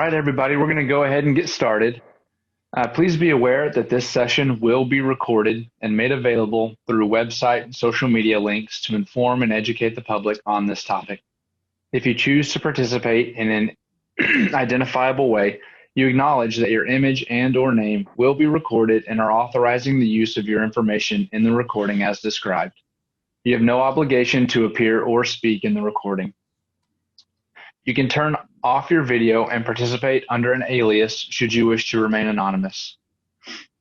All right, everybody, we're going to go ahead and get started. Please be aware that this session will be recorded and made available through website and social media links to inform and educate the public on this topic. If you choose to participate in an identifiable way, you acknowledge that your image and/or name will be recorded and are authorizing the use of your information in the recording as described. You have no obligation to appear or speak in the recording. You can turn off your video and participate under an alias should you wish to remain anonymous.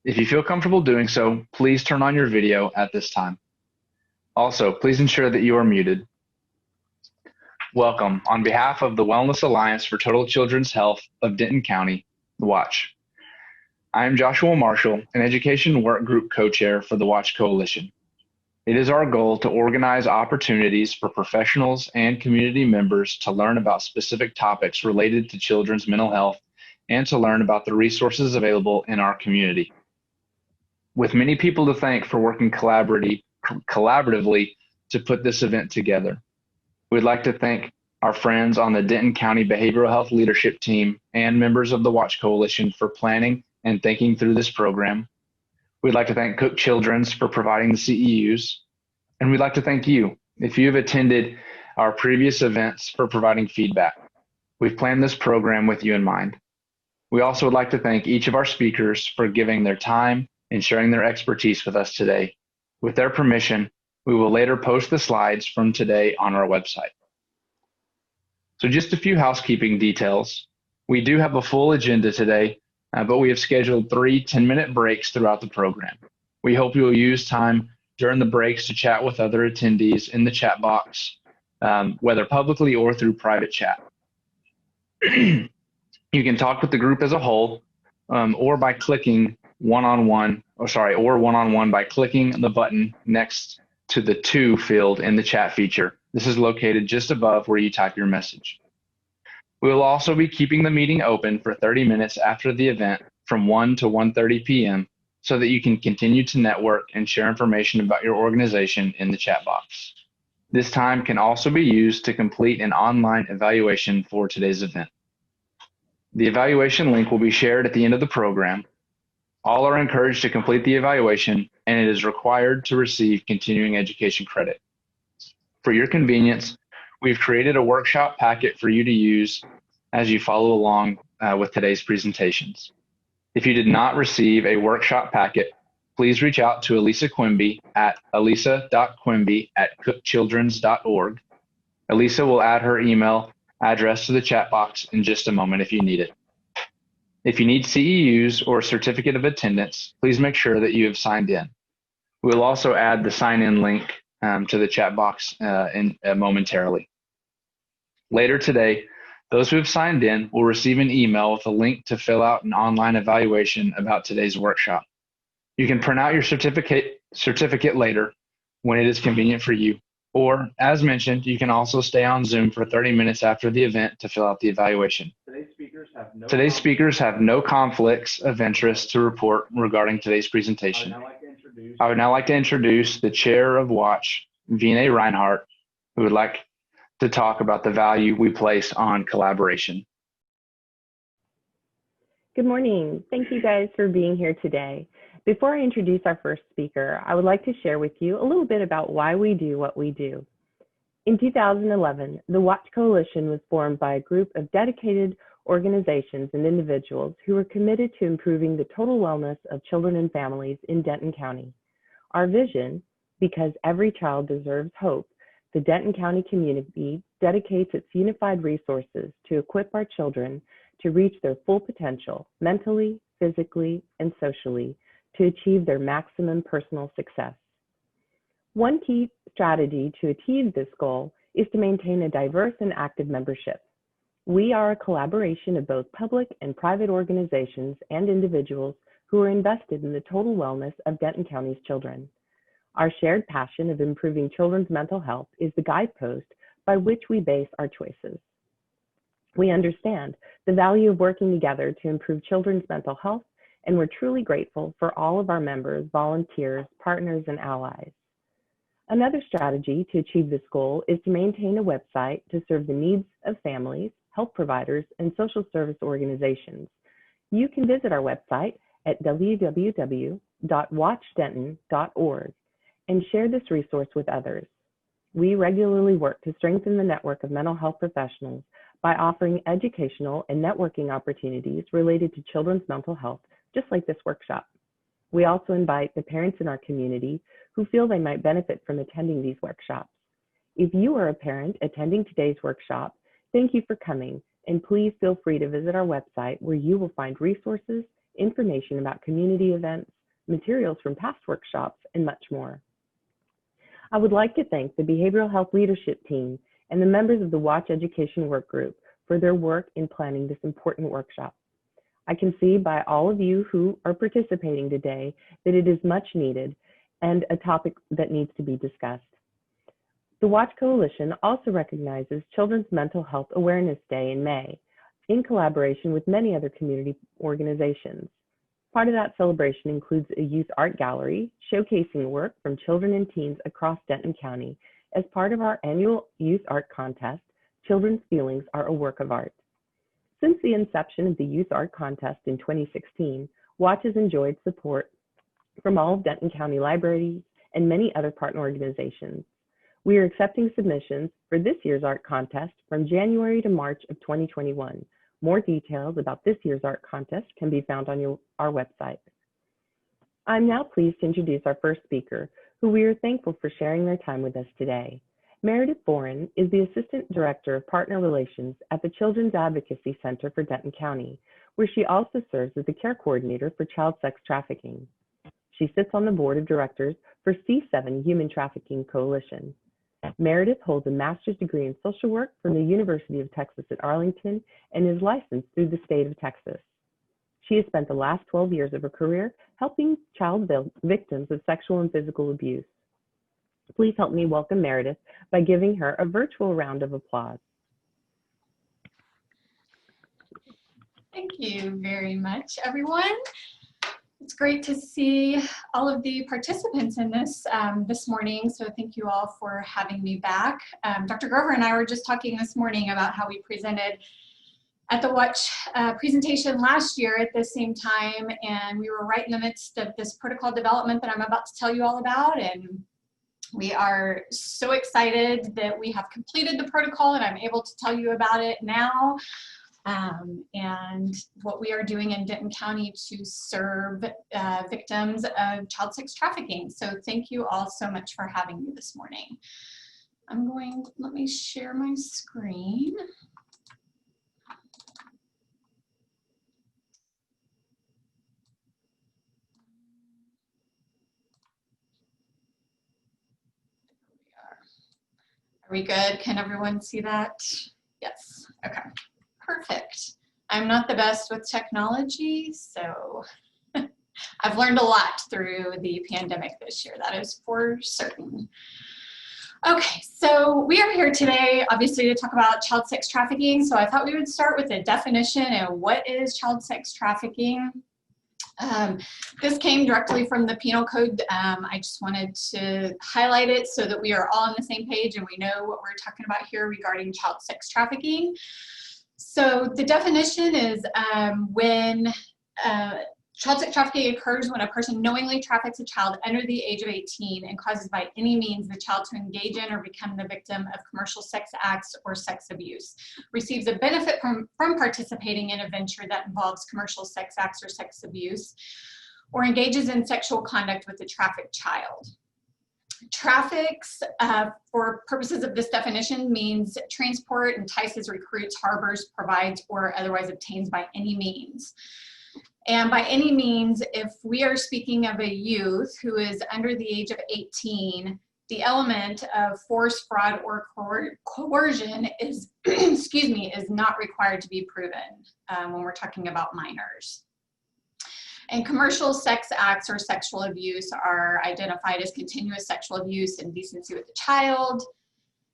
If you feel comfortable doing so, please turn on your video at this time. Also, please ensure that you are muted. Welcome. On behalf of the Wellness Alliance for Total Children's Health of Denton County, the Watch. I am Joshua Marshall, an Education Work Group Co-Chair for the Watch Coalition. It is our goal to organize opportunities for professionals and community members to learn about specific topics related to children's mental health and to learn about the resources available in our community. With many people to thank for working collaboratively to put this event together, we'd like to thank our friends on the Denton County Behavioral Health Leadership Team and members of the Watch Coalition for planning and thinking through this program. We'd like to thank Cook Children's for providing the CEUs, and we'd like to thank you if you have attended our previous events for providing feedback. We've planned this program with you in mind. We also would like to thank each of our speakers for giving their time and sharing their expertise with us today. With their permission, we will later post the slides from today on our website. So just a few housekeeping details. We do have a full agenda today, but we have scheduled 3 10-minute breaks throughout the program. We hope you will use time during the breaks to chat with other attendees in the chat box, whether publicly or through private chat. You can talk with the group as a whole, or by clicking one-on-one by clicking the button next to the "to" field in the chat feature. This is located just above where you type your message. We will also be keeping the meeting open for 30 minutes after the event from 1 to 1:30 p.m. so that you can continue to network and share information about your organization in the chat box. This time can also be used to complete an online evaluation for today's event. The evaluation link will be shared at the end of the program. All are encouraged to complete the evaluation, and it is required to receive continuing education credit. For your convenience, we've created a workshop packet for you to use as you follow along with today's presentations. If you did not receive a workshop packet, please reach out to Elisa Quimby at elisa.quimby@cookchildrens.org. Elisa will add her email address to the chat box in just a moment if you need it. If you need CEUs or certificate of attendance, please make sure that you have signed in. We'll also add the sign-in link to the chat box momentarily. Later today, those who have signed in will receive an email with a link to fill out an online evaluation about today's workshop. You can print out your certificate later when it is convenient for you, or as mentioned, you can also stay on Zoom for 30 minutes after the event to fill out the evaluation. Today's speakers have no conflicts of interest to report regarding today's presentation. I would now like to introduce the Chair of Watch, Vinay Reinhardt, who would like to talk about the value we place on collaboration. Good morning. Thank you guys for being here today. Before I introduce our first speaker, I would like to share with you a little bit about why we do what we do. In 2011, the Watch Coalition was formed by a group of dedicated organizations and individuals who were committed to improving the total wellness of children and families in Denton County. Our vision, because every child deserves hope, the Denton County community dedicates its unified resources to equip our children to reach their full potential mentally, physically, and socially to achieve their maximum personal success. One key strategy to achieve this goal is to maintain a diverse and active membership. We are a collaboration of both public and private organizations and individuals who are invested in the total wellness of Denton County's children. Our shared passion of improving children's mental health is the guidepost by which we base our choices. We understand the value of working together to improve children's mental health, and we're truly grateful for all of our members, volunteers, partners, and allies. Another strategy to achieve this goal is to maintain a website to serve the needs of families, health providers, and social service organizations. You can visit our website at www.watchdenton.org and share this resource with others. We regularly work to strengthen the network of mental health professionals by offering educational and networking opportunities related to children's mental health, just like this workshop. We also invite the parents in our community who feel they might benefit from attending these workshops. If you are a parent attending today's workshop, thank you for coming, and please feel free to visit our website where you will find resources, information about community events, materials from past workshops, and much more. I would like to thank the Behavioral Health Leadership Team and the members of the Watch Education Work Group for their work in planning this important workshop. I can see by all of you who are participating today that it is much needed and a topic that needs to be discussed. The Watch Coalition also recognizes Children's Mental Health Awareness Day in May, in collaboration with many other community organizations. Part of that celebration includes a youth art gallery showcasing work from children and teens across Denton County as part of our annual youth art contest, Children's Feelings Are a Work of Art. Since the inception of the Youth Art Contest in 2016, Watch has enjoyed support from all of Denton County libraries and many other partner organizations. We are accepting submissions for this year's art contest from January to March of 2021. More details about this year's art contest can be found on our website. I'm now pleased to introduce our first speaker, who we are thankful for sharing their time with us today. Meredith Boren is the Assistant Director of Partner Relations at the Children's Advocacy Center for Denton County, where she also serves as the Care Coordinator for Child Sex Trafficking. She sits on the Board of Directors for C7 Human Trafficking Coalition. Meredith holds a master's degree in social work from the University of Texas at Arlington and is licensed through the state of Texas. She has spent the last 12 years of her career helping child victims of sexual and physical abuse. Please help me welcome Meredith by giving her a virtual round of applause. Thank you very much, everyone. It's great to see all of the participants in this this morning, so thank you all for having me back. Dr. Grover and I were just talking this morning about how we presented at the Watch presentation last year at the same time, and we were right in the midst of this protocol development that I'm about to tell you all about, and we are so excited that we have completed the protocol and I'm able to tell you about it now. And what we are doing in Denton County to serve victims of child sex trafficking. So thank you all so much for having me this morning. Let me share my screen. Are we good? Can everyone see that? Yes, okay. Perfect. I'm not the best with technology, so I've learned a lot through the pandemic this year, that is for certain. Okay, so we are here today, obviously, to talk about child sex trafficking. So I thought we would start with a definition of what is child sex trafficking. This came directly from the penal code. I just wanted to highlight it so that we are all on the same page and we know what we're talking about here regarding child sex trafficking. So the definition is when child sex trafficking occurs when a person knowingly traffics a child under the age of 18 and causes by any means the child to engage in or become the victim of commercial sex acts or sex abuse, receives a benefit from participating in a venture that involves commercial sex acts or sex abuse, or engages in sexual conduct with a trafficked child. Traffics, for purposes of this definition, means transport, entices, recruits, harbors, provides, or otherwise obtains by any means. And by any means, if we are speaking of a youth who is under the age of 18, the element of force, fraud, or coercion is, excuse me, is not required to be proven when we're talking about minors. And commercial sex acts or sexual abuse are identified as continuous sexual abuse, indecency with a child,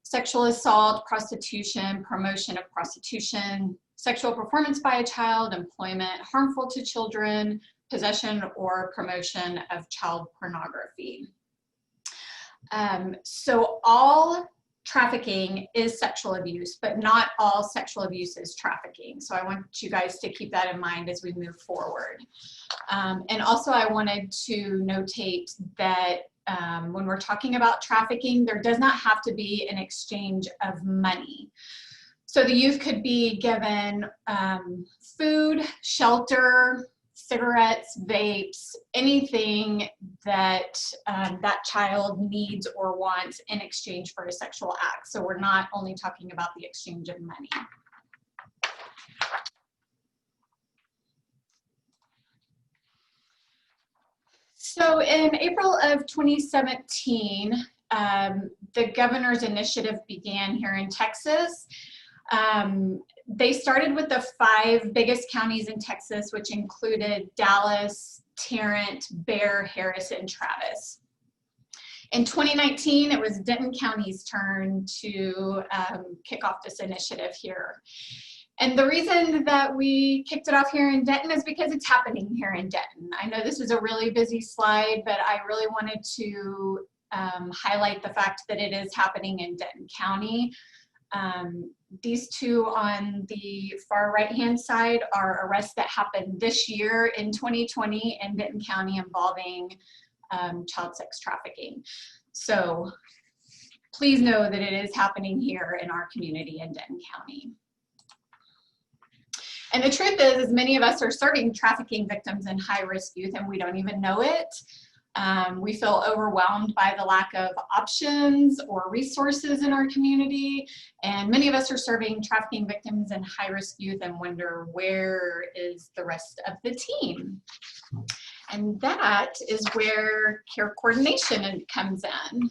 sexual assault, prostitution, promotion of prostitution, sexual performance by a child, employment, harmful to children, possession or promotion of child pornography. So all trafficking is sexual abuse, but not all sexual abuse is trafficking. So I want you guys to keep that in mind as we move forward. And also I wanted to notate that when we're talking about trafficking, there does not have to be an exchange of money. So the youth could be given food, shelter, cigarettes, vapes, anything that that child needs or wants in exchange for a sexual act. So we're not only talking about the exchange of money. So in April of 2017, the governor's initiative began here in Texas. They started with the 5 biggest counties in Texas, which included Dallas, Tarrant, Bexar, Harris, and Travis. In 2019, it was Denton County's turn to kick off this initiative here. And the reason that we kicked it off here in Denton is because it's happening here in Denton. I know this is a really busy slide, but I really wanted to highlight the fact that it is happening in Denton County. These two on the far right-hand side are arrests that happened this year in 2020 in Denton County involving child sex trafficking. So please know that it is happening here in our community in Denton County. And the truth is many of us are serving trafficking victims and high-risk youth, and we don't even know it. We feel overwhelmed by the lack of options or resources in our community, and many of us are serving trafficking victims and high-risk youth and wonder, where is the rest of the team? And that is where care coordination comes in.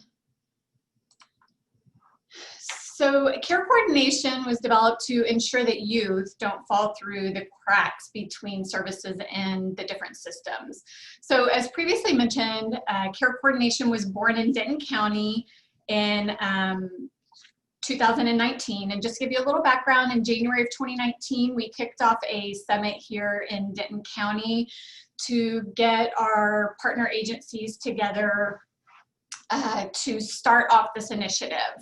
So care coordination was developed to ensure that youth don't fall through the cracks between services and the different systems. So as previously mentioned, care coordination was born in Denton County in 2019. And just to give you a little background, in January of 2019, we kicked off a summit here in Denton County to get our partner agencies together to start off this initiative.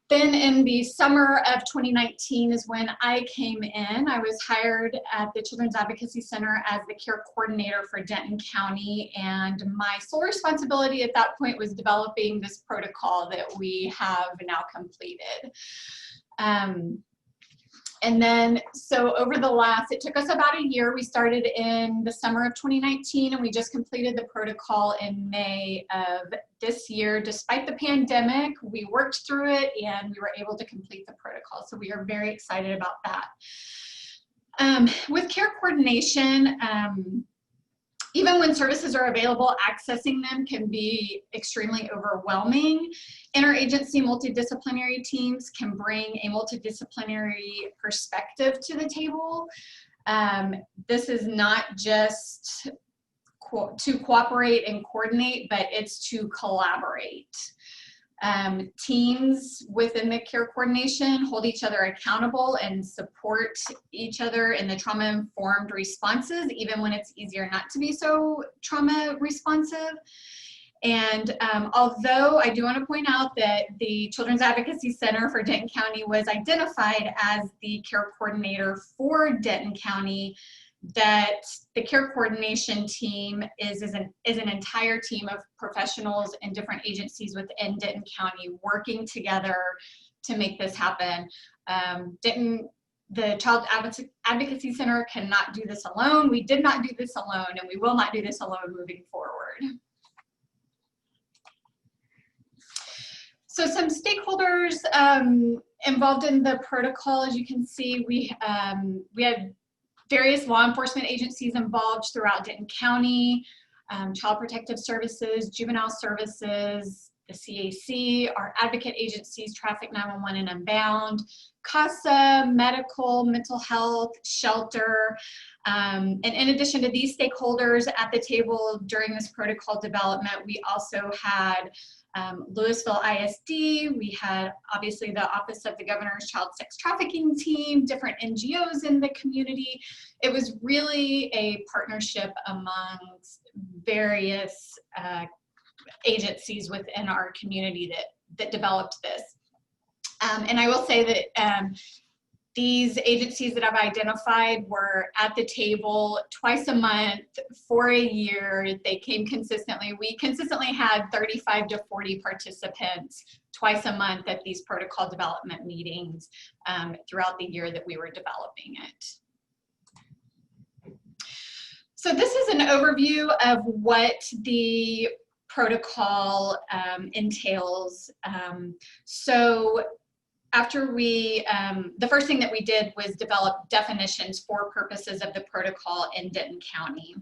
Then in the summer of 2019 is when I came in. I was hired at the Children's Advocacy Center as the care coordinator for Denton County, and my sole responsibility at that point was developing this protocol that we have now completed. And then, so over the last, it took us about a year. We started in the summer of 2019, and we just completed the protocol in May of this year. Despite the pandemic, we worked through it and we were able to complete the protocol. So we are very excited about that. With care coordination, even when services are available, accessing them can be extremely overwhelming. Interagency multidisciplinary teams can bring a multidisciplinary perspective to the table. This is not just to cooperate and coordinate, but it's to collaborate. Teams within the care coordination hold each other accountable and support each other in the trauma-informed responses, even when it's easier not to be so trauma responsive. And although I do want to point out that the Children's Advocacy Center for Denton County was identified as the care coordinator for Denton County, that the care coordination team is an entire team of professionals and different agencies within Denton County working together to make this happen. The Child Advocacy Center cannot do this alone. We did not do this alone, and we will not do this alone moving forward. So some stakeholders involved in the protocol, as you can see, we had various law enforcement agencies involved throughout Denton County, Child Protective Services, Juvenile Services, the CAC, our advocate agencies, Traffic 911 and Unbound, CASA, medical, mental health, shelter. And in addition to these stakeholders at the table during this protocol development, we also had Louisville ISD, we had obviously the Office of the Governor's Child Sex Trafficking team, different NGOs in the community. It was really a partnership amongst various agencies within our community that developed this. And I will say that these agencies that I've identified were at the table twice a month for a year. They came consistently. We consistently had 35 to 40 participants twice a month at these protocol development meetings throughout the year that we were developing it. So this is an overview of what the protocol entails. So after we, the first thing that we did was develop definitions for purposes of the protocol in Denton County.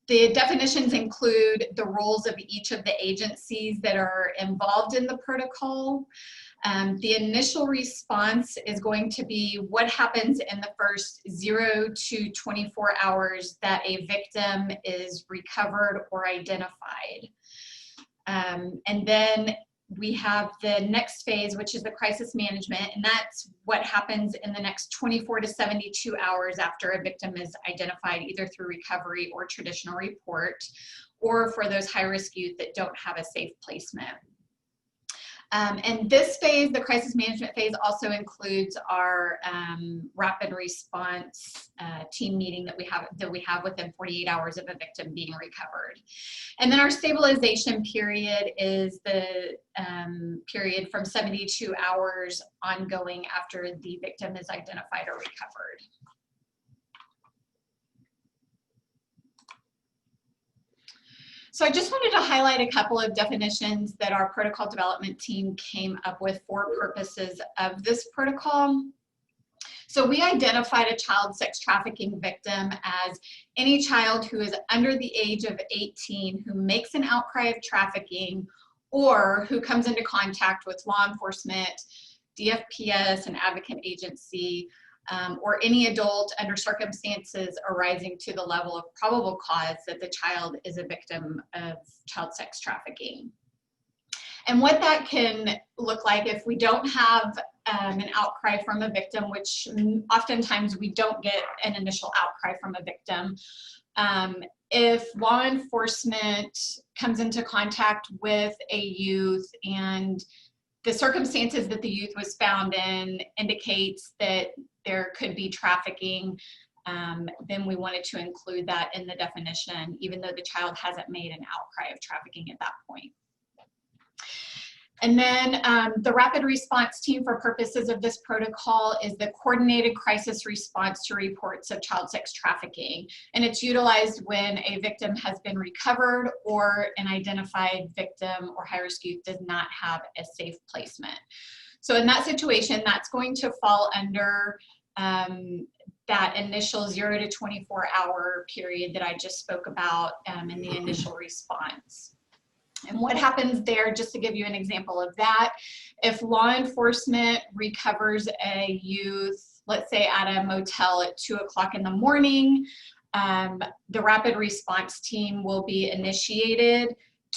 The definitions include the roles of each of the agencies that are involved in the protocol. The initial response is going to be what happens in the first 0 to 24 hours that a victim is recovered or identified. And then we have the next phase, which is the crisis management, and that's what happens in the next 24 to 72 hours after a victim is identified, either through recovery or traditional report, or for those high-risk youth that don't have a safe placement. And this phase, the crisis management phase, also includes our rapid response team meeting that we have within 48 hours of a victim being recovered. And then our stabilization period is the period from 72 hours ongoing after the victim is identified or recovered. So I just wanted to highlight a couple of definitions that our protocol development team came up with for purposes of this protocol. So we identified a child sex trafficking victim as any child who is under the age of 18 who makes an outcry of trafficking or who comes into contact with law enforcement, DFPS, an advocate agency, or any adult under circumstances arising to the level of probable cause that the child is a victim of child sex trafficking. And what that can look like if we don't have an outcry from a victim, which oftentimes we don't get an initial outcry from a victim. If law enforcement comes into contact with a youth and the circumstances that the youth was found in indicates that there could be trafficking, then we wanted to include that in the definition, even though the child hasn't made an outcry of trafficking at that point. And then the rapid response team for purposes of this protocol is the coordinated crisis response to reports of child sex trafficking. And it's utilized when a victim has been recovered or an identified victim or high-risk youth does not have a safe placement. So in that situation, that's going to fall under that initial 0 to 24 hour period that I just spoke about in the initial response. And what happens there, just to give you an example of that, if law enforcement recovers a youth, let's say at a motel at 2 o'clock in the morning, the rapid response team will be initiated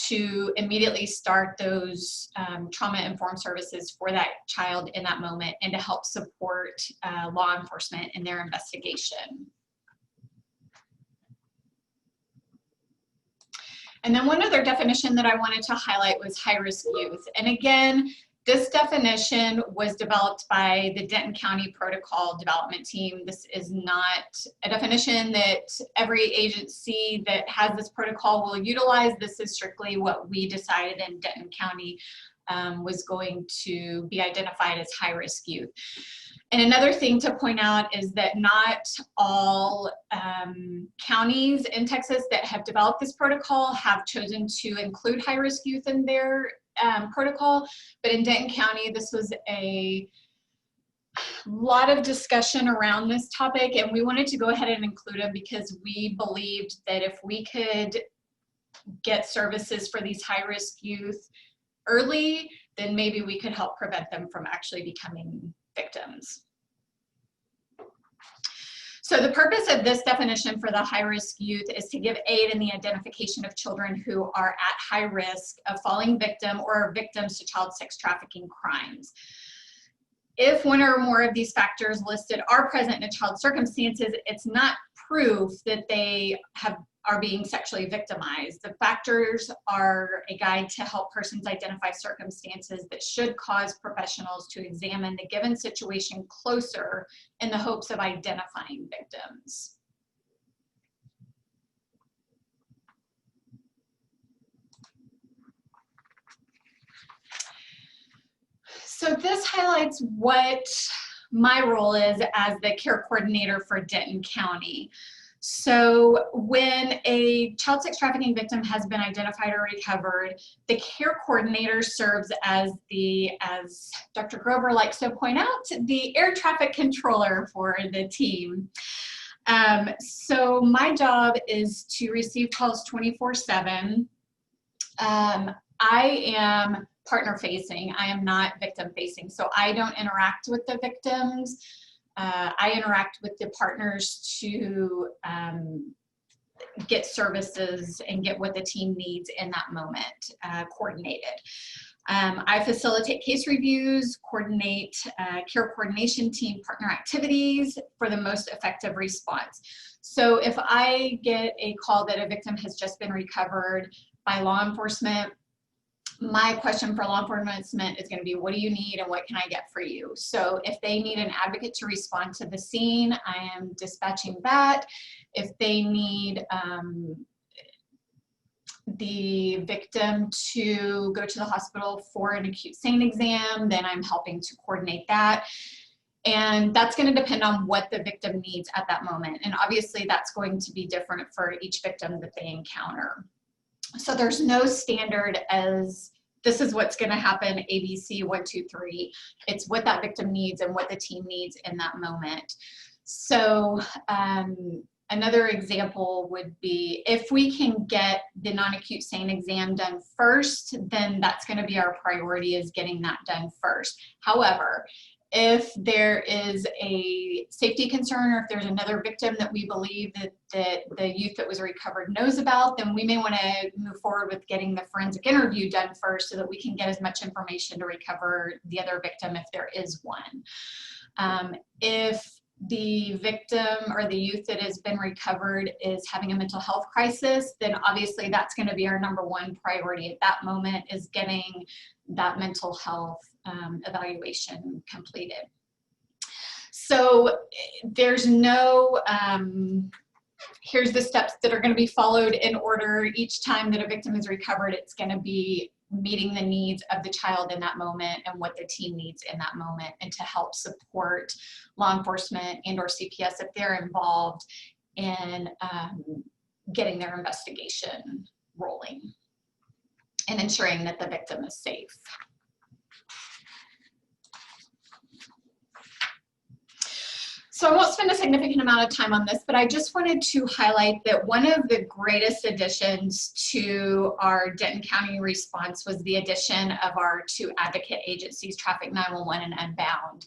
to immediately start those trauma-informed services for that child in that moment and to help support law enforcement in their investigation. And then one other definition that I wanted to highlight was high-risk youth. And again, this definition was developed by the Denton County Protocol development team. This is not a definition that every agency that has this protocol will utilize. This is strictly what we decided in Denton County was going to be identified as high-risk youth. And another thing to point out is that not all counties in Texas that have developed this protocol have chosen to include high-risk youth in their protocol. But in Denton County, this was a lot of discussion around this topic, and we wanted to go ahead and include them because we believed that if we could get services for these high-risk youth early, then maybe we could help prevent them from actually becoming victims. So the purpose of this definition for the high-risk youth is to give aid in the identification of children who are at high risk of falling victim or are victims to child sex trafficking crimes. If one or more of these factors listed are present in a child's circumstances, it's not proof that they have are being sexually victimized. The factors are a guide to help persons identify circumstances that should cause professionals to examine the given situation closer in the hopes of identifying victims. So this highlights what my role is as the care coordinator for Denton County. So when a child sex trafficking victim has been identified or recovered, the care coordinator serves as as Dr. Grover likes to point out, the air traffic controller for the team. So my job is to receive calls 24/7. I am partner facing. I am not victim facing. So I don't interact with the victims. I interact with the partners to get services and get what the team needs in that moment coordinated. I facilitate case reviews, coordinate care coordination team partner activities for the most effective response. So if I get a call that a victim has just been recovered by law enforcement, my question for law enforcement is going to be, what do you need and what can I get for you? So if they need an advocate to respond to the scene, I am dispatching that. If they need the victim to go to the hospital for an acute SANE exam, then I'm helping to coordinate that. And that's going to depend on what the victim needs at that moment. And obviously that's going to be different for each victim that they encounter. So there's no standard as this is what's going to happen, ABC 1, 2, 3. It's what that victim needs and what the team needs in that moment. So another example would be if we can get the non-acute SANE exam done first, then that's going to be our priority, is getting that done first. However, if there is a safety concern, or if there's another victim that we believe that the youth that was recovered knows about, then we may want to move forward with getting the forensic interview done first so that we can get as much information to recover the other victim if there is one. If the victim or the youth that has been recovered is having a mental health crisis, then obviously that's going to be our #1 priority at that moment, is getting that mental health evaluation completed. So there's no, here's the steps that are going to be followed in order. Each time that a victim is recovered, it's going to be meeting the needs of the child in that moment and what the team needs in that moment, and to help support law enforcement and or CPS if they're involved in getting their investigation rolling and ensuring that the victim is safe. So I won't spend a significant amount of time on this, but I just wanted to highlight that one of the greatest additions to our Denton County response was the addition of our 2 advocate agencies, Traffic 911 and Unbound.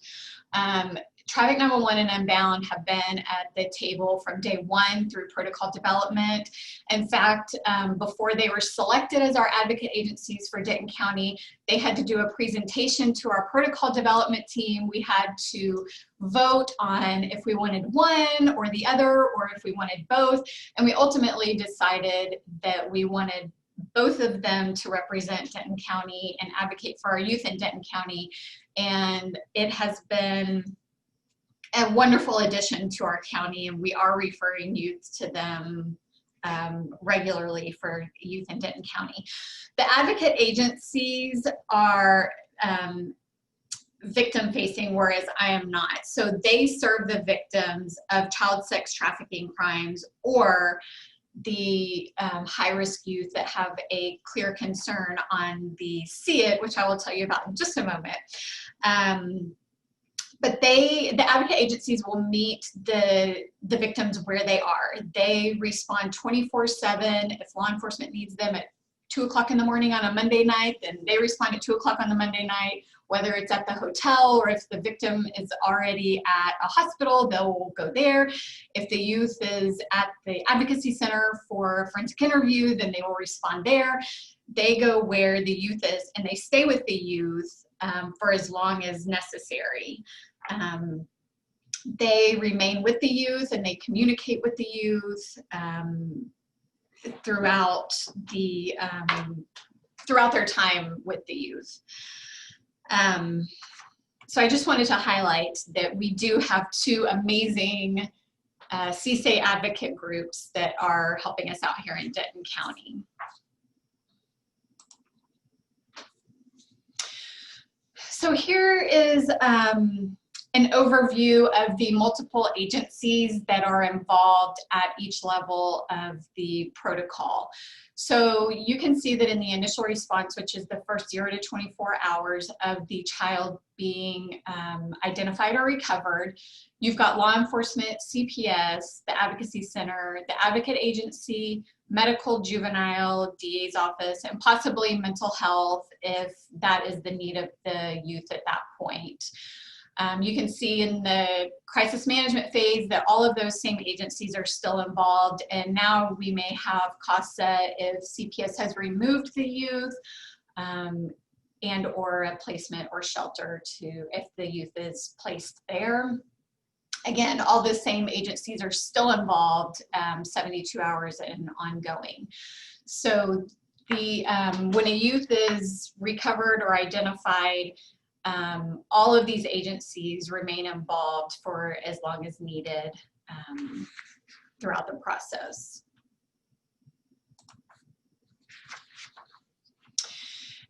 Traffic 911 and Unbound have been at the table from day 1 through protocol development. In fact, before they were selected as our advocate agencies for Denton County, they had to do a presentation to our protocol development team. We had to vote on if we wanted one or the other, or if we wanted both. And we ultimately decided that we wanted both of them to represent Denton County and advocate for our youth in Denton County. And it has been a wonderful addition to our county, and we are referring youth to them regularly for youth in Denton County. The advocate agencies are victim facing, whereas I am not. So they serve the victims of child sex trafficking crimes or the high-risk youth that have a clear concern on the CSE-IT, which I will tell you about in just a moment. But the advocate agencies will meet the victims where they are. They respond 24/7. If law enforcement needs them at 2 o'clock in the morning on a Monday night, then they respond at 2 o'clock on the Monday night, whether it's at the hotel or if the victim is already at a hospital, they'll go there. If the youth is at the advocacy center for a forensic interview, then they will respond there. They go where the youth is and they stay with the youth for as long as necessary. They remain with the youth and they communicate with the youth. throughout the throughout their time with the youth. So I just wanted to highlight that we do have two amazing CSEY advocate groups that are helping us out here in Denton County. So here is an overview of the multiple agencies that are involved at each level of the protocol. So you can see that in the initial response, which is the first 0 to 24 hours of the child being identified or recovered, you've got law enforcement, CPS, the advocacy center, the advocate agency, medical, juvenile, DA's office, and possibly mental health if that is the need of the youth at that point. You can see in the crisis management phase that all of those same agencies are still involved, and now we may have CASA if CPS has removed the youth, and or a placement or shelter to if the youth is placed there. Again, all the same agencies are still involved, 72 hours and ongoing. So the when a youth is recovered or identified, all of these agencies remain involved for as long as needed throughout the process.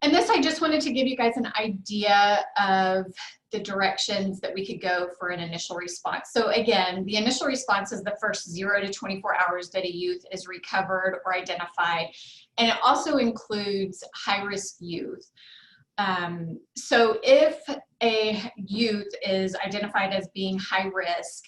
And this, I just wanted to give you guys an idea of the directions that we could go for an initial response. So again, the initial response is the first 0 to 24 hours that a youth is recovered or identified. And it also includes high-risk youth. So if a youth is identified as being high risk,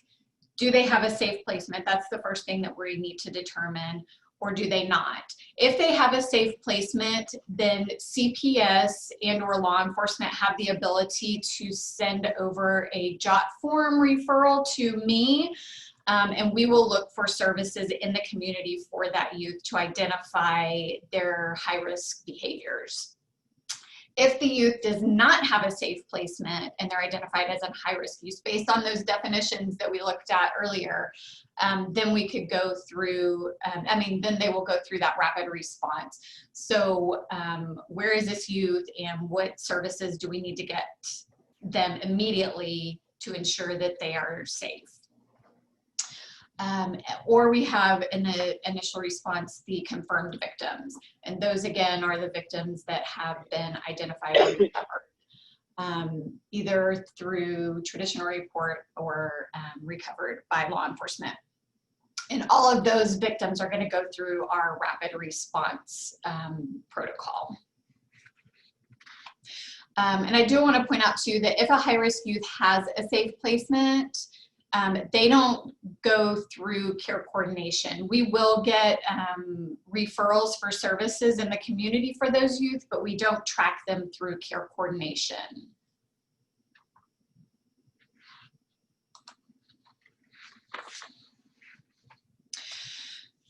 do they have a safe placement? That's the first thing that we need to determine, or do they not? If they have a safe placement, then CPS and or law enforcement have the ability to send over a JOT form referral to me, and we will look for services in the community for that youth to identify their high-risk behaviors. If the youth does not have a safe placement and they're identified as a high-risk youth based on those definitions that we looked at earlier, then we could go through, then they will go through that rapid response. So where is this youth and what services do we need to get them immediately to ensure that they are safe? Or we have in the initial response the confirmed victims, and those again are the victims that have been identified or recovered, either through traditional report or recovered by law enforcement. And all of those victims are going to go through our rapid response protocol. And I do want to point out too that if a high-risk youth has a safe placement, they don't go through care coordination. We will get referrals for services in the community for those youth, but we don't track them through care coordination.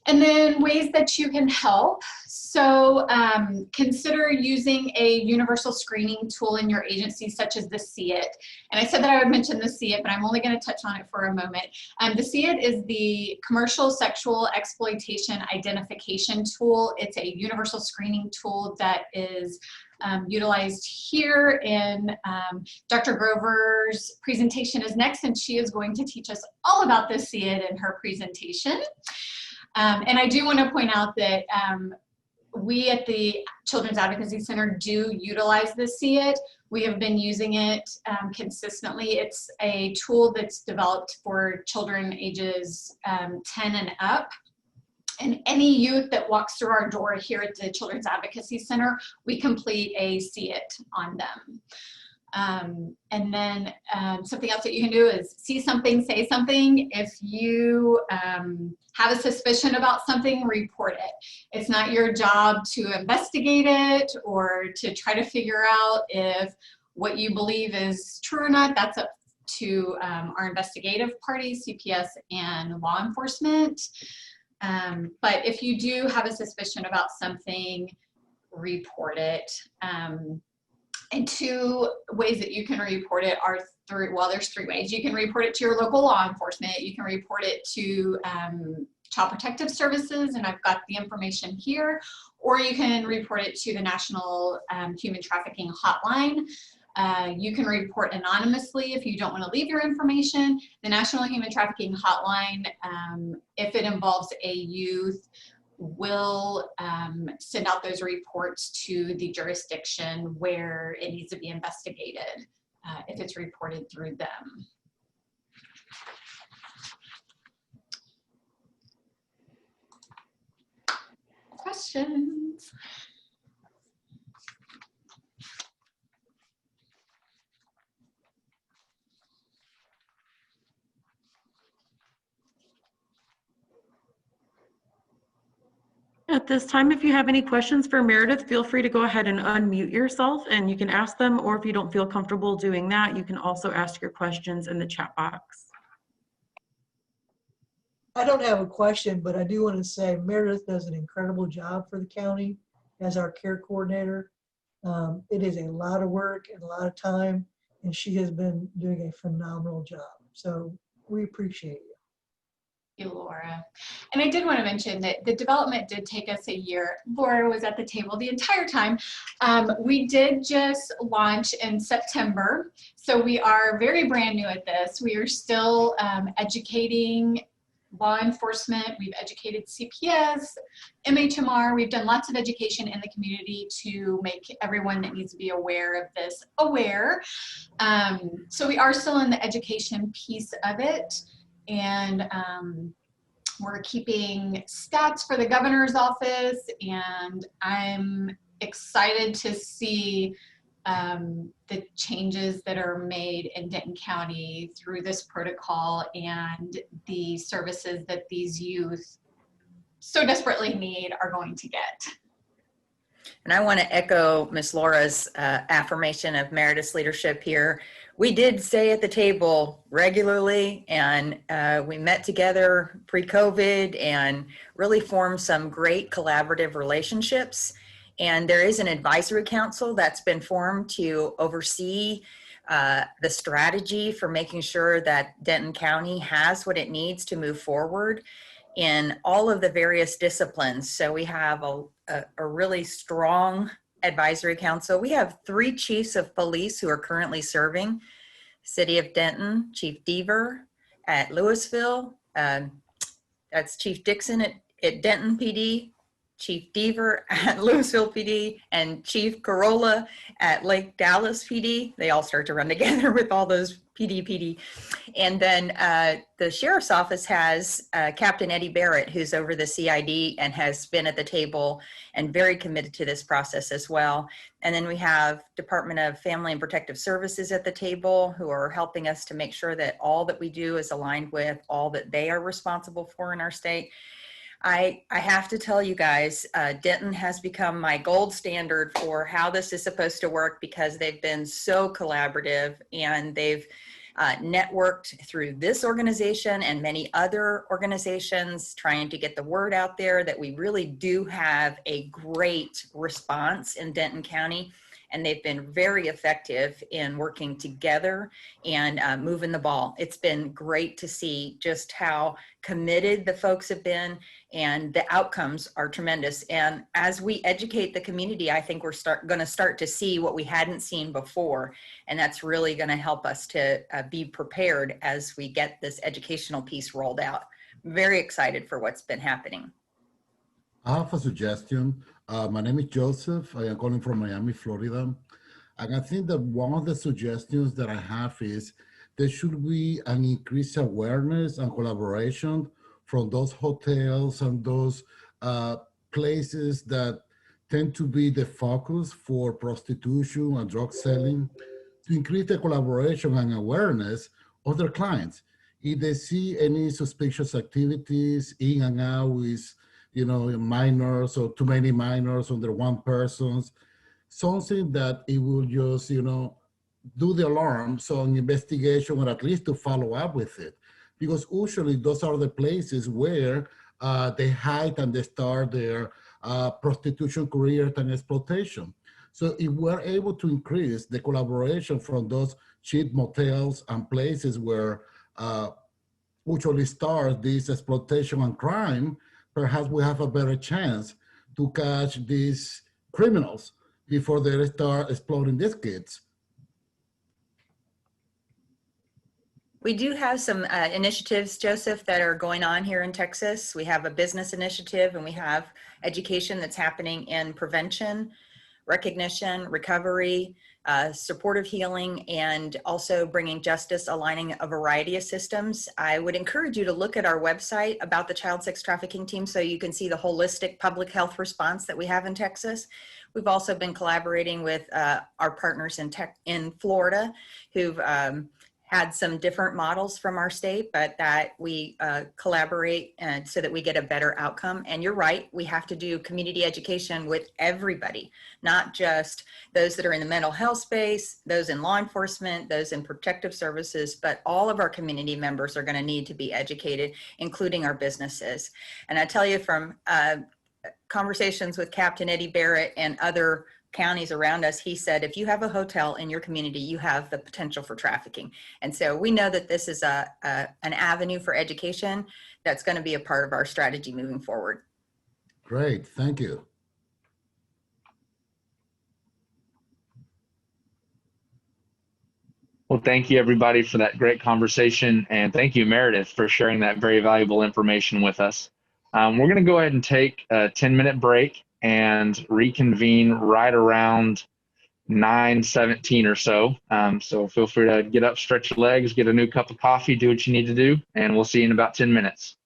And then ways that you can help. So consider using a universal screening tool in your agency, such as the CSE-IT. And I said that I would mention the CSE-IT, but I'm only going to touch on it for a moment. The CSE-IT is the Commercial Sexual Exploitation Identification Tool. It's a universal screening tool that is utilized here, and Dr. Grover's presentation is next, and she is going to teach us all about the CSE-IT in her presentation. And I do want to point out that we at the Children's Advocacy Center do utilize the CSE-IT. We have been using it consistently. It's a tool that's developed for children ages 10 and up. And any youth that walks through our door here at the Children's Advocacy Center, we complete a CSE-IT on them. And then something else that you can do is see something, say something. If you have a suspicion about something, report it. It's not your job to investigate it or to try to figure out if what you believe is true or not. That's up to our investigative parties, CPS and law enforcement. But if you do have a suspicion about something, report it. And two ways that you can report it are through, well, there's three ways. You can report it to your local law enforcement. You can report it to Child Protective Services, and I've got the information here, or you can report it to the National Human Trafficking Hotline. You can report anonymously if you don't want to leave your information. The National Human Trafficking Hotline, if it involves a youth, will send out those reports to the jurisdiction where it needs to be investigated if it's reported through them. Questions? At this time, if you have any questions for Meredith, feel free to go ahead and unmute yourself and you can ask them, or if you don't feel comfortable doing that, you can also ask your questions in the chat box. I don't have a question, but I do want to say Meredith does an incredible job for the county as our care coordinator. It is a lot of work and a lot of time, and she has been doing a phenomenal job. So we appreciate you. Thank you, Laura. And I did want to mention that the development did take us a year. Laura was at the table the entire time. We did just launch in September, so we are very brand new at this. We are still educating law enforcement. We've educated CPS, MHMR. We've done lots of education in the community to make everyone that needs to be aware of this aware. So we are still in the education piece of it. And we're keeping stats for the governor's office, and I'm excited to see the changes that are made in Denton County through this protocol and the services that these youth so desperately need are going to get. And I want to echo Ms. Laura's affirmation of Meredith's leadership here. We did stay at the table regularly, and we met together pre-COVID and really formed some great collaborative relationships. And there is an advisory council that's been formed to oversee the strategy for making sure that Denton County has what it needs to move forward in all of the various disciplines. So we have a really strong advisory council. We have 3 chiefs of police who are currently serving. City of Denton, Chief Deaver at Louisville, that's Chief Dickeson at Denton PD, Chief Deaver at Louisville PD, and Chief Corolla at Lake Dallas PD. They all start to run together with all those PD. And then the Sheriff's Office has Captain Eddie Barrett, who's over the CID and has been at the table and very committed to this process as well. And then we have Department of Family and Protective Services at the table, who are helping us to make sure that all that we do is aligned with all that they are responsible for in our state. I have to tell you guys, Denton has become my gold standard for how this is supposed to work, because they've been so collaborative, and they've networked through this organization and many other organizations, trying to get the word out there that we really do have a great response in Denton County. And they've been very effective in working together and moving the ball. It's been great to see just how committed the folks have been, and the outcomes are tremendous. And as we educate the community, I think we're going to start to see what we hadn't seen before. And that's really going to help us to be prepared as we get this educational piece rolled out. Very excited for what's been happening. I have a suggestion. My name is Joseph. I am calling from Miami, Florida. And I think that one of the suggestions that I have is there should be an increased awareness and collaboration from those hotels and those places that tend to be the focus for prostitution and drug selling, to increase the collaboration and awareness of their clients. If they see any suspicious activities in and out with, minors or too many minors under one person, something that it will just, do the alarm, so an investigation, or at least to follow up with it. Because usually those are the places where they hide and they start their prostitution careers and exploitation. So if we're able to increase the collaboration from those cheap motels and places where usually start this exploitation and crime, perhaps we have a better chance to catch these criminals before they start exploiting these kids. We do have some initiatives, Joseph, that are going on here in Texas. We have a business initiative, and we have education that's happening in prevention, recognition, recovery, supportive healing, and also bringing justice, aligning a variety of systems. I would encourage you to look at our website about the child sex trafficking team so you can see the holistic public health response that we have in Texas. We've also been collaborating with our partners in Florida who've had some different models from our state, but that we collaborate and so that we get a better outcome. And you're right, we have to do community education with everybody, not just those that are in the mental health space, those in law enforcement, those in protective services, but all of our community members are gonna need to be educated, including our businesses. And I tell you from conversations with Captain Eddie Barrett and other counties around us, he said, if you have a hotel in your community, you have the potential for trafficking. And so we know that this is an avenue for education that's going to be a part of our strategy moving forward. Great, thank you. Well, thank you everybody for that great conversation. And thank you, Meredith, for sharing that very valuable information with us. We're going to go ahead and take a 10-minute break and reconvene right around 9:17 or so. So feel free to get up, stretch your legs, get a new cup of coffee, do what you need to do, and we'll see you in about 10 minutes.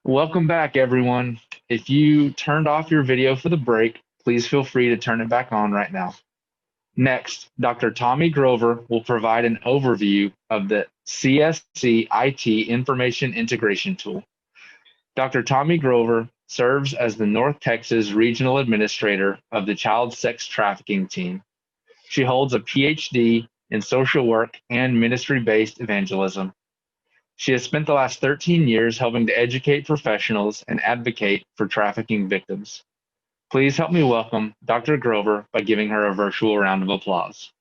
Welcome back, everyone. If you turned off your video for the break, please feel free to turn it back on right now. Next, Dr. Tomi Grover will provide an overview of the CSE-IT Information Integration Tool. Dr. Tomi Grover serves as the North Texas Regional Administrator of the Child Sex Trafficking Team. She holds a Ph.D. in social work and ministry-based evangelism. She has spent the last 13 years helping to educate professionals and advocate for trafficking victims. Please help me welcome Dr. Grover by giving her a virtual round of applause.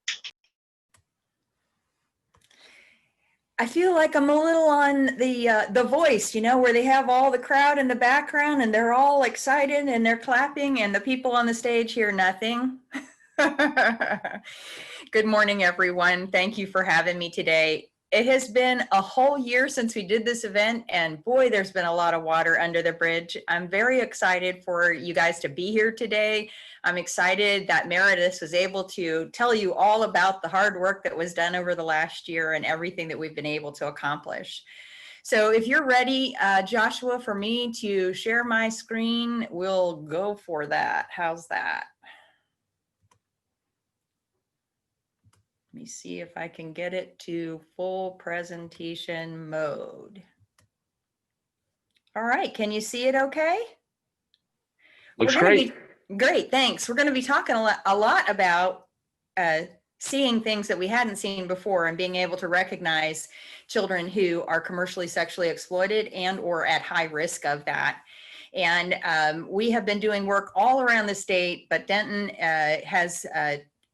I feel like I'm a little on the Voice, you know, where they have all the crowd in the background and they're all excited and they're clapping and the people on the stage hear nothing. Good morning, everyone. Thank you for having me today. It has been a whole year since we did this event, and boy, there's been a lot of water under the bridge. I'm very excited for you guys to be here today. I'm excited that Meredith was able to tell you all about the hard work that was done over the last year and everything that we've been able to accomplish. So if you're ready, Joshua, for me to share my screen, we'll go for that. How's that? Let me see if I can get it to full presentation mode. All right, can you see it okay? Looks great. Great, thanks. We're going to be talking a lot about seeing things that we hadn't seen before and being able to recognize children who are commercially sexually exploited and or at high risk of that. And we have been doing work all around the state, but Denton has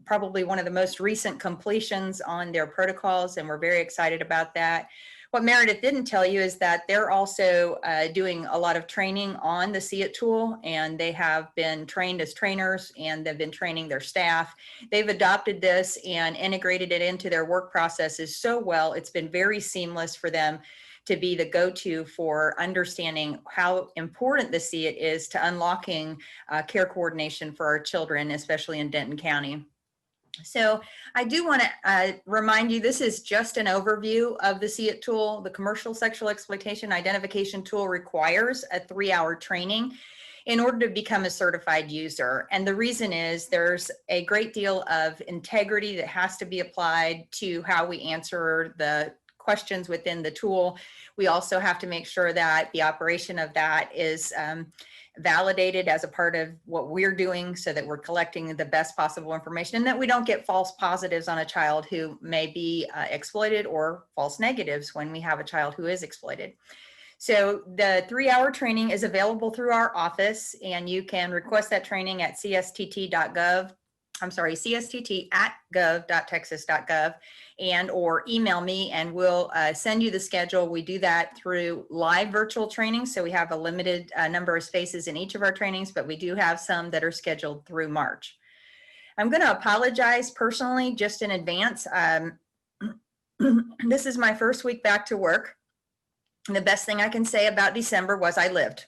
probably one of the most recent completions on their protocols, and we're very excited about that. What Meredith didn't tell you is that they're also doing a lot of training on the CSE-IT tool, and they have been trained as trainers and they've been training their staff. They've adopted this and integrated it into their work processes so well. It's been very seamless for them to be the go-to for understanding how important the CSE-IT is to unlocking care coordination for our children, especially in Denton County. So I do want to remind you, this is just an overview of the CSE-IT tool. The Commercial Sexual Exploitation Identification Tool requires a 3-hour training in order to become a certified user. And the reason is there's a great deal of integrity that has to be applied to how we answer the questions within the tool. We also have to make sure that the operation of that is validated as a part of what we're doing so that we're collecting the best possible information and that we don't get false positives on a child who may be exploited or false negatives when we have a child who is exploited. So the 3-hour training is available through our office, and you can request that training at cstt.gov. CSTT@gov.texas.gov, and or email me and we'll send you the schedule. We do that through live virtual trainings. So we have a limited number of spaces in each of our trainings, but we do have some that are scheduled through March. I'm going to apologize personally just in advance. This is my first week back to work. And the best thing I can say about December was I lived.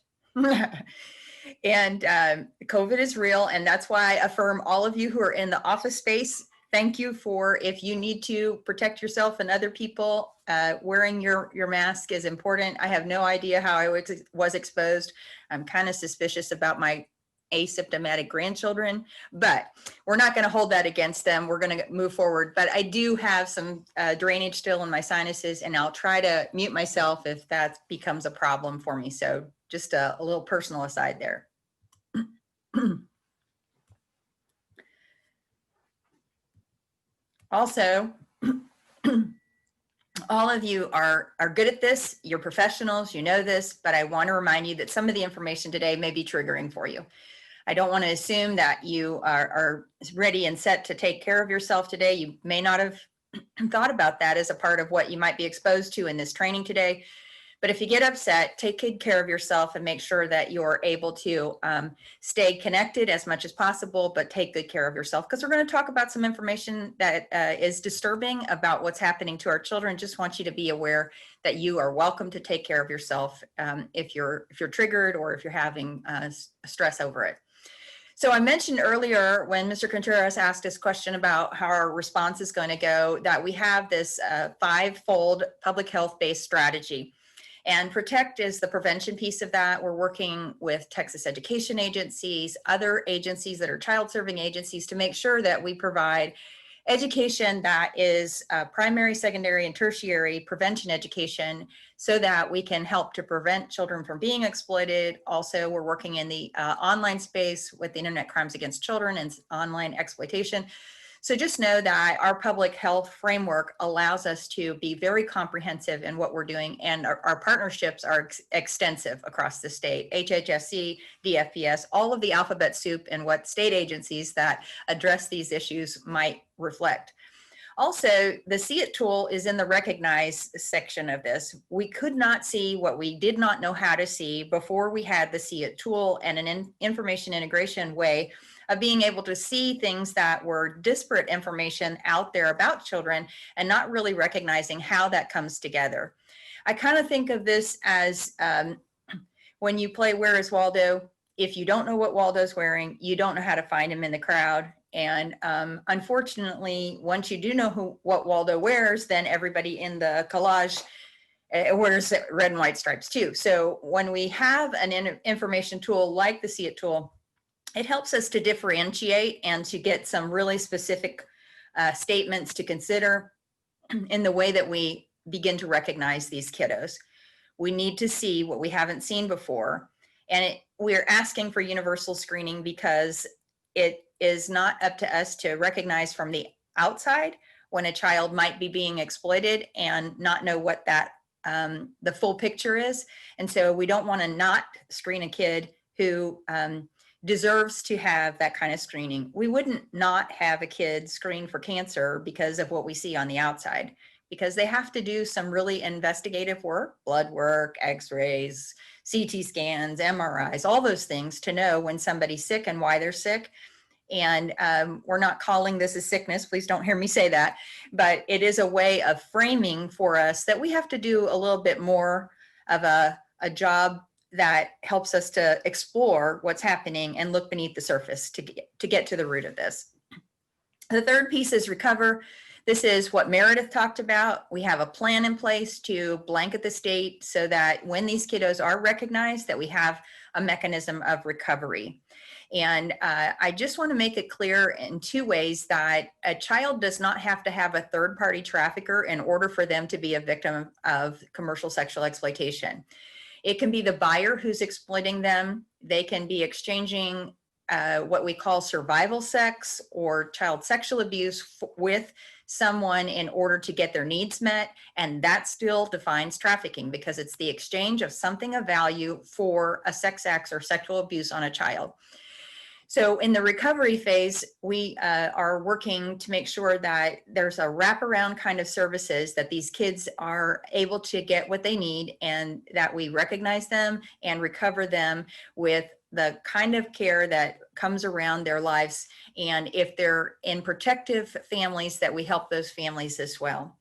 And COVID is real. And that's why I affirm all of you who are in the office space, thank you for, if you need to protect yourself and other people, wearing your mask is important. I have no idea how I was exposed. I'm kind of suspicious about my asymptomatic grandchildren, but we're not going to hold that against them. We're going to move forward. But I do have some drainage still in my sinuses, and I'll try to mute myself if that becomes a problem for me. So just a little personal aside there. Also, all of you are good at this. You're professionals, you know this, but I want to remind you that some of the information today may be triggering for you. I don't want to assume that you are ready and set to take care of yourself today. You may not have thought about that as a part of what you might be exposed to in this training today. But if you get upset, take good care of yourself and make sure that you're able to stay connected as much as possible, but take good care of yourself, because we're going to talk about some information that is disturbing about what's happening to our children. Just want you to be aware that you are welcome to take care of yourself if you're triggered or if you're having stress over it. So I mentioned earlier when Mr. Contreras asked this question about how our response is going to go, that we have this five-fold public health-based strategy. And PROTECT is the prevention piece of that. We're working with Texas education agencies, other agencies that are child serving agencies, to make sure that we provide education that is primary, secondary, and tertiary prevention education, so that we can help to prevent children from being exploited. Also, we're working in the online space with the Internet Crimes Against Children and online exploitation. So just know that our public health framework allows us to be very comprehensive in what we're doing, and our partnerships are extensive across the state. HHSC, DFPS, all of the alphabet soup and what state agencies that address these issues might reflect. Also, the CSE-IT tool is in the recognize section of this. We could not see what we did not know how to see before we had the CSE-IT tool and an information integration way of being able to see things that were disparate information out there about children and not really recognizing how that comes together. I kind of think of this as when you play Where is Waldo? If you don't know what Waldo's wearing, you don't know how to find him in the crowd. And unfortunately, once you do know what Waldo wears, then everybody in the collage wears red and white stripes too. So when we have an information tool like the CSE-IT tool, it helps us to differentiate and to get some really specific statements to consider in the way that we begin to recognize these kiddos. We need to see what we haven't seen before. And we're asking for universal screening because it is not up to us to recognize from the outside when a child might be being exploited and not know what that the full picture is. And so we don't want to not screen a kid who deserves to have that kind of screening. We wouldn't not have a kid screened for cancer because of what we see on the outside, because they have to do some really investigative work, blood work, x-rays, CT scans, MRIs, all those things to know when somebody's sick and why they're sick. And we're not calling this a sickness, please don't hear me say that, but it is a way of framing for us that we have to do a little bit more of a job that helps us to explore what's happening and look beneath the surface to get to the root of this. The third piece is recover. This is what Meredith talked about. We have a plan in place to blanket the state so that when these kiddos are recognized, that we have a mechanism of recovery. And I just want to make it clear in two ways that a child does not have to have a third-party trafficker in order for them to be a victim of commercial sexual exploitation. It can be the buyer who's exploiting them. They can be exchanging what we call survival sex or child sexual abuse with someone in order to get their needs met. And that still defines trafficking because it's the exchange of something of value for a sex act or sexual abuse on a child. So in the recovery phase, we are working to make sure that there's a wraparound kind of services that these kids are able to get what they need, and that we recognize them and recover them with the kind of care that comes around their lives. And if they're in protective families, that we help those families as well.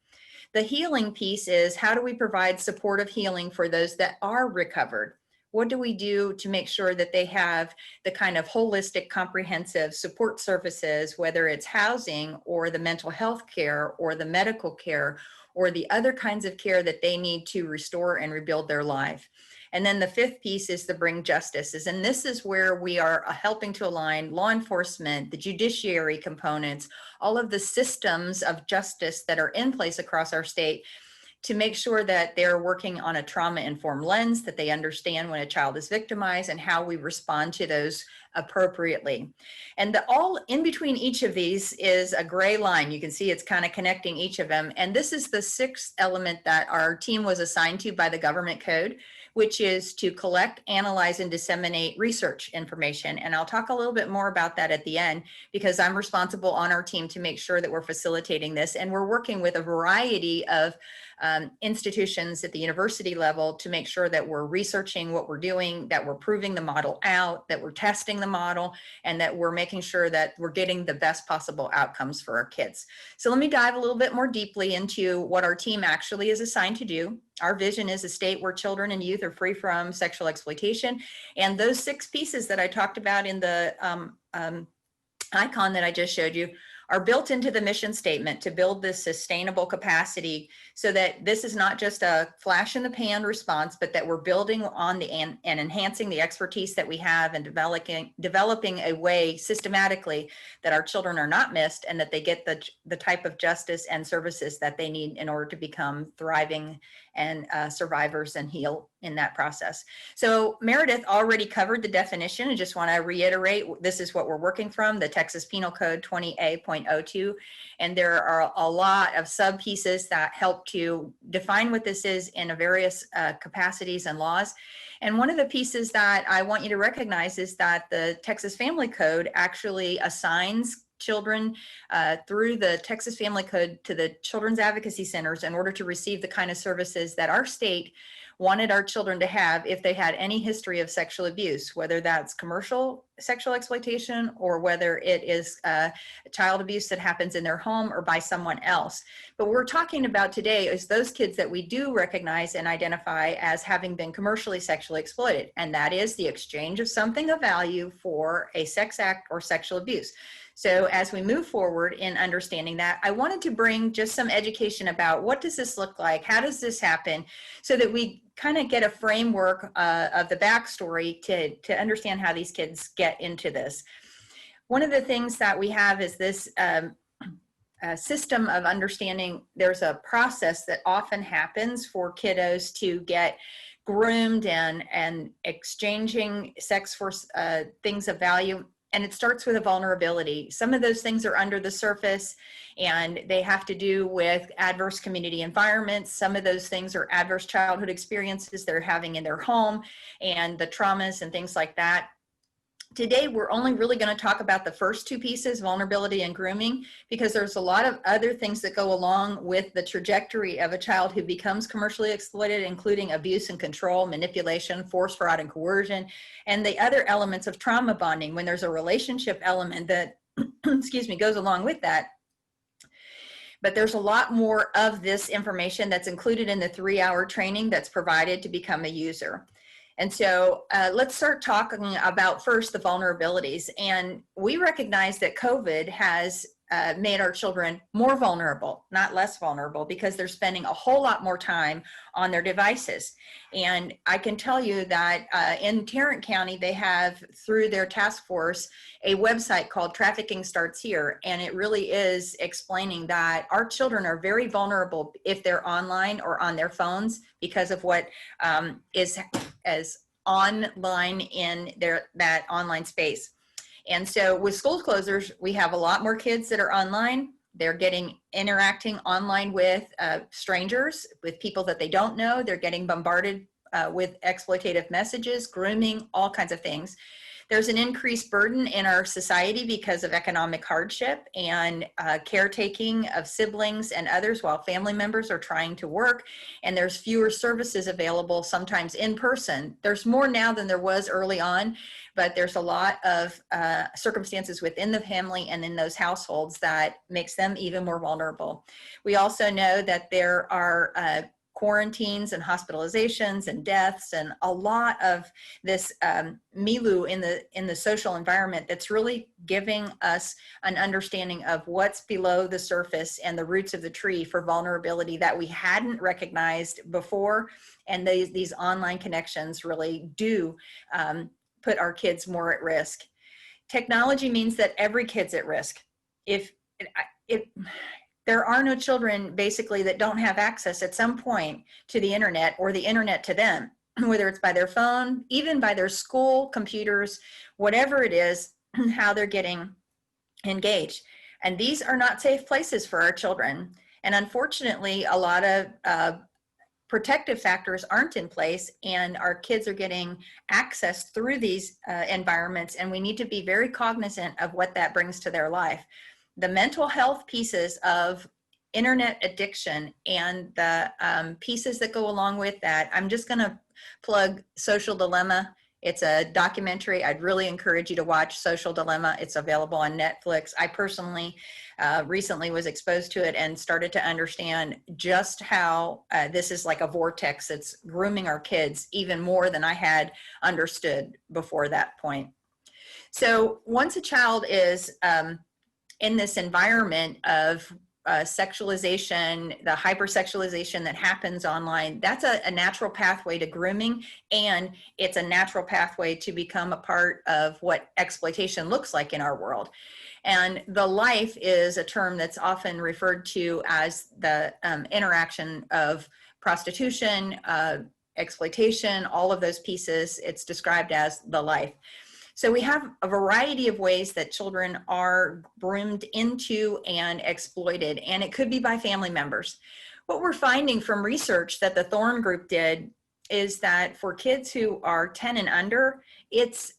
The healing piece is, how do we provide supportive healing for those that are recovered? What do we do to make sure that they have the kind of holistic, comprehensive support services, whether it's housing or the mental health care or the medical care or the other kinds of care that they need to restore and rebuild their life? And then the fifth piece is to bring justice. And this is where we are helping to align law enforcement, the judiciary components, all of the systems of justice that are in place across our state, to make sure that they're working on a trauma-informed lens, that they understand when a child is victimized and how we respond to those appropriately. And all in between each of these is a gray line. You can see it's kind of connecting each of them. And this is the sixth element that our team was assigned to by the government code, which is to collect, analyze, and disseminate research information. And I'll talk a little bit more about that at the end, because I'm responsible on our team to make sure that we're facilitating this. And we're working with a variety of institutions at the university level to make sure that we're researching what we're doing, that we're proving the model out, that we're testing the model, and that we're making sure that we're getting the best possible outcomes for our kids. So let me dive a little bit more deeply into what our team actually is assigned to do. Our vision is a state where children and youth are free from sexual exploitation. And those 6 pieces that I talked about in the icon that I just showed you are built into the mission statement to build this sustainable capacity, so that this is not just a flash in the pan response, but that we're building on and enhancing the expertise that we have, and developing a way systematically that our children are not missed, and that they get the type of justice and services that they need in order to become thriving and survivors and heal in that process. So Meredith already covered the definition. I just want to reiterate, this is what we're working from, the Texas Penal Code 20A.02. And there are a lot of sub pieces that help to define what this is in a various capacities and laws. And one of the pieces that I want you to recognize is that the Texas Family Code actually assigns children through the Texas Family Code to the Children's Advocacy Centers in order to receive the kind of services that our state wanted our children to have if they had any history of sexual abuse, whether that's commercial sexual exploitation or whether it is child abuse that happens in their home or by someone else. But what we're talking about today is those kids that we do recognize and identify as having been commercially sexually exploited, and that is the exchange of something of value for a sex act or sexual abuse. So as we move forward in understanding that, I wanted to bring just some education about what does this look like, how does this happen, so that we kind of get a framework of the backstory to understand how these kids get into this. One of the things that we have is this system of understanding. There's a process that often happens for kiddos to get groomed and exchanging sex for things of value. And it starts with a vulnerability. Some of those things are under the surface and they have to do with adverse community environments. Some of those things are adverse childhood experiences they're having in their home and the traumas and things like that. Today, we're only really going to talk about the first 2 pieces, vulnerability and grooming, because there's a lot of other things that go along with the trajectory of a child who becomes commercially exploited, including abuse and control, manipulation, force, fraud, and coercion, and the other elements of trauma bonding when there's a relationship element that, excuse me, goes along with that. But there's a lot more of this information that's included in the 3-hour training that's provided to become a user. And so let's start talking about first the vulnerabilities. And we recognize that COVID has made our children more vulnerable, not less vulnerable, because they're spending a whole lot more time on their devices. And I can tell you that in Tarrant County, they have, through their task force, a website called Trafficking Starts Here. And it really is explaining that our children are very vulnerable if they're online or on their phones because of what is as online in that online space. And so with school closures, we have a lot more kids that are online. They're interacting online with strangers, with people that they don't know. They're getting bombarded with exploitative messages, grooming, all kinds of things. There's an increased burden in our society because of economic hardship and caretaking of siblings and others while family members are trying to work, and there's fewer services available, sometimes in person. There's more now than there was early on, but there's a lot of circumstances within the family and in those households that makes them even more vulnerable. We also know that there are quarantines and hospitalizations and deaths and a lot of this milieu in the social environment that's really giving us an understanding of what's below the surface and the roots of the tree for vulnerability that we hadn't recognized before. And these online connections really do put our kids more at risk. Technology means that every kid's at risk. If there are no children basically that don't have access at some point to the internet or the internet to them, whether it's by their phone, even by their school computers, whatever it is, how they're getting engaged. And these are not safe places for our children. And unfortunately, a lot of protective factors aren't in place, and our kids are getting access through these environments, and we need to be very cognizant of what that brings to their life. The mental health pieces of internet addiction and the pieces that go along with that. I'm just going to plug Social Dilemma. It's a documentary. I'd really encourage you to watch Social Dilemma. It's available on Netflix. I personally recently was exposed to it and started to understand just how this is like a vortex that's grooming our kids even more than I had understood before that point. So once a child is in this environment of sexualization, the hypersexualization that happens online, that's a natural pathway to grooming, and it's a natural pathway to become a part of what exploitation looks like in our world. And the life is a term that's often referred to as the interaction of prostitution, exploitation, all of those pieces. It's described as the life. So we have a variety of ways that children are groomed into and exploited, and it could be by family members. What we're finding from research that the Thorn Group did is that for kids who are 10 and under, it's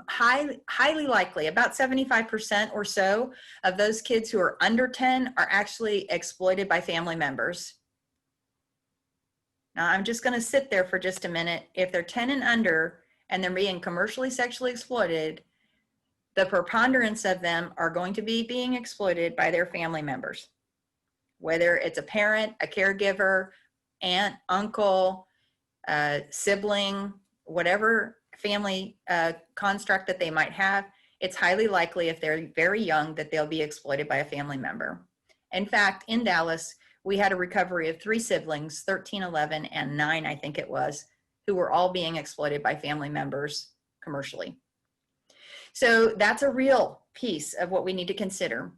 highly likely, about 75% or so of those kids who are under 10 are actually exploited by family members. Now, I'm just going to sit there for just a minute. If they're 10 and under, and they're being commercially sexually exploited, the preponderance of them are going to be being exploited by their family members. Whether it's a parent, a caregiver, aunt, uncle, sibling, whatever family construct that they might have, it's highly likely if they're very young that they'll be exploited by a family member. In fact, in Dallas, we had a recovery of 3 siblings, 13, 11, and 9, I think it was, who were all being exploited by family members commercially. So that's a real piece of what we need to consider.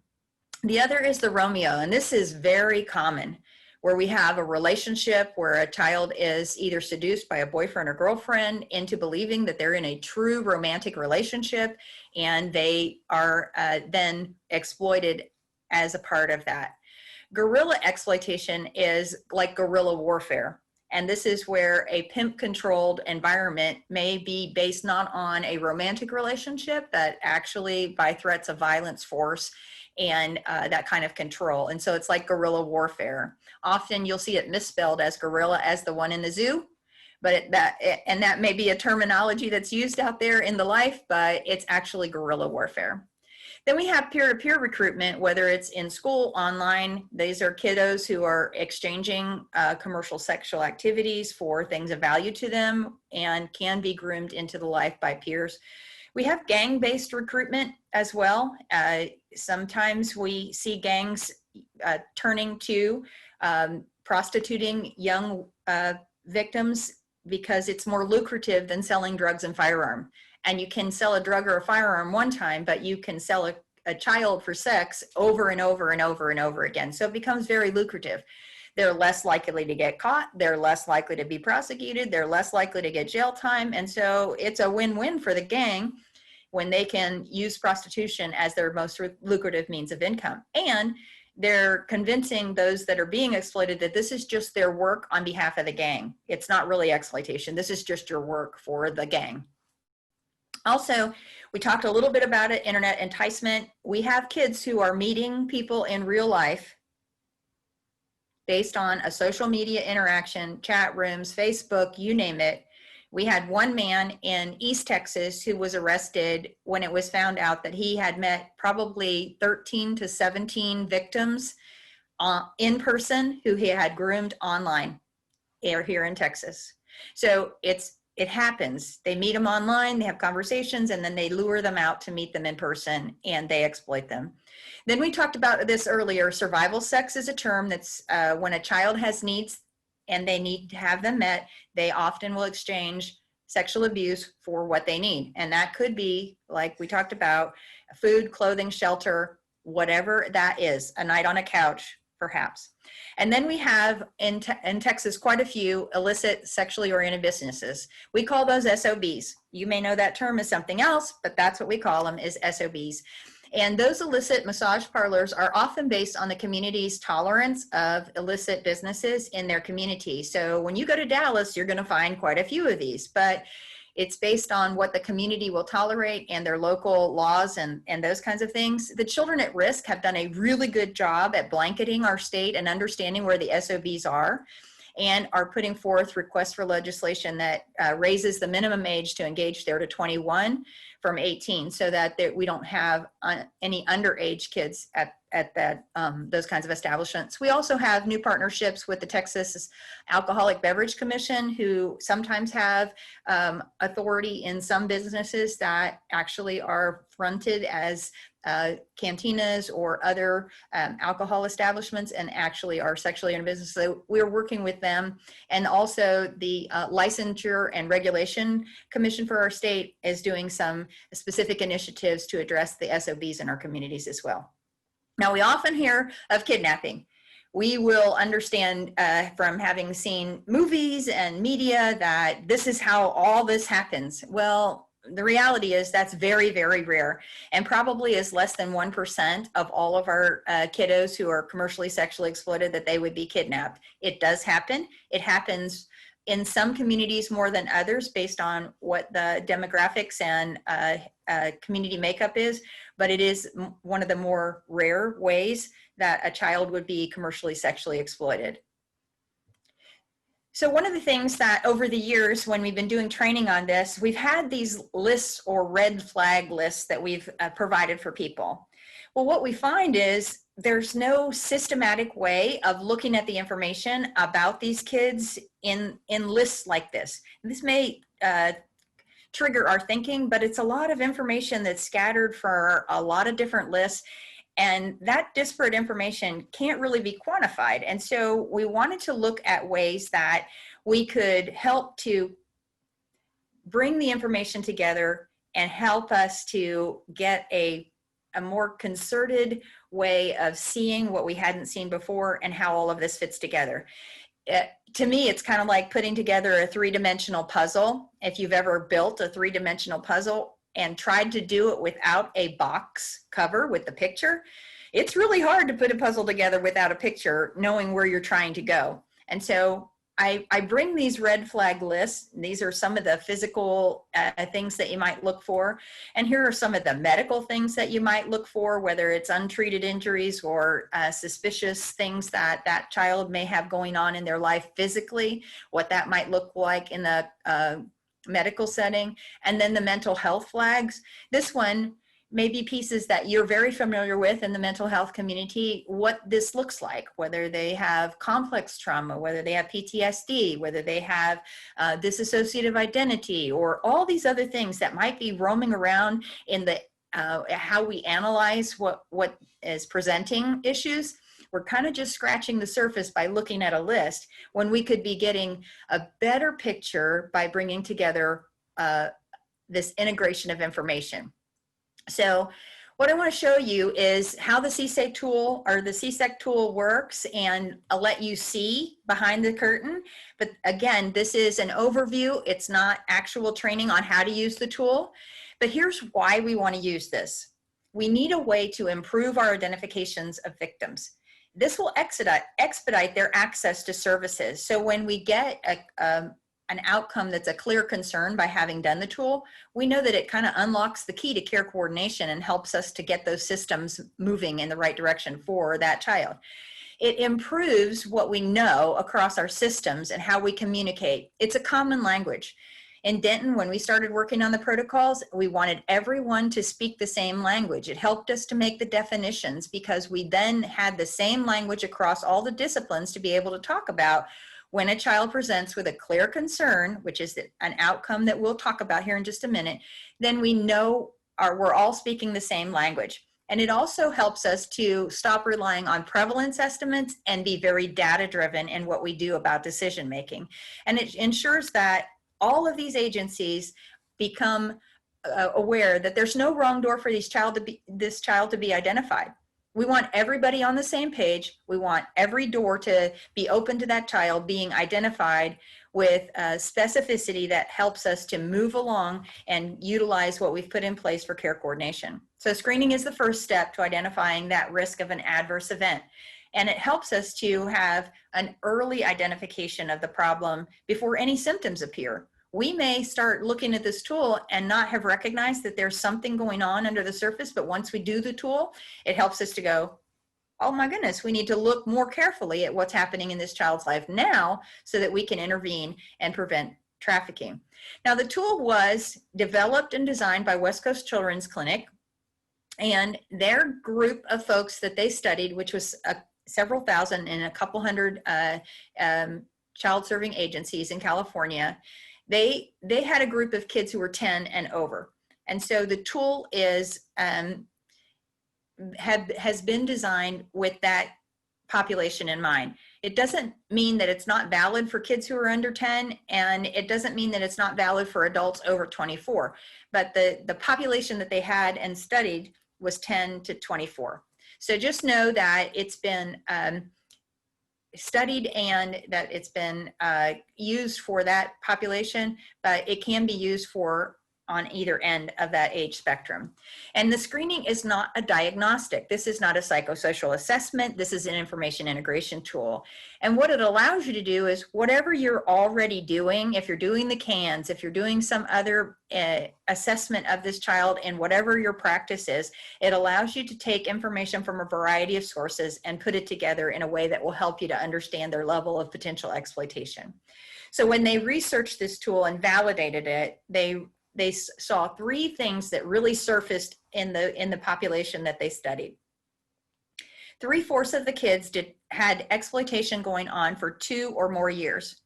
The other is the Romeo, and this is very common, where we have a relationship where a child is either seduced by a boyfriend or girlfriend into believing that they're in a true romantic relationship, and they are then exploited as a part of that. Guerrilla exploitation is like guerrilla warfare. And this is where a pimp-controlled environment may be based not on a romantic relationship, but actually by threats of violence, force, and that kind of control. And so it's like guerrilla warfare. Often you'll see it misspelled as gorilla as the one in the zoo, but that may be a terminology that's used out there in the life, but it's actually guerrilla warfare. Then we have peer-to-peer recruitment, whether it's in school, online. These are kiddos who are exchanging commercial sexual activities for things of value to them and can be groomed into the life by peers. We have gang-based recruitment as well. Sometimes we see gangs turning to prostituting young victims because it's more lucrative than selling drugs and firearm. And you can sell a drug or a firearm one time, but you can sell a child for sex over and over and over and over again. So it becomes very lucrative. They're less likely to get caught. They're less likely to be prosecuted. They're less likely to get jail time. And so it's a win-win for the gang when they can use prostitution as their most lucrative means of income. And they're convincing those that are being exploited that this is just their work on behalf of the gang. It's not really exploitation. This is just your work for the gang. Also, we talked a little bit about it, internet enticement. We have kids who are meeting people in real life based on a social media interaction, chat rooms, Facebook, you name it. We had one man in East Texas who was arrested when it was found out that he had met probably 13 to 17 victims in person who he had groomed online here in Texas. So it happens. They meet them online, they have conversations, and then they lure them out to meet them in person, and they exploit them. Then we talked about this earlier. Survival sex is a term that's when a child has needs and they need to have them met, they often will exchange sexual abuse for what they need. And that could be, like we talked about, food, clothing, shelter, whatever that is, a night on a couch, perhaps. And then we have in Texas quite a few illicit sexually oriented businesses. We call those SOBs. You may know that term as something else, but that's what we call them, is SOBs. And those illicit massage parlors are often based on the community's tolerance of illicit businesses in their community. So when you go to Dallas, you're going to find quite a few of these, but it's based on what the community will tolerate and their local laws and those kinds of things. The Children at Risk have done a really good job at blanketing our state and understanding where the SOBs are, and are putting forth requests for legislation that raises the minimum age to engage there to 21 from 18, so that we don't have any underage kids at that those kinds of establishments. We also have new partnerships with the Texas Alcoholic Beverage Commission, who sometimes have authority in some businesses that actually are fronted as cantinas or other alcohol establishments and actually are sexually in business. So we're working with them. And also the Licensure and Regulation Commission for our state is doing some specific initiatives to address the SOBs in our communities as well. Now, we often hear of kidnapping. We will understand from having seen movies and media that this is how all this happens. Well, the reality is that's very, very rare, and probably is less than 1% of all of our kiddos who are commercially sexually exploited that they would be kidnapped. It does happen. It happens in some communities more than others based on what the demographics and community makeup is, but it is one of the more rare ways that a child would be commercially sexually exploited. So one of the things that over the years when we've been doing training on this, we've had these lists or red flag lists that we've provided for people. Well, what we find is there's no systematic way of looking at the information about these kids in lists like this. This may trigger our thinking, but it's a lot of information that's scattered for a lot of different lists. And that disparate information can't really be quantified. And so we wanted to look at ways that we could help to bring the information together and help us to get a more concerted way of seeing what we hadn't seen before and how all of this fits together. To me, it's kind of like putting together a three-dimensional puzzle. If you've ever built a three-dimensional puzzle and tried to do it without a box cover with the picture, it's really hard to put a puzzle together without a picture, knowing where you're trying to go. And so I bring these red flag lists. These are some of the physical things that you might look for. And here are some of the medical things that you might look for, whether it's untreated injuries or suspicious things that that child may have going on in their life physically, what that might look like in the medical setting. And then the mental health flags. This one may be pieces that you're very familiar with in the mental health community, what this looks like, whether they have complex trauma, whether they have PTSD, whether they have dissociative identity, or all these other things that might be roaming around in the how we analyze what is presenting issues. We're kind of just scratching the surface by looking at a list when we could be getting a better picture by bringing together this integration of information. So what I want to show you is how the CSEY tool or the CSEC tool works, and I'll let you see behind the curtain. But again, this is an overview. It's not actual training on how to use the tool. But here's why we want to use this. We need a way to improve our identifications of victims. This will expedite their access to services. So when we get an outcome that's a clear concern by having done the tool, we know that it kind of unlocks the key to care coordination and helps us to get those systems moving in the right direction for that child. It improves what we know across our systems and how we communicate. It's a common language. In Denton, when we started working on the protocols, we wanted everyone to speak the same language. It helped us to make the definitions because we then had the same language across all the disciplines to be able to talk about when a child presents with a clear concern, which is an outcome that we'll talk about here in just a minute, then we know we're all speaking the same language. And it also helps us to stop relying on prevalence estimates and be very data-driven in what we do about decision making. And it ensures that all of these agencies become aware that there's no wrong door for this child to be identified. We want everybody on the same page. We want every door to be open to that child being identified with specificity that helps us to move along and utilize what we've put in place for care coordination. So screening is the first step to identifying that risk of an adverse event. And it helps us to have an early identification of the problem before any symptoms appear. We may start looking at this tool and not have recognized that there's something going on under the surface, but once we do the tool, it helps us to go, oh my goodness, we need to look more carefully at what's happening in this child's life now so that we can intervene and prevent trafficking. Now, the tool was developed and designed by West Coast Children's Clinic, and their group of folks that they studied, which was several thousand and a couple hundred child-serving agencies in California, they had a group of kids who were 10 and over. And so the tool is has been designed with that population in mind. It doesn't mean that it's not valid for kids who are under 10, and it doesn't mean that it's not valid for adults over 24. But the population that they had and studied was 10 to 24. So just know that it's been studied and that it's been used for that population, but it can be used for on either end of that age spectrum. And the screening is not a diagnostic. This is not a psychosocial assessment. This is an information integration tool. And what it allows you to do is whatever you're already doing, if you're doing the CANs, if you're doing some other assessment of this child and whatever your practice is, it allows you to take information from a variety of sources and put it together in a way that will help you to understand their level of potential exploitation. So when they researched this tool and validated it, they saw three things that really surfaced in the population that they studied. 3/4 of the kids had exploitation going on for 2 or more years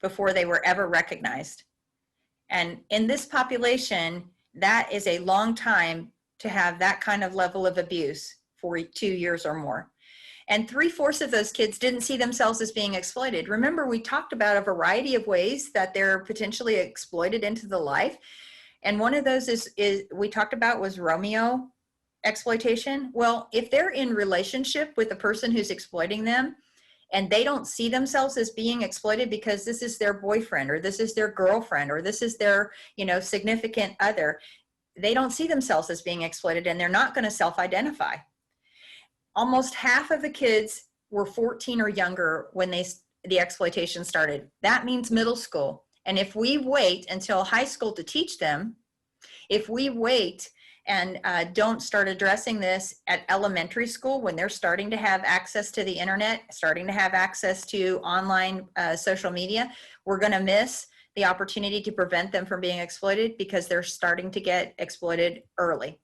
before they were ever recognized. And in this population, that is a long time to have that kind of level of abuse for 2 years or more. And 3/4 of those kids didn't see themselves as being exploited. Remember, we talked about a variety of ways that they're potentially exploited into the life. And one of those is we talked about was Romeo exploitation. Well, if they're in relationship with the person who's exploiting them and they don't see themselves as being exploited because this is their boyfriend or this is their girlfriend or this is their, significant other, they don't see themselves as being exploited and they're not going to self-identify. Almost half of the kids were 14 or younger when the exploitation started. That means middle school. And if we wait until high school to teach them, if we wait and don't start addressing this at elementary school when they're starting to have access to the internet, starting to have access to online social media, we're going to miss the opportunity to prevent them from being exploited because they're starting to get exploited early.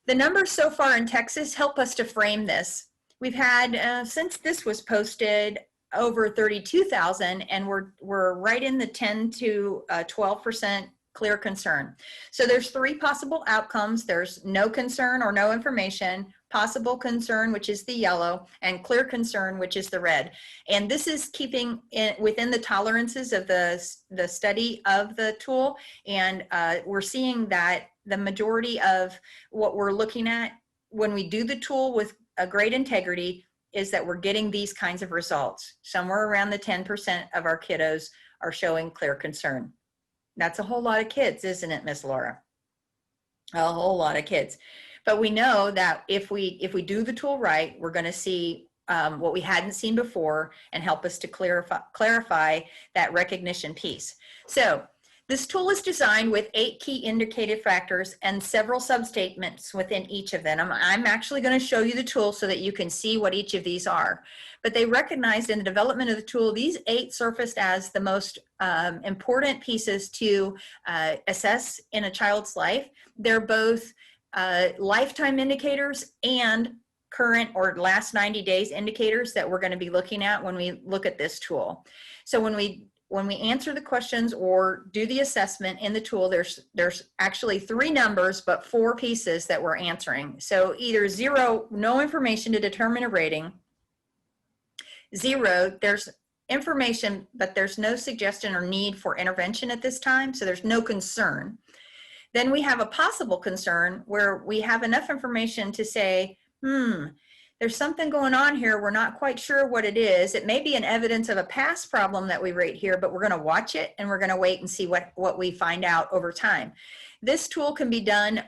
The numbers so far in Texas help us to frame this. We've had, since this was posted, over 32,000, and we're right in the 10 to 12% clear concern. So there's 3 possible outcomes. There's no concern or no information, possible concern, which is the yellow, and clear concern, which is the red. And this is keeping within the tolerances of the study of the tool. And we're seeing that the majority of what we're looking at when we do the tool with a great integrity is that we're getting these kinds of results. Somewhere around the 10% of our kiddos are showing clear concern. That's a whole lot of kids, isn't it, Miss Laura? A whole lot of kids. But we know that if we do the tool right, we're going to see what we hadn't seen before and help us to clarify that recognition piece. So this tool is designed with 8 key indicative factors and several substatements within each of them. I'm actually going to show you the tool so that you can see what each of these are. But they recognized in the development of the tool, these 8 surfaced as the most important pieces to assess in a child's life. They're both lifetime indicators and current or last 90 days indicators that we're going to be looking at when we look at this tool. So when we answer the questions or do the assessment in the tool, there's actually 3 numbers, but 4 pieces that we're answering. So either 0, no information to determine a rating. 0, there's information, but there's no suggestion or need for intervention at this time. So there's no concern. Then we have a possible concern where we have enough information to say, there's something going on here. We're not quite sure what it is. It may be an evidence of a past problem that we rate here, but we're going to watch it and we're going to wait and see what we find out over time. This tool can be done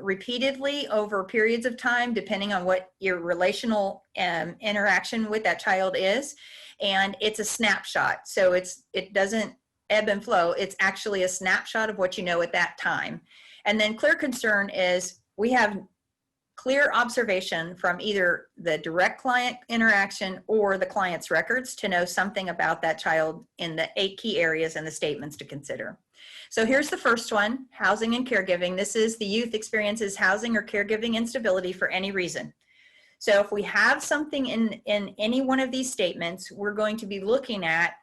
repeatedly over periods of time, depending on what your relational interaction with that child is. And it's a snapshot. So it doesn't ebb and flow. It's actually a snapshot of what you know at that time. And then clear concern is we have clear observation from either the direct client interaction or the client's records to know something about that child in the 8 key areas and the statements to consider. So here's the first one, housing and caregiving. This is the youth experiences housing or caregiving instability for any reason. So if we have something in any one of these statements, we're going to be looking at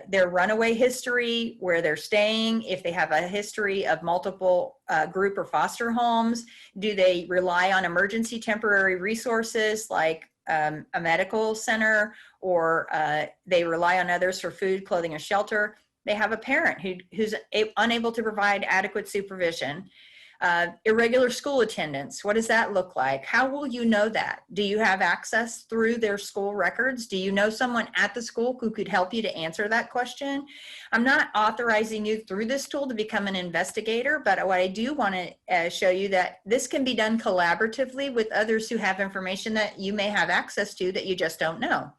their runaway history, where they're staying, if they have a history of multiple group or foster homes, do they rely on emergency temporary resources like a medical center, or they rely on others for food, clothing, or shelter. They have a parent who's unable to provide adequate supervision. Irregular school attendance, what does that look like? How will you know that? Do you have access through their school records? Do you know someone at the school who could help you to answer that question? I'm not authorizing you through this tool to become an investigator, but what I do want to show you that this can be done collaboratively with others who have information that you may have access to that you just don't know.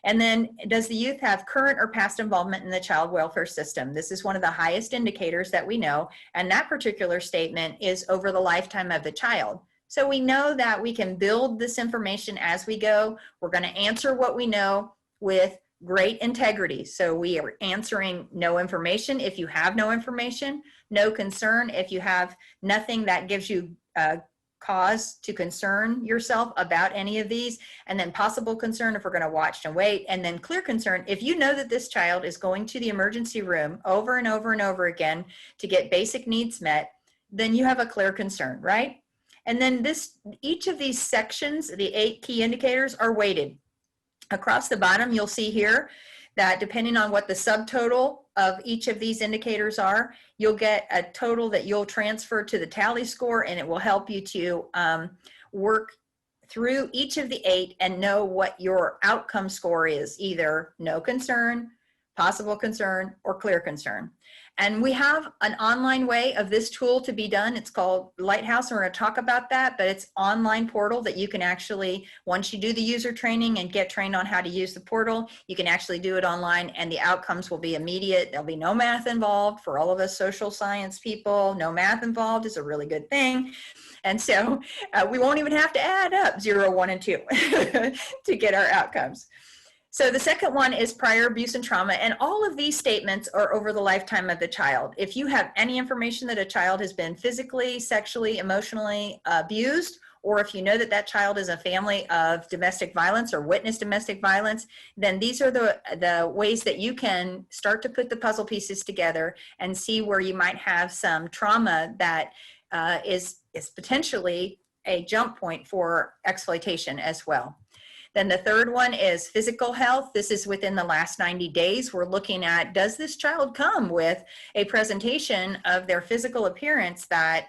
And then, does the youth have current or past involvement in the child welfare system? This is one of the highest indicators that we know, and that particular statement is over the lifetime of the child. So we know that we can build this information as we go. We're going to answer what we know with great integrity. So we are answering no information if you have no information, no concern if you have nothing that gives you cause to concern yourself about any of these, and then possible concern if we're going to watch and wait, and then clear concern if you know that this child is going to the emergency room over and over and over again to get basic needs met, then you have a clear concern, right? And then each of these sections, the 8 key indicators, are weighted. Across the bottom, you'll see here that depending on what the subtotal of each of these indicators are, you'll get a total that you'll transfer to the tally score, and it will help you to work through each of the 8 and know what your outcome score is, either no concern, possible concern, or clear concern. And we have an online way of this tool to be done. It's called Lighthouse, and we're going to talk about that, but it's online portal that you can actually, once you do the user training and get trained on how to use the portal, you can actually do it online, and the outcomes will be immediate. There'll be no math involved. For all of us social science people, no math involved is a really good thing. And so we won't even have to add up 0, 1, and 2 to get our outcomes. So the second one is prior abuse and trauma, and all of these statements are over the lifetime of the child. If you have any information that a child has been physically, sexually, emotionally abused, or if you know that that child is a family of domestic violence or witnessed domestic violence, then these are the ways that you can start to put the puzzle pieces together and see where you might have some trauma that is potentially a jump point for exploitation as well. Then the third one is physical health. This is within the last 90 days. We're looking at, does this child come with a presentation of their physical appearance that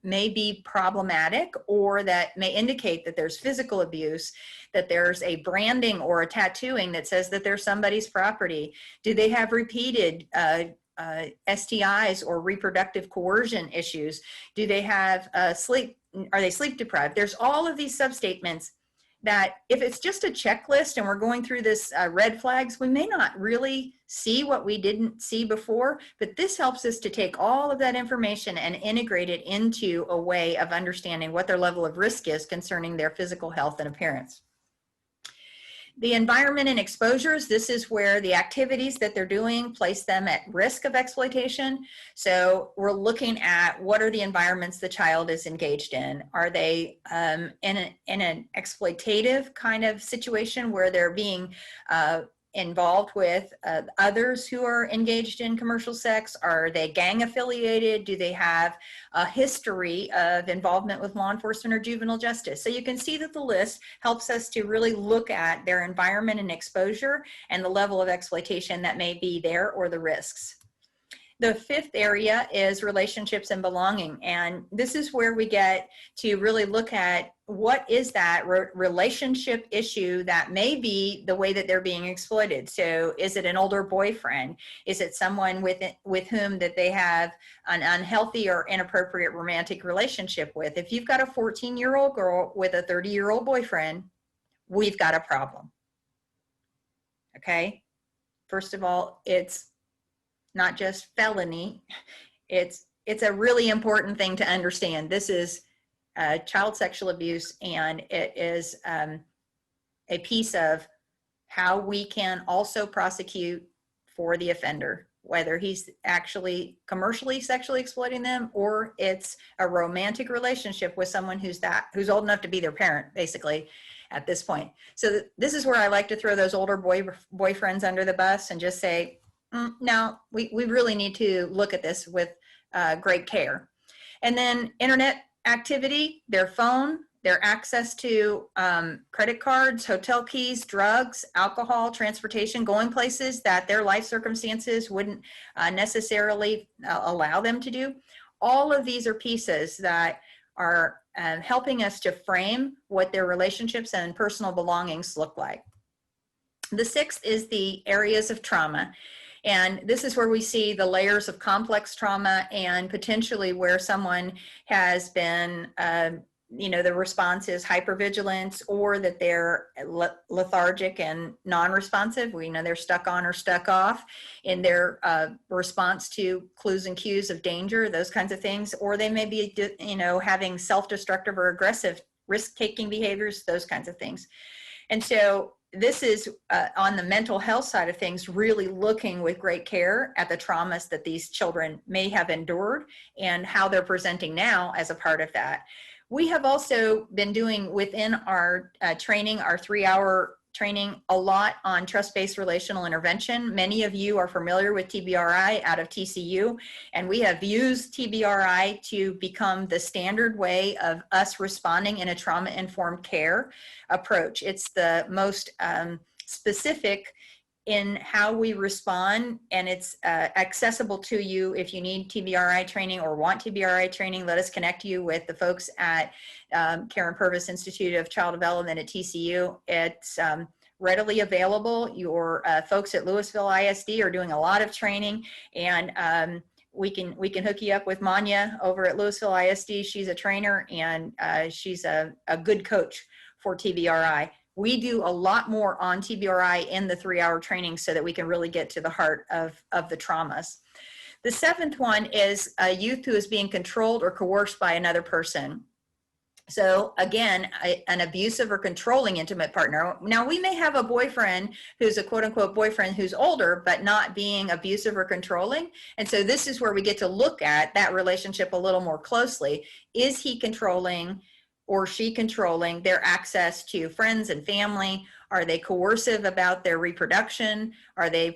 may be problematic, or that may indicate that there's physical abuse, that there's a branding or a tattooing that says that they're somebody's property? Do they have repeated STIs or reproductive coercion issues? Do they have are they sleep deprived? There's all of these substatements that if it's just a checklist and we're going through this red flags, we may not really see what we didn't see before, but this helps us to take all of that information and integrate it into a way of understanding what their level of risk is concerning their physical health and appearance. The environment and exposures, this is where the activities that they're doing place them at risk of exploitation. So we're looking at what are the environments the child is engaged in. Are they in an exploitative kind of situation where they're being involved with others who are engaged in commercial sex? Are they gang affiliated? Do they have a history of involvement with law enforcement or juvenile justice? So you can see that the list helps us to really look at their environment and exposure and the level of exploitation that may be there or the risks. The fifth area is relationships and belonging. And this is where we get to really look at what is that relationship issue that may be the way that they're being exploited. So is it an older boyfriend? Is it someone with whom that they have an unhealthy or inappropriate romantic relationship with? If you've got a 14-year-old girl with a 30-year-old boyfriend, we've got a problem. Okay? First of all, it's not just felony, it's a really important thing to understand. This is child sexual abuse, and it is a piece of how we can also prosecute for the offender, whether he's actually commercially sexually exploiting them or it's a romantic relationship with someone who's old enough to be their parent, basically, at this point. So this is where I like to throw those older boyfriends under the bus and just say, no, we really need to look at this with great care. And then internet activity, their phone, their access to credit cards, hotel keys, drugs, alcohol, transportation, going places that their life circumstances wouldn't necessarily allow them to do. All of these are pieces that are helping us to frame what their relationships and personal belongings look like. The sixth is the areas of trauma. And this is where we see the layers of complex trauma and potentially where someone has been, the response is hypervigilance, or that they're lethargic and non-responsive. We know they're stuck on or stuck off in their response to clues and cues of danger, those kinds of things. Or they may be, having self-destructive or aggressive risk-taking behaviors, those kinds of things. And so this is on the mental health side of things, really looking with great care at the traumas that these children may have endured and how they're presenting now as a part of that. We have also been doing within our training, our 3-hour training, a lot on trust-based relational intervention. Many of you are familiar with TBRI out of TCU, and we have used TBRI to become the standard way of us responding in a trauma-informed care approach. It's the most specific in how we respond, and it's accessible to you. If you need TBRI training or want TBRI training, let us connect you with the folks at Karen Purvis Institute of Child Development at TCU. It's readily available. Your folks at Louisville ISD are doing a lot of training, and we can hook you up with Manya over at Louisville ISD. She's a trainer, and she's a good coach for TBRI. We do a lot more on TBRI in the 3-hour training so that we can really get to the heart of the traumas. The seventh one is a youth who is being controlled or coerced by another person. So again, an abusive or controlling intimate partner. Now, we may have a boyfriend who's a quote unquote boyfriend who's older, but not being abusive or controlling. And so this is where we get to look at that relationship a little more closely. Is he controlling or she controlling their access to friends and family? Are they coercive about their reproduction? Are they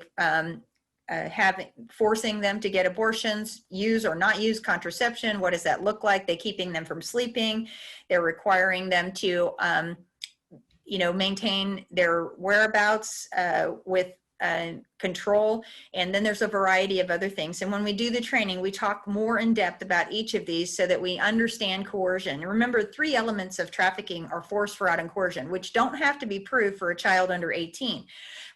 forcing them to get abortions, use or not use contraception? What does that look like? They're keeping them from sleeping. They're requiring them to, maintain their whereabouts with control, and then there's a variety of other things. And when we do the training, we talk more in depth about each of these so that we understand coercion. And remember, 3 elements of trafficking are force, fraud, and coercion, which don't have to be proved for a child under 18.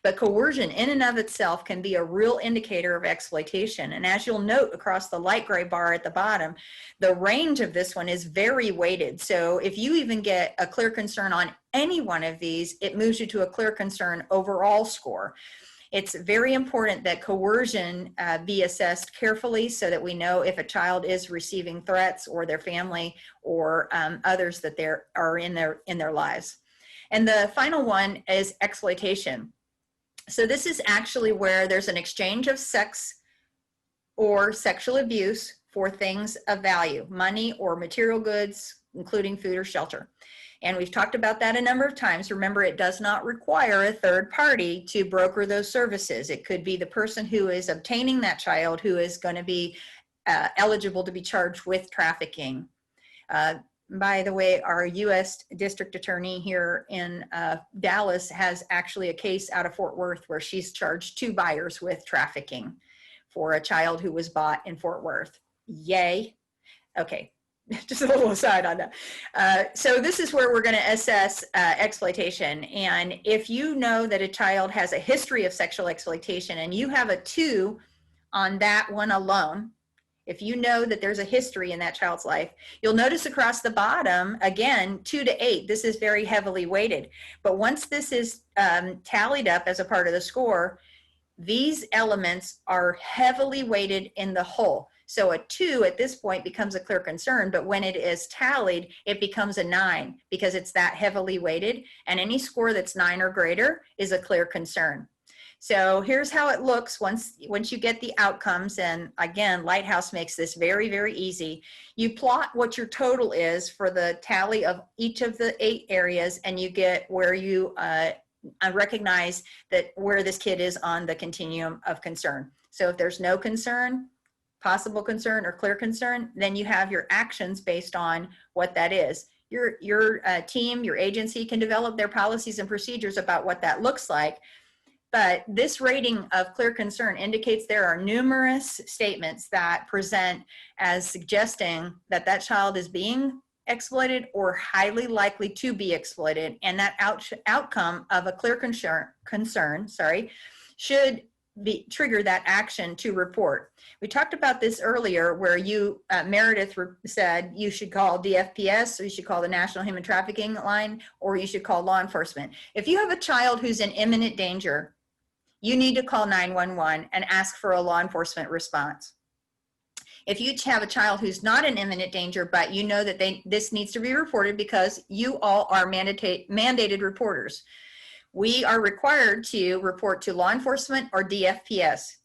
But coercion in and of itself can be a real indicator of exploitation. And as you'll note across the light gray bar at the bottom, the range of this one is very weighted. So if you even get a clear concern on any one of these, it moves you to a clear concern overall score. It's very important that coercion be assessed carefully so that we know if a child is receiving threats, or their family, or others that are in their lives. And the final one is exploitation. So this is actually where there's an exchange of sex or sexual abuse for things of value, money or material goods, including food or shelter. And we've talked about that a number of times. Remember, it does not require a third party to broker those services. It could be the person who is obtaining that child who is going to be eligible to be charged with trafficking. By the way, our U.S. District Attorney here in Dallas has actually a case out of Fort Worth where she's charged 2 buyers with trafficking for a child who was bought in Fort Worth. Yay. Okay, just a little aside on that. So this is where we're going to assess exploitation. And if you know that a child has a history of sexual exploitation and you have a 2 on that one alone, if you know that there's a history in that child's life, you'll notice across the bottom, again, 2 to 8, this is very heavily weighted. But once this is tallied up as a part of the score, these elements are heavily weighted in the whole. So a 2 at this point becomes a clear concern, but when it is tallied, it becomes a 9 because it's that heavily weighted, and any score that's 9 or greater is a clear concern. So here's how it looks once you get the outcomes. And again, Lighthouse makes this very, very easy. You plot what your total is for the tally of each of the 8 areas, and you get where you recognize that where this kid is on the continuum of concern. So if there's no concern, possible concern, or clear concern, then you have your actions based on what that is. Your team, your agency can develop their policies and procedures about what that looks like. But this rating of clear concern indicates there are numerous statements that present as suggesting that that child is being exploited or highly likely to be exploited, and that outcome of a clear concern should trigger that action to report. We talked about this earlier where you, Meredith said you should call DFPS, or you should call the National Human Trafficking Line, or you should call law enforcement. If you have a child who's in imminent danger, you need to call 911 and ask for a law enforcement response. If you have a child who's not in imminent danger, but you know that this needs to be reported because you all are mandated reporters, we are required to report to law enforcement or DFPS.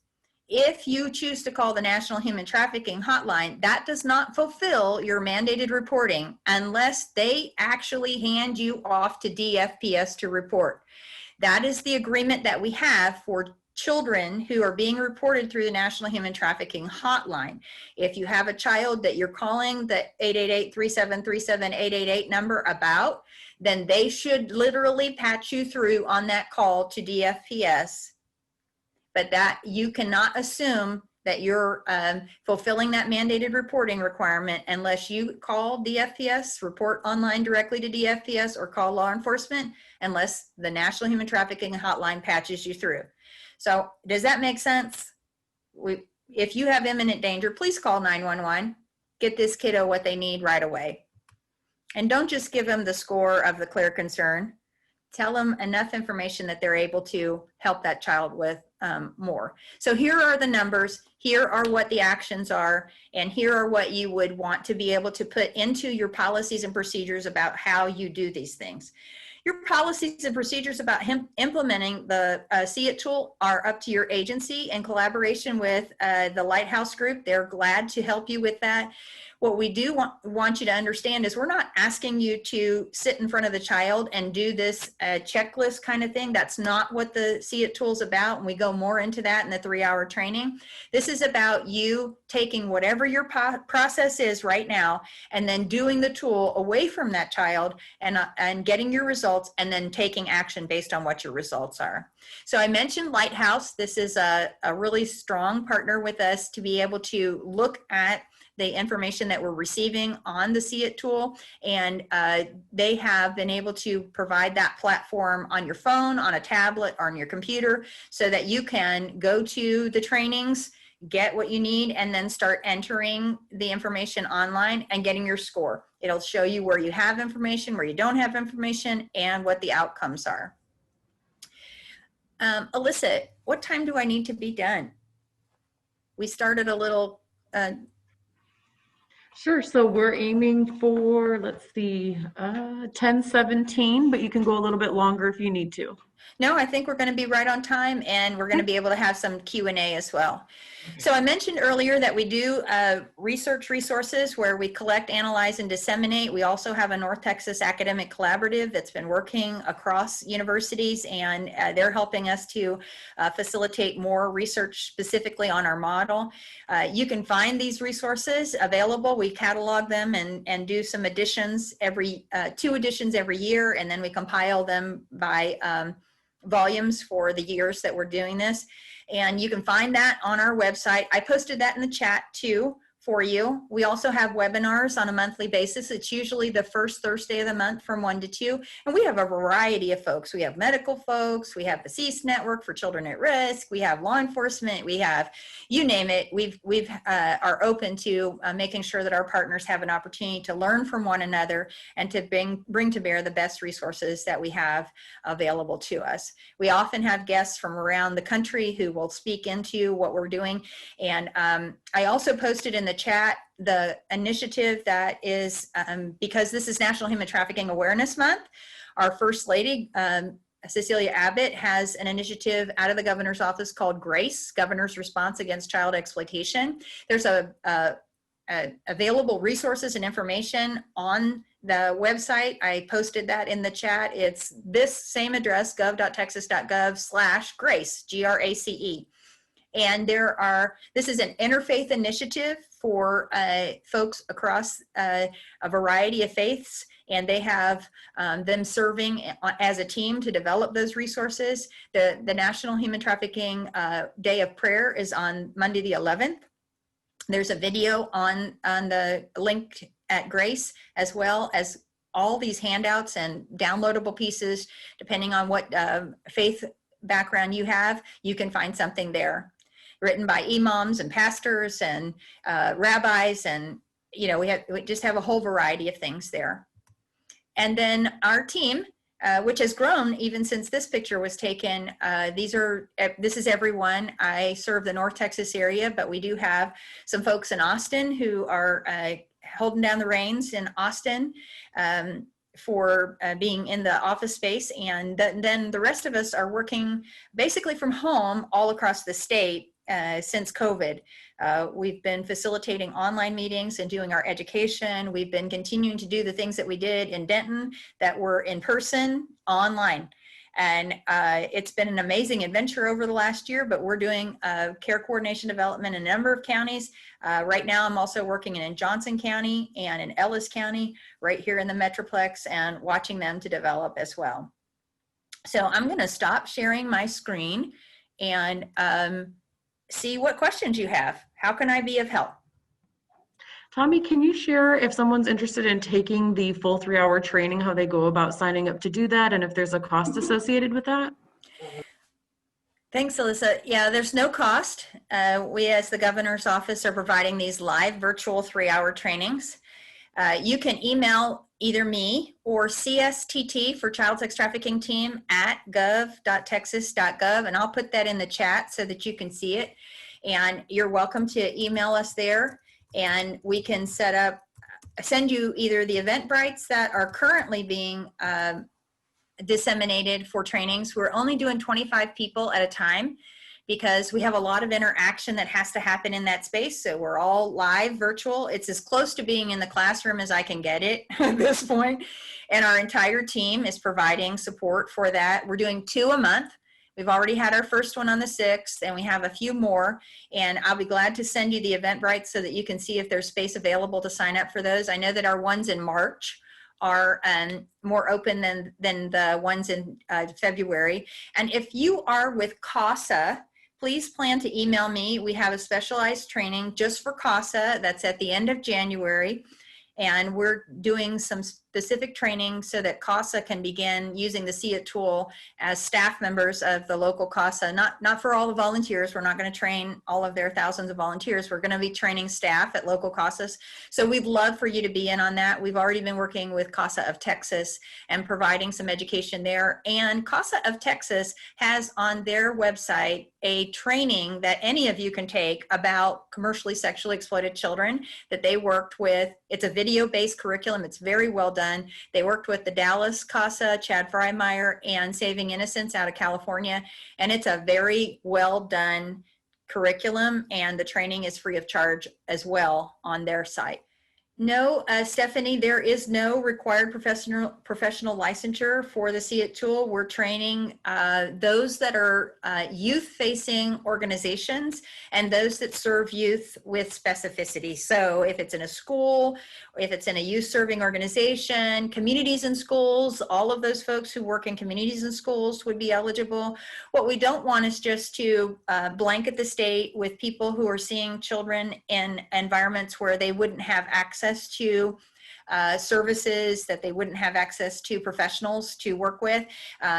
If you choose to call the National Human Trafficking Hotline, that does not fulfill your mandated reporting unless they actually hand you off to DFPS to report. That is the agreement that we have for children who are being reported through the National Human Trafficking Hotline. If you have a child that you're calling the 888-3737-888 number about, then they should literally patch you through on that call to DFPS. But that you cannot assume that you're fulfilling that mandated reporting requirement unless you call DFPS, report online directly to DFPS, or call law enforcement, unless the National Human Trafficking Hotline patches you through. So does that make sense? If you have imminent danger, please call 911. Get this kiddo what they need right away. And don't just give them the score of the clear concern. Tell them enough information that they're able to help that child with more. So here are the numbers, here are what the actions are, and here are what you would want to be able to put into your policies and procedures about how you do these things. Your policies and procedures about implementing the CSE-IT tool are up to your agency in collaboration with the Lighthouse Group. They're glad to help you with that. What we do want you to understand is we're not asking you to sit in front of the child and do this checklist kind of thing. That's not what the CSE-IT tool is about, and we go more into that in the 3-hour training. This is about you taking whatever your process is right now and then doing the tool away from that child and getting your results and then taking action based on what your results are. So I mentioned Lighthouse. This is a really strong partner with us to be able to look at the information that we're receiving on the CSE-IT tool, and they have been able to provide that platform on your phone, on a tablet, or on your computer, so that you can go to the trainings, get what you need, and then start entering the information online and getting your score. It'll show you where you have information, where you don't have information, and what the outcomes are. Alyssa, what time do I need to be done? We started a little Sure. So we're aiming for, let's see, 10:17, but you can go a little bit longer if you need to. No, I think we're going to be right on time, and we're going to be able to have some Q&A as well. So I mentioned earlier that we do research resources where we collect, analyze, and disseminate. We also have a North Texas Academic Collaborative that's been working across universities, and they're helping us to facilitate more research specifically on our model. You can find these resources available. We catalog them and do some additions every 2 editions every year, and then we compile them by volumes for the years that we're doing this. And you can find that on our website. I posted that in the chat too for you. We also have webinars on a monthly basis. It's usually the first Thursday of the month from 1 to 2. And we have a variety of folks. We have medical folks. We have the CSE Network for Children at Risk. We have law enforcement. We have, you name it. We are open to making sure that our partners have an opportunity to learn from one another and to bring to bear the best resources that we have available to us. We often have guests from around the country who will speak into what we're doing. And I also posted in the chat the initiative that is, because this is National Human Trafficking Awareness Month, our First Lady, Cecilia Abbott, has an initiative out of the governor's office called GRACE, Governor's Response Against Child Exploitation. There's available resources and information on the website. I posted that in the chat. It's this same address, gov.texas.gov/GRACE, G-R-A-C-E. And this is an interfaith initiative for folks across a variety of faiths, and they have them serving as a team to develop those resources. The National Human Trafficking Day of Prayer is on Monday the 11th. There's a video on the link at Grace, as well as all these handouts and downloadable pieces. Depending on what faith background you have, you can find something there. Written by imams and pastors and rabbis, and we just have a whole variety of things there. And then our team, which has grown even since this picture was taken. This is everyone. I serve the North Texas area, but we do have some folks in Austin who are holding down the reins in Austin for being in the office space. And then the rest of us are working basically from home all across the state. Since COVID, we've been facilitating online meetings and doing our education. We've been continuing to do the things that we did in Denton that were in person, online. And it's been an amazing adventure over the last year, but we're doing care coordination development in a number of counties. Right now, I'm also working in Johnson County and in Ellis County, right here in the Metroplex, and watching them to develop as well. So I'm gonna stop sharing my screen and see what questions you have. How can I be of help? Tomi, can you share if someone's interested in taking the full 3-hour training, how they go about signing up to do that, and if there's a cost associated with that? Thanks, Alyssa. Yeah, there's no cost. We as the governor's office are providing these live virtual 3-hour trainings. You can email either me or CSTT for Child Sex Trafficking Team at gov.texas.gov, and I'll put that in the chat so that you can see it. And you're welcome to email us there, and we can send you either the Eventbrites that are currently being disseminated for trainings. We're only doing 25 people at a time. because we have a lot of interaction that has to happen in that space. So we're all live virtual. It's as close to being in the classroom as I can get it at this point. And our entire team is providing support for that. We're doing 2 a month. We've already had our first one on the 6th, and we have a few more. And I'll be glad to send you the Eventbrite so that you can see if there's space available to sign up for those. I know that our ones in March are more open than the ones in February. And if you are with CASA, please plan to email me. We have a specialized training just for CASA that's at the end of January. And we're doing some specific training so that CASA can begin using the CSE-IT tool as staff members of the local CASA, not for all the volunteers. We're not going to train all of their thousands of volunteers. We're going to be training staff at local CASAs. So we'd love for you to be in on that. We've already been working with CASA of Texas and providing some education there. And CASA of Texas has on their website a training that any of you can take about commercially sexually exploited children that they worked with. It's a video-based curriculum. It's very well done. They worked with the Dallas CASA, Chad Freimeyer, and Saving Innocence out of California. And it's a very well done curriculum, and the training is free of charge as well on their site. No, Stephanie, there is no required professional licensure for the CSE-IT tool. We're training those that are youth-facing organizations and those that serve youth with specificity. So if it's in a school, if it's in a youth-serving organization, communities and schools, all of those folks who work in communities and schools would be eligible. What we don't want is just to blanket the state with people who are seeing children in environments where they wouldn't have access to services, that they wouldn't have access to professionals to work with.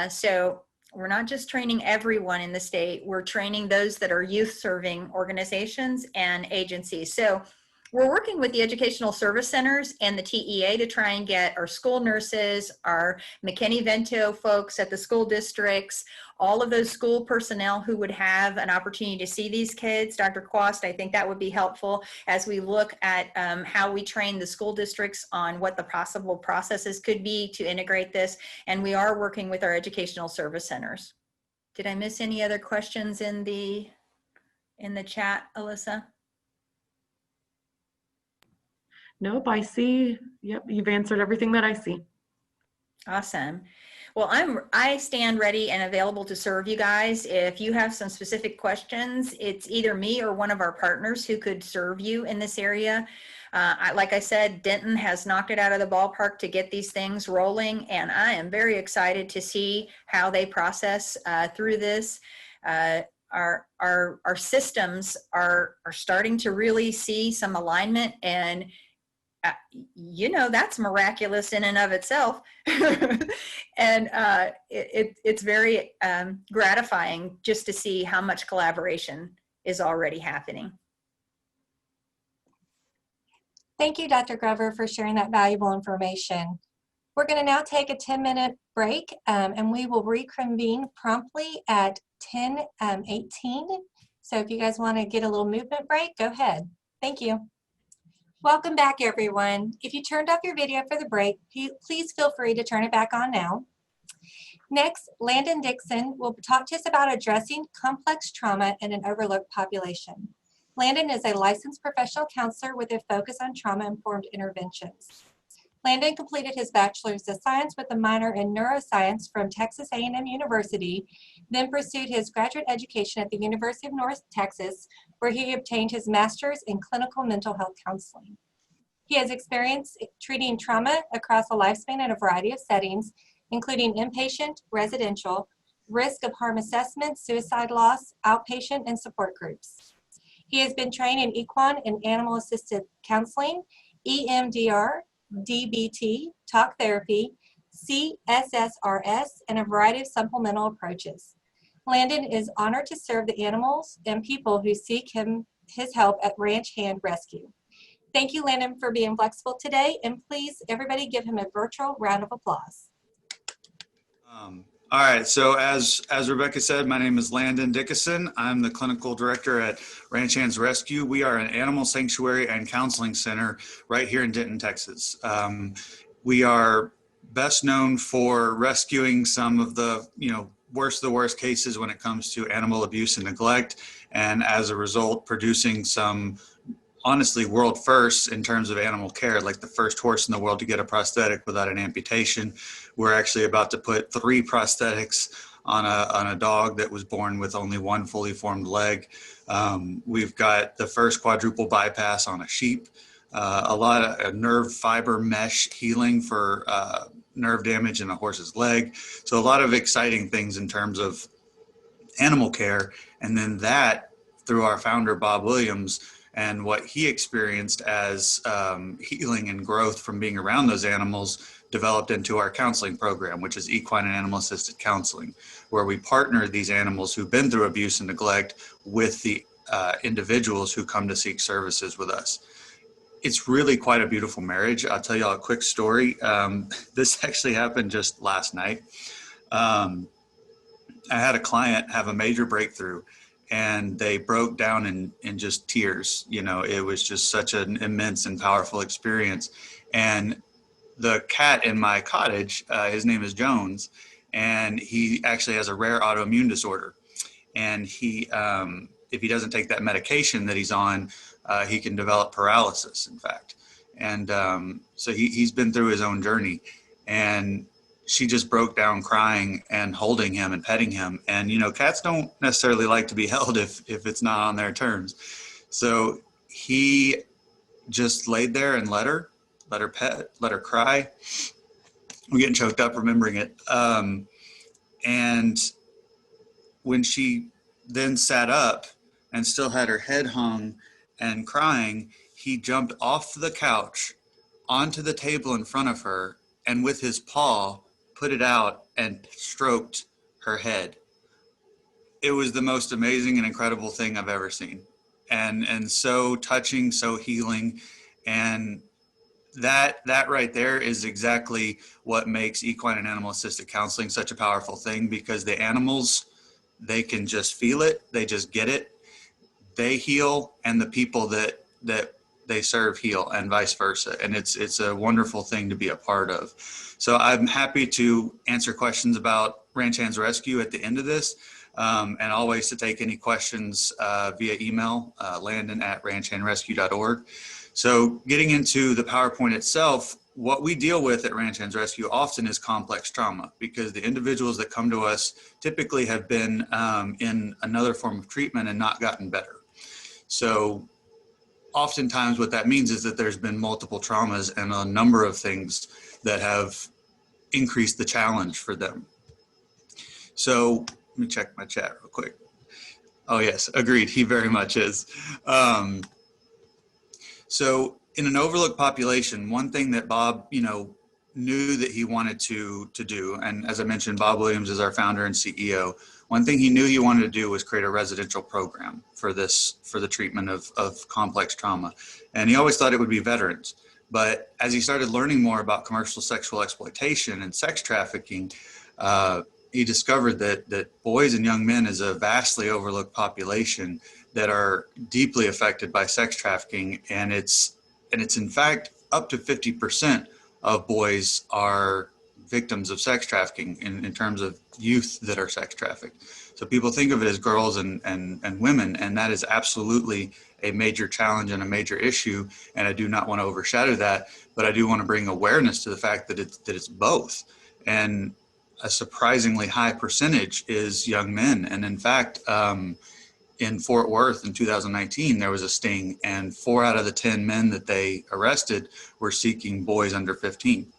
So we're not just training everyone in the state, we're training those that are youth serving organizations and agencies. So we're working with the educational service centers and the TEA to try and get our school nurses, our McKinney-Vento folks at the school districts, all of those school personnel who would have an opportunity to see these kids. Dr. Quast, I think that would be helpful as we look at how we train the school districts on what the possible processes could be to integrate this. And we are working with our educational service centers. Did I miss any other questions in the chat, Alyssa? Nope, I see. Yep, you've answered everything that I see. Awesome. Well, I stand ready and available to serve you guys. If you have some specific questions, it's either me or one of our partners who could serve you in this area. Like I said, Denton has knocked it out of the ballpark to get these things rolling, and I am very excited to see how they process through this. Our systems are starting to really see some alignment, and you know, that's miraculous in and of itself. And it's very gratifying just to see how much collaboration is already happening. Thank you, Dr. Grover, for sharing that valuable information. We're going to now take a 10-minute break, and we will reconvene promptly at 10:18. So if you guys want to get a little movement break, go ahead. Thank you. Welcome back, everyone. If you turned off your video for the break, please feel free to turn it back on now. Next, Landon Dickeson will talk to us about addressing complex trauma in an overlooked population. Landon is a licensed professional counselor with a focus on trauma-informed interventions. Landon completed his Bachelor's of Science with a minor in neuroscience from Texas A&M University, then pursued his graduate education at the University of North Texas, where he obtained his master's in clinical mental health counseling. He has experience treating trauma across a lifespan in a variety of settings, including inpatient, residential, risk of harm assessment, suicide loss, outpatient, and support groups. He has been trained in equine and animal-assisted counseling, EMDR, DBT, talk therapy, CSSRS, and a variety of supplemental approaches. Landon is honored to serve the animals and people who seek his help at Ranch Hand Rescue. Thank you, Landon, for being flexible today, and please, everybody, give him a virtual round of applause. All right, so as Rebecca said, my name is Landon Dickeson. I'm the clinical director at Ranch Hands Rescue. We are an animal sanctuary and counseling center right here in Denton, Texas. We are best known for rescuing some of the worst of the worst cases when it comes to animal abuse and neglect, and as a result producing some honestly world firsts in terms of animal care, like the first horse in the world to get a prosthetic without an amputation. We're actually about to put 3 prosthetics on a dog that was born with only 1 fully formed leg. We've got the first quadruple bypass on a sheep, a lot of nerve fiber mesh healing for nerve damage in a horse's leg. So a lot of exciting things in terms of animal care. And then that, through our founder, Bob Williams, and what he experienced as healing and growth from being around those animals, developed into our counseling program, which is equine and animal assisted counseling, where we partner these animals who've been through abuse and neglect with the individuals who come to seek services with us. It's really quite a beautiful marriage. I'll tell you all a quick story. This actually happened just last night. I had a client have a major breakthrough, and they broke down in just tears. You know, it was just such an immense and powerful experience. And the cat in my cottage, his name is Jones, and he actually has a rare autoimmune disorder. And he, if he doesn't take that medication that he's on, he can develop paralysis, in fact. And so he's been through his own journey. And she just broke down crying and holding him and petting him. And, you know, cats don't necessarily like to be held if it's not on their terms. So he just laid there and let her pet, let her cry. I'm getting choked up remembering it. And when she then sat up and still had her head hung and crying, he jumped off the couch onto the table in front of her, and with his paw put it out and stroked her head. It was the most amazing and incredible thing I've ever seen. And so touching, so healing. And that right there is exactly what makes equine and animal assisted counseling such a powerful thing, because the animals, they can just feel it, they just get it, they heal, and the people that they serve heal, and vice versa. And it's a wonderful thing to be a part of. So I'm happy to answer questions about Ranch Hands Rescue at the end of this, and always to take any questions via email, landon@ranchhandrescue.org. So getting into the PowerPoint itself, what we deal with at Ranch Hands Rescue often is complex trauma, because the individuals that come to us typically have been in another form of treatment and not gotten better. So oftentimes what that means is that there's been multiple traumas and a number of things that have increased the challenge for them. So let me check my chat real quick. Oh yes, agreed, he very much is. So in an overlooked population, one thing that Bob, knew that he wanted to do, and as I mentioned, Bob Williams is our founder and CEO. One thing he knew he wanted to do was create a residential program for the treatment of complex trauma. And he always thought it would be veterans. But as he started learning more about commercial sexual exploitation and sex trafficking, he discovered that boys and young men is a vastly overlooked population that are deeply affected by sex trafficking. And it's in fact up to 50% of boys are victims of sex trafficking in terms of youth that are sex trafficked. So people think of it as girls and women, and that is absolutely a major challenge and a major issue. And I do not want to overshadow that, but I do want to bring awareness to the fact that it's both. And a surprisingly high percentage is young men. And in fact, in Fort Worth in 2019, there was a sting, and 4 out of the 10 men that they arrested were seeking boys under 15.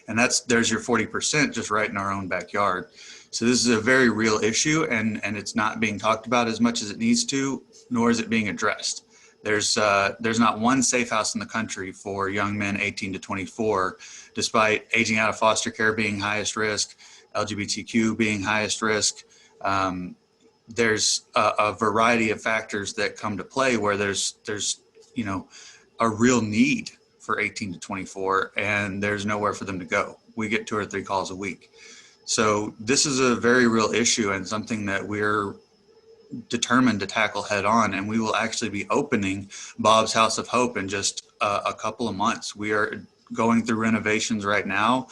And there's your 40% just right in our own backyard. So this is a very real issue, and it's not being talked about as much as it needs to, nor is it being addressed. There's not one safe house in the country for young men 18 to 24, despite aging out of foster care being highest risk, LGBTQ being highest risk. There's a variety of factors that come to play where there's a real need for 18 to 24, and there's nowhere for them to go. We get 2 or 3 calls a week. So this is a very real issue and something that we're determined to tackle head on. And we will actually be opening Bob's House of Hope in just a couple of months. We are going through renovations right now.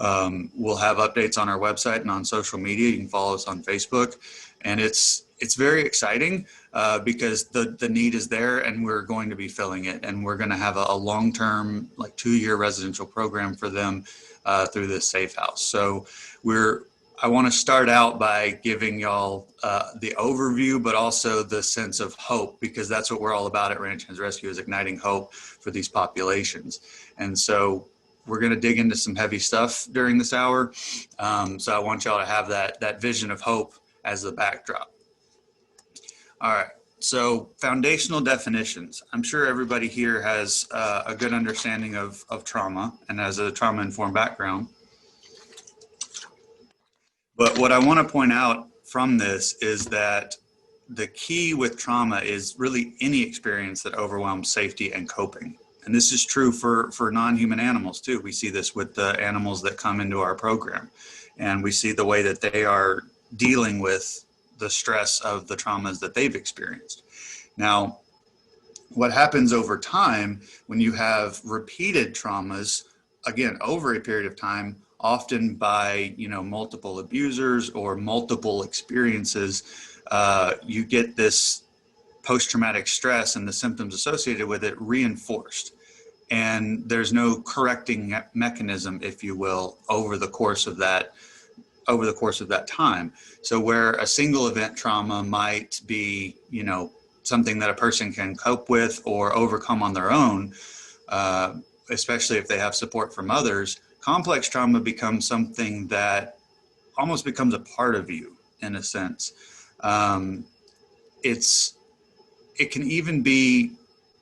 We'll have updates on our website and on social media. You can follow us on Facebook. And it's very exciting because the need is there, and we're going to be filling it. And we're going to have a long-term, like 2-year residential program for them through this safe house. So I want to start out by giving y'all the overview, but also the sense of hope, because that's what we're all about at Ranch Hands Rescue, is igniting hope for these populations. And so we're going to dig into some heavy stuff during this hour. So I want y'all to have that vision of hope as the backdrop. All right. So foundational definitions. I'm sure everybody here has a good understanding of trauma and has a trauma-informed background. But what I want to point out from this is that the key with trauma is really any experience that overwhelms safety and coping. And this is true for non-human animals too. We see this with the animals that come into our program. And we see the way that they are dealing with the stress of the traumas that they've experienced. Now, what happens over time when you have repeated traumas, again, over a period of time, often by multiple abusers or multiple experiences, you get this post-traumatic stress and the symptoms associated with it reinforced. And there's no correcting mechanism, if you will, over the course of that time. So where a single event trauma might be, something that a person can cope with or overcome on their own, especially if they have support from others, complex trauma becomes something that almost becomes a part of you in a sense. It can even be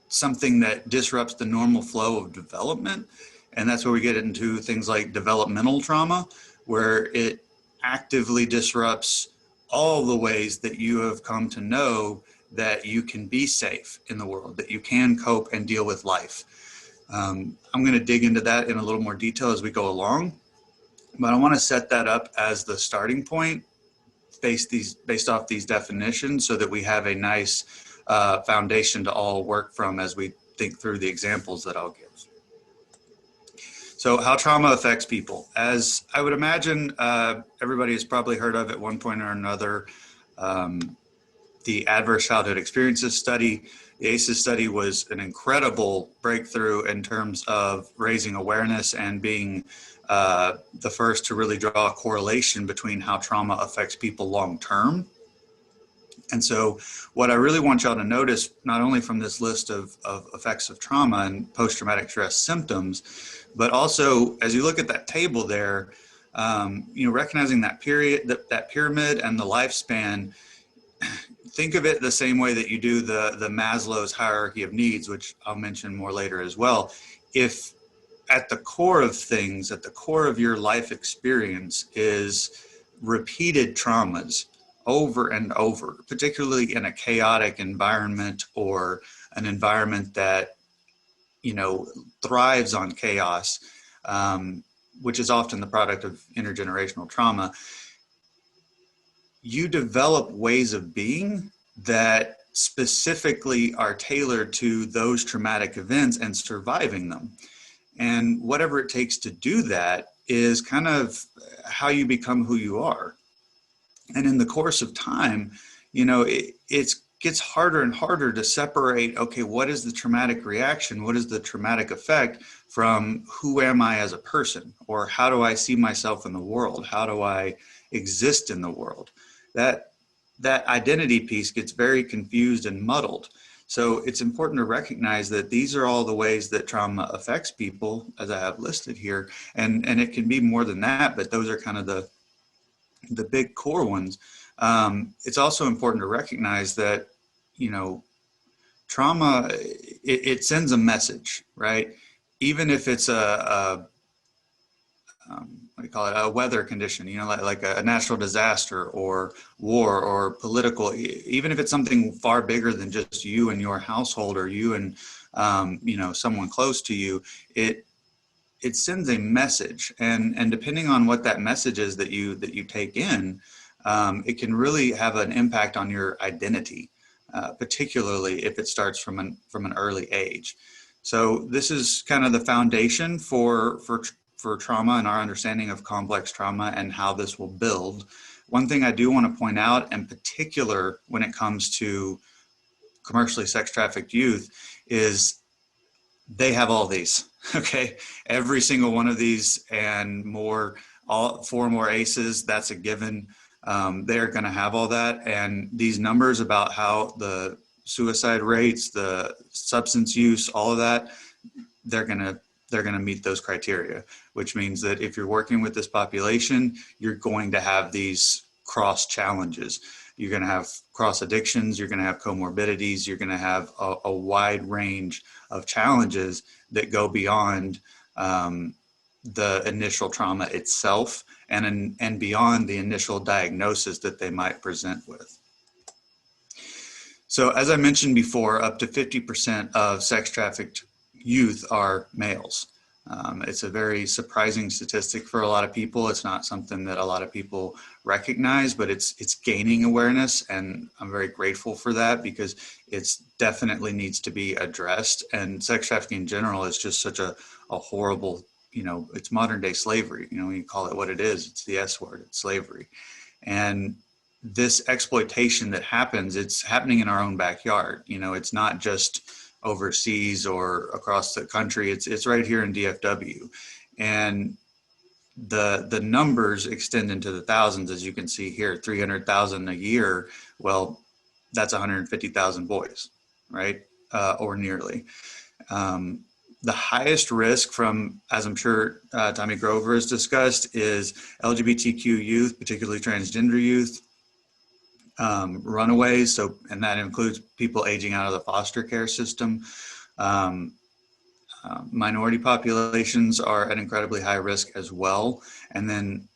something that disrupts the normal flow of development. And that's where we get into things like developmental trauma, where it actively disrupts all the ways that you have come to know that you can be safe in the world, that you can cope and deal with life. I'm going to dig into that in a little more detail as we go along, but I want to set that up as the starting point based off these definitions so that we have a nice foundation to all work from as we think through the examples that I'll give. So how trauma affects people. As I would imagine everybody has probably heard of at one point or another, the Adverse Childhood Experiences Study. The ACEs study was an incredible breakthrough in terms of raising awareness and being the first to really draw a correlation between how trauma affects people long term. And so what I really want y'all to notice, not only from this list of effects of trauma and post-traumatic stress symptoms, but also as you look at that table there, recognizing that pyramid and the lifespan, think of it the same way that you do the Maslow's hierarchy of needs, which I'll mention more later as well. If at the core of things, at the core of your life experience is repeated traumas over and over, particularly in a chaotic environment or an environment that, thrives on chaos, which is often the product of intergenerational trauma, you develop ways of being that specifically are tailored to those traumatic events and surviving them. And whatever it takes to do that is kind of how you become who you are. And in the course of time, it gets harder and harder to separate, okay, what is the traumatic reaction? What is the traumatic effect from who am I as a person? Or how do I see myself in the world? How do I exist in the world? That identity piece gets very confused and muddled. So it's important to recognize that these are all the ways that trauma affects people, as I have listed here. And it can be more than that, but those are kind of the big core ones. It's also important to recognize that, trauma, it sends a message, right? Even if it's a weather condition, like a natural disaster or war or political, even if it's something far bigger than just you and your household or you and, someone close to you, it sends a message. And depending on what that message is that you take in, it can really have an impact on your identity, particularly if it starts from an early age. So this is kind of the foundation for trauma and our understanding of complex trauma and how this will build. One thing I do want to point out, in particular when it comes to commercially sex trafficked youth, is they have all these, okay? Every single one of these and more, all 4 more ACEs, that's a given. They're gonna have all that. And these numbers about how the suicide rates, the substance use, all of that, they're gonna meet those criteria, which means that if you're working with this population, you're going to have these cross challenges. You're going to have cross addictions, you're going to have comorbidities, you're going to have a wide range of challenges that go beyond the initial trauma itself and beyond the initial diagnosis that they might present with. So as I mentioned before, up to 50% of sex trafficked youth are males. It's a very surprising statistic for a lot of people. It's not something that a lot of people recognize, but it's gaining awareness, and I'm very grateful for that because it's definitely needs to be addressed. And sex trafficking in general is just such a horrible, it's modern day slavery. When you call it what it is, it's the S word, it's slavery. And this exploitation that happens, it's happening in our own backyard. It's not just overseas or across the country. It's right here in DFW, and the numbers extend into the thousands, as you can see here. 300,000 a year. Well, that's 150,000 boys, right? Or nearly. The highest risk from, as I'm sure Tomi Grover has discussed, is LGBTQ youth, particularly transgender youth, runaways, and that includes people aging out of the foster care system. Minority populations are at incredibly high risk as well. And then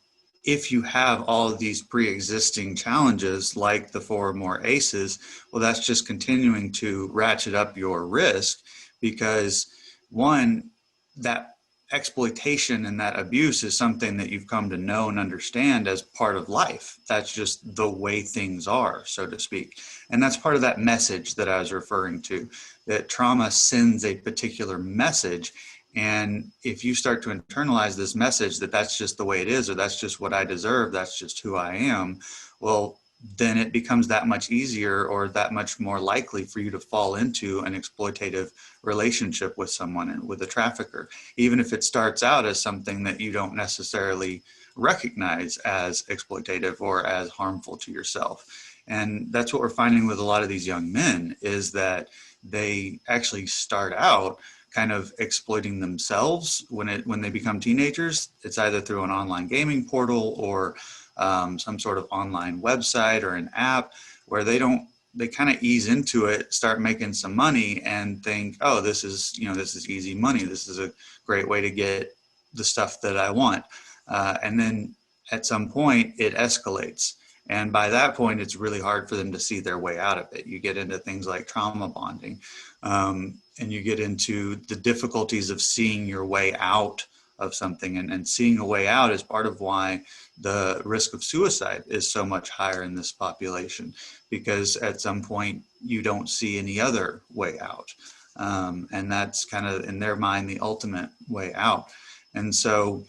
if you have all of these pre-existing challenges like the 4 or more ACEs, well, that's just continuing to ratchet up your risk, because one, that exploitation and that abuse is something that you've come to know and understand as part of life. That's just the way things are, so to speak. And that's part of that message that I was referring to, that trauma sends a particular message. And if you start to internalize this message that that's just the way it is, or that's just what I deserve, that's just who I am, well, then it becomes that much easier or that much more likely for you to fall into an exploitative relationship with someone and with a trafficker, even if it starts out as something that you don't necessarily recognize as exploitative or as harmful to yourself. And that's what we're finding with a lot of these young men, is that they actually start out kind of exploiting themselves when they become teenagers. It's either through an online gaming portal or some sort of online website or an app where they kind of ease into it, start making some money and think, oh, this is easy money. This is a great way to get the stuff that I want. And then at some point it escalates. And by that point, it's really hard for them to see their way out of it. You get into things like trauma bonding, and you get into the difficulties of seeing your way out of something. And seeing a way out is part of why the risk of suicide is so much higher in this population, because at some point you don't see any other way out. And that's kind of, in their mind, the ultimate way out. And so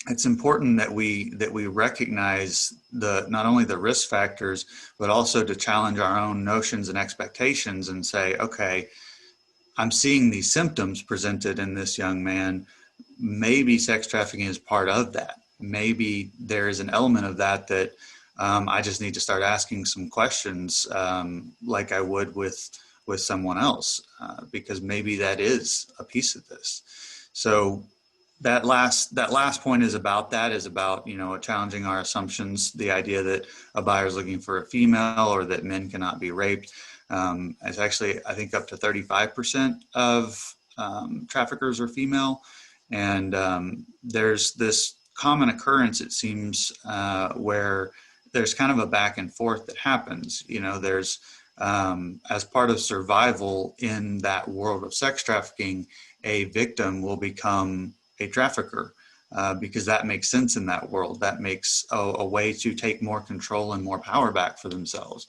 it's important that we recognize not only the risk factors, but also to challenge our own notions and expectations and say, okay, I'm seeing these symptoms presented in this young man. Maybe sex trafficking is part of that. Maybe there is an element of that I just need to start asking some questions like I would with someone else, because maybe that is a piece of this. So that last point is about challenging our assumptions, the idea that a buyer is looking for a female or that men cannot be raped. It's actually, I think, up to 35% of traffickers are female. And there's this common occurrence, it seems, where there's kind of a back and forth that happens. There's, as part of survival in that world of sex trafficking, a victim will become a trafficker because that makes sense in that world. That makes a way to take more control and more power back for themselves.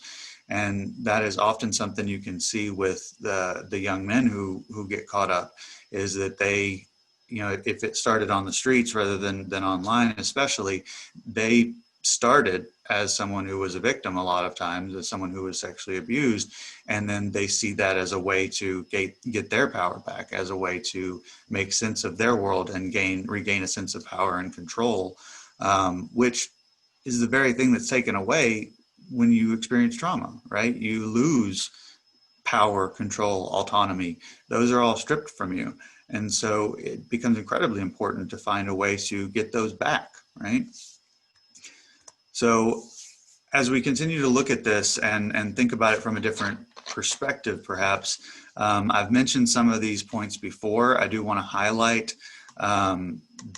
And that is often something you can see with the young men who get caught up, is that they you know, if it started on the streets rather than online, especially, they started as someone who was a victim a lot of times, as someone who was sexually abused, and then they see that as a way to get their power back, as a way to make sense of their world and regain a sense of power and control, which is the very thing that's taken away when you experience trauma, right? You lose power, control, autonomy. Those are all stripped from you. And so it becomes incredibly important to find a way to get those back, right? So as we continue to look at this and think about it from a different perspective, perhaps, I've mentioned some of these points before. I do want to highlight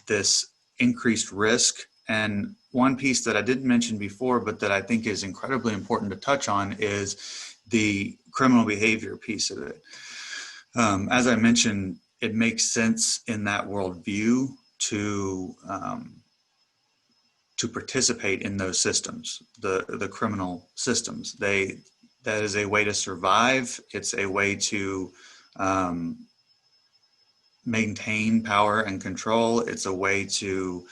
this increased risk. And one piece that I didn't mention before, but that I think is incredibly important to touch on, is the criminal behavior piece of it. As I mentioned, it makes sense in that worldview to participate in those systems, the criminal systems. That is a way to survive. It's a way to maintain power and control. It's a way to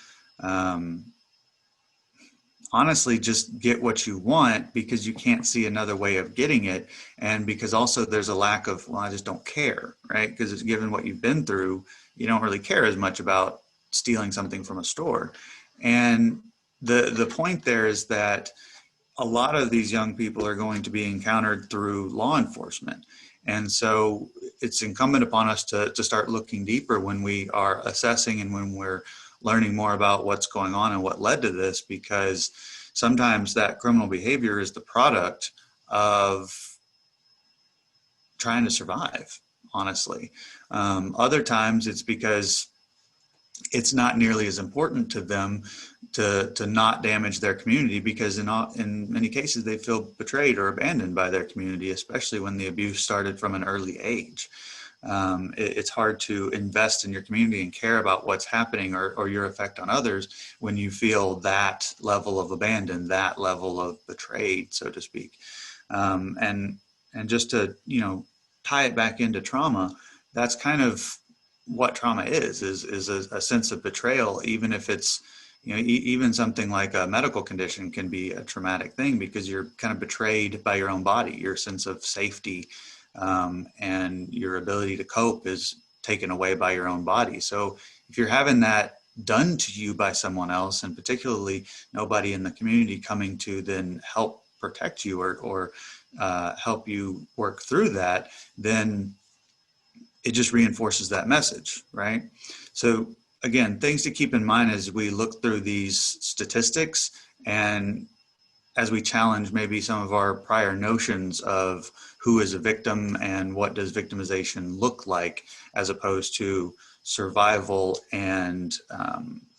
honestly just get what you want, because you can't see another way of getting it. And because also there's a lack of, well, I just don't care, right? Because it's given what you've been through, you don't really care as much about stealing something from a store. And the point there is that a lot of these young people are going to be encountered through law enforcement. And so it's incumbent upon us to start looking deeper when we are assessing and when we're learning more about what's going on and what led to this, because sometimes that criminal behavior is the product of trying to survive, honestly. Other times it's because it's not nearly as important to them to not damage their community, because in many cases they feel betrayed or abandoned by their community, especially when the abuse started from an early age. It's hard to invest in your community and care about what's happening or your effect on others when you feel that level of abandon, that level of betrayed, so to speak. And just to, tie it back into trauma, that's kind of what trauma is a sense of betrayal, even if it's, even something like a medical condition can be a traumatic thing, because you're kind of betrayed by your own body. Your sense of safety and your ability to cope is taken away by your own body. So if you're having that done to you by someone else, and particularly nobody in the community coming to then help protect you or help you work through that, then it just reinforces that message, right? So again, things to keep in mind as we look through these statistics and as we challenge maybe some of our prior notions of who is a victim and what does victimization look like, as opposed to survival and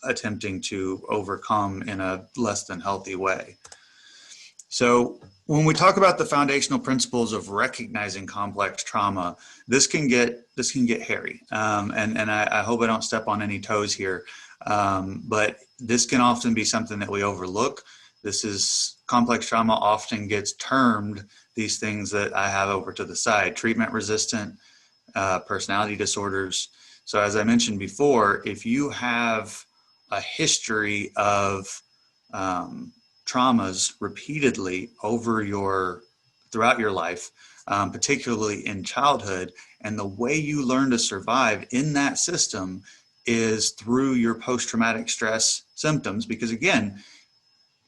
attempting to overcome in a less than healthy way. So when we talk about the foundational principles of recognizing complex trauma, this can get hairy. And I hope I don't step on any toes here, but this can often be something that we overlook. Complex trauma often gets termed these things that I have over to the side: treatment resistant personality disorders. So as I mentioned before, if you have a history of traumas repeatedly throughout your life, particularly in childhood, and the way you learn to survive in that system is through your post-traumatic stress symptoms, because again,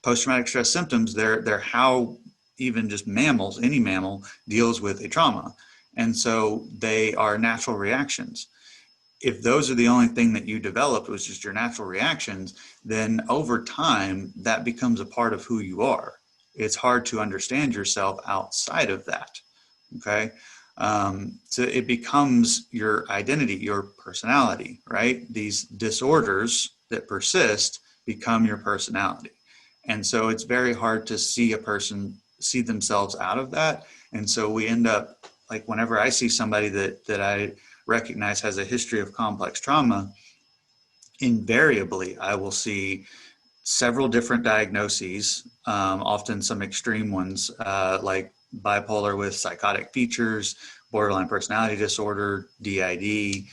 post-traumatic stress symptoms, they're how even just any mammal deals with a trauma. And so they are natural reactions. If those are the only thing that you developed was just your natural reactions, then over time, that becomes a part of who you are. It's hard to understand yourself outside of that, okay? So it becomes your identity, your personality, right? These disorders that persist become your personality. And so it's very hard to see a person see themselves out of that. And so we end up, like, whenever I see somebody that I recognize has a history of complex trauma, invariably I will see several different diagnoses, often some extreme ones, like bipolar with psychotic features, borderline personality disorder, DID,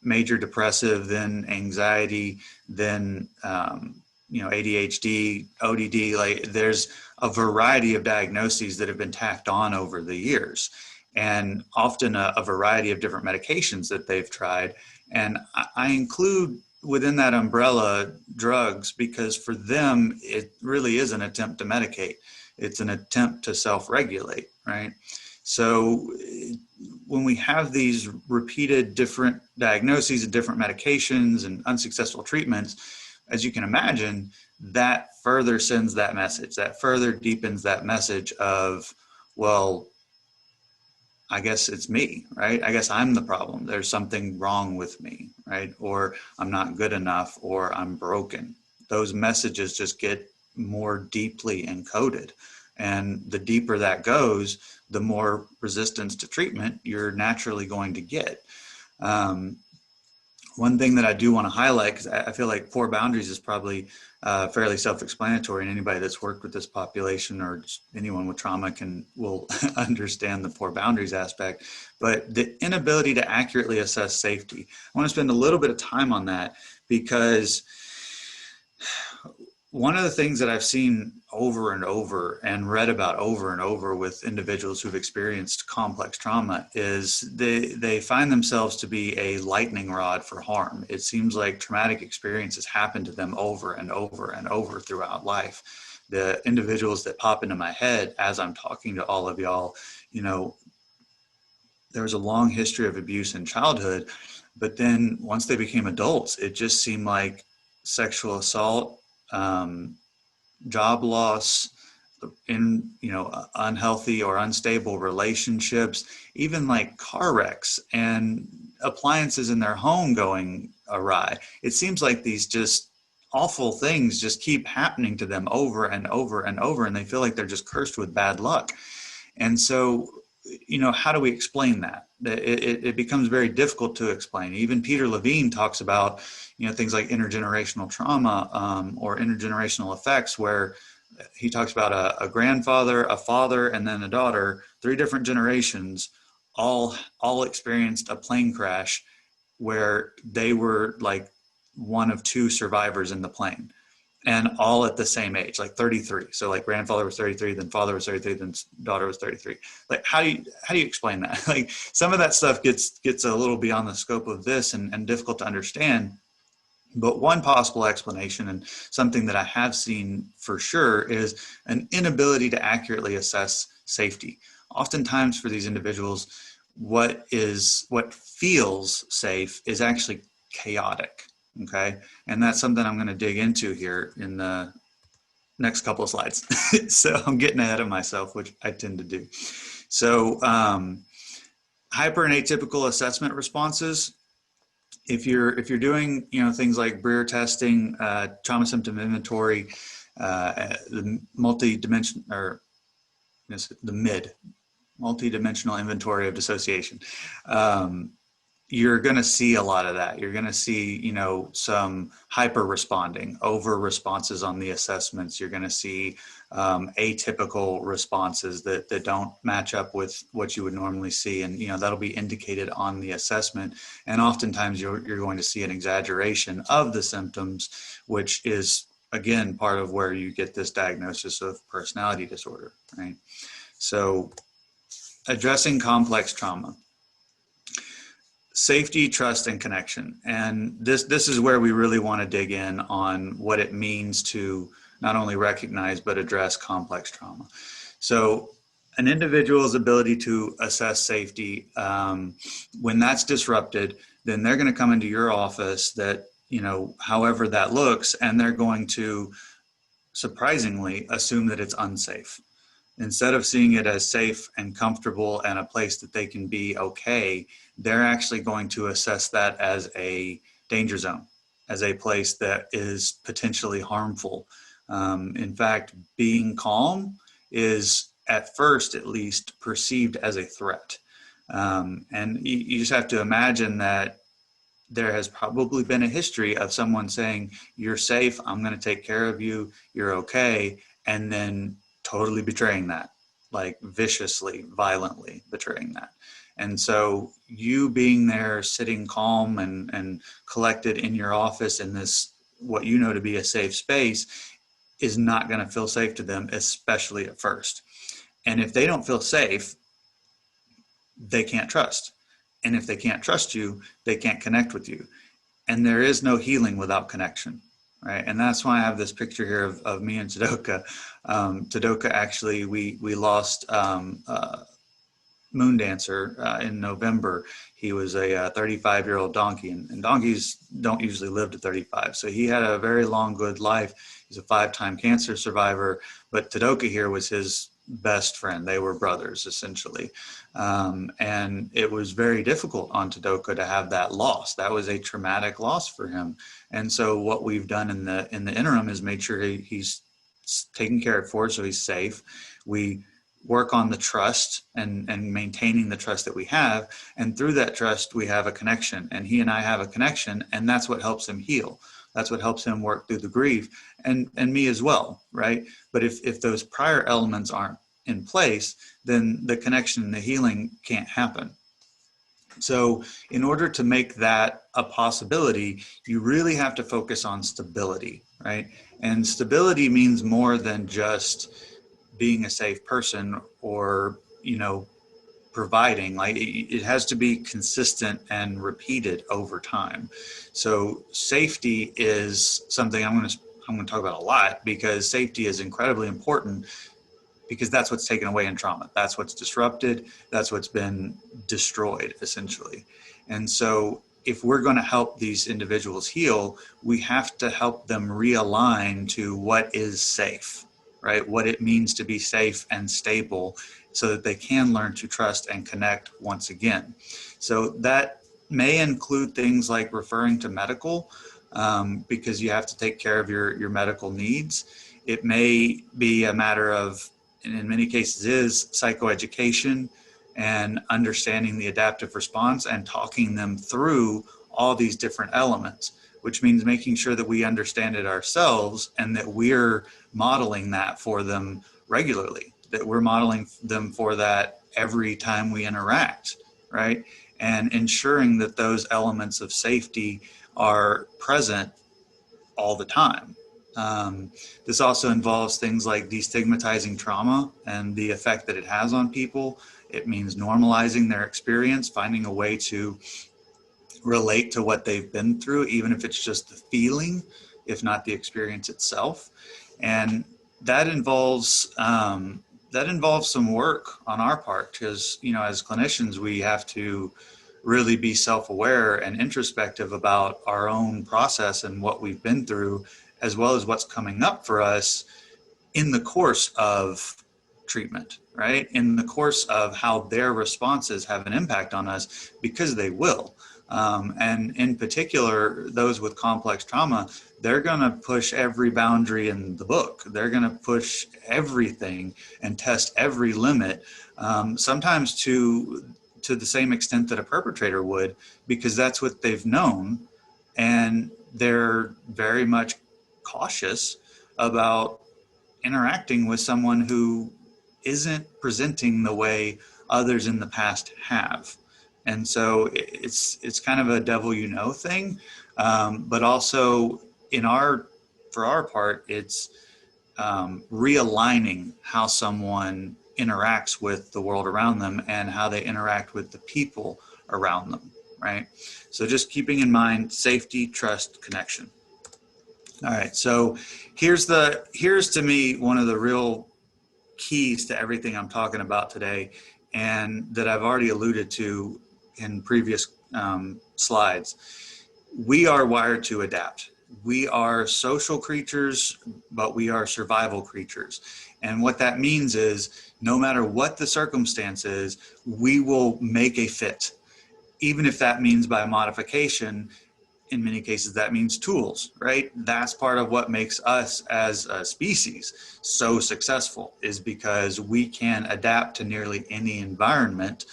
major depressive, then anxiety, then ADHD, ODD. Like, there's a variety of diagnoses that have been tacked on over the years, and often a variety of different medications that they've tried. And I include within that umbrella drugs, because for them, it really is an attempt to medicate. It's an attempt to self-regulate, right? So when we have these repeated different diagnoses and different medications and unsuccessful treatments, as you can imagine, that further sends that message, that further deepens that message of, well, I guess it's me, right? I guess I'm the problem. There's something wrong with me, right? Or I'm not good enough, or I'm broken. Those messages just get more deeply encoded. And the deeper that goes, the more resistance to treatment you're naturally going to get. One thing that I do want to highlight, because I feel like poor boundaries is probably fairly self-explanatory, and anybody that's worked with this population or just anyone with trauma will understand the poor boundaries aspect. But the inability to accurately assess safety, I want to spend a little bit of time on that, because one of the things that I've seen over and over and read about over and over with individuals who've experienced complex trauma is they find themselves to be a lightning rod for harm. It seems like traumatic experiences happen to them over and over and over throughout life. The individuals that pop into my head as I'm talking to all of y'all, there was a long history of abuse in childhood, but then once they became adults, it just seemed like sexual assault, job loss, unhealthy or unstable relationships, even like car wrecks and appliances in their home going awry. It seems like these just awful things just keep happening to them over and over and over, and they feel like they're just cursed with bad luck. And so, how do we explain that? It becomes very difficult to explain. Even Peter Levine talks about, things like intergenerational trauma or intergenerational effects, where he talks about a grandfather, a father, and then a daughter, 3 different generations, all experienced a plane crash where they were like one of 2 survivors in the plane, and all at the same age, like 33. So like grandfather was 33, then father was 33, then daughter was 33. Like, how do you explain that? Like, some of that stuff gets a little beyond the scope of this and difficult to understand. But one possible explanation, and something that I have seen for sure, is an inability to accurately assess safety. Oftentimes for these individuals, what feels safe is actually chaotic. Okay. And that's something I'm going to dig into here in the next couple of slides. So I'm getting ahead of myself, which I tend to do. So hyper and atypical assessment responses. If you're doing, things like Breer testing, trauma symptom inventory, the multi-dimensional inventory of dissociation, you're going to see a lot of that. You're going to see, some hyper responding, over responses on the assessments. You're going to see atypical responses that don't match up with what you would normally see. And, that'll be indicated on the assessment. And oftentimes you're going to see an exaggeration of the symptoms, which is, again, part of where you get this diagnosis of personality disorder, right? So addressing complex trauma. Safety, trust, and connection. And this is where we really want to dig in on what it means to not only recognize, but address complex trauma. So an individual's ability to assess safety, when that's disrupted, then they're going to come into your office that, however that looks, and they're going to surprisingly assume that it's unsafe. Instead of seeing it as safe and comfortable and a place that they can be okay, they're actually going to assess that as a danger zone, as a place that is potentially harmful. In fact, being calm is, at first at least, perceived as a threat. And you just have to imagine that there has probably been a history of someone saying, "You're safe, I'm going to take care of you, you're okay," and then totally betraying that, like viciously, violently betraying that. And so you being there, sitting calm and collected in your office in this, what you know to be a safe space, is not going to feel safe to them, especially at first. And if they don't feel safe, they can't trust. And if they can't trust you, they can't connect with you. And there is no healing without connection, right? And that's why I have this picture here of me and Tadoka. Tadoka, actually, we lost Moon Dancer in November. He was a 35-year-old donkey, and donkeys don't usually live to 35. So he had a very long, good life. He's a 5-time cancer survivor, but Tadoka here was his best friend. They were brothers, essentially. And it was very difficult on Tadoka to have that loss. That was a traumatic loss for him. And so what we've done in the interim is made sure he's taken care of for, so he's safe. We work on the trust and maintaining the trust that we have. And through that trust, we have a connection, and he and I have a connection, and that's what helps him heal. That's what helps him work through the grief, and me as well, right? But if those prior elements aren't in place, then the connection and the healing can't happen. So in order to make that a possibility, you really have to focus on stability, right? And stability means more than just being a safe person or, providing. Like, it has to be consistent and repeated over time. So safety is something I'm going to talk about a lot, because safety is incredibly important, because that's what's taken away in trauma. That's what's disrupted. That's what's been destroyed, essentially. And so if we're going to help these individuals heal, we have to help them realign to what is safe, right? What it means to be safe and stable, so that they can learn to trust and connect once again. So that may include things like referring to medical, because you have to take care of your medical needs. It may be a matter of, and in many cases is, psychoeducation and understanding the adaptive response and talking them through all these different elements, which means making sure that we understand it ourselves and that we're modeling that for them regularly, that we're modeling them for that every time we interact, right? And ensuring that those elements of safety are present all the time. This also involves things like destigmatizing trauma and the effect that it has on people. It means normalizing their experience, finding a way to relate to what they've been through, even if it's just the feeling, if not the experience itself. And that involves some work on our part, because, as clinicians, we have to really be self-aware and introspective about our own process and what we've been through, as well as what's coming up for us in the course of treatment, right? In the course of how their responses have an impact on us, because they will. And in particular, those with complex trauma, they're going to push every boundary in the book. They're going to push everything and test every limit, sometimes to the same extent that a perpetrator would, because that's what they've known. And they're very much cautious about interacting with someone who isn't presenting the way others in the past have. And so it's kind of a devil thing, but also for our part, it's realigning how someone interacts with the world around them and how they interact with the people around them, right? So just keeping in mind safety, trust, connection. All right, so here's to me one of the real keys to everything I'm talking about today, and that I've already alluded to in previous slides. We are wired to adapt. We are social creatures, but we are survival creatures. And what that means is, no matter what the circumstance is, we will make a fit, even if that means by modification. In many cases, that means tools, right? That's part of what makes us as a species so successful, is because we can adapt to nearly any environment,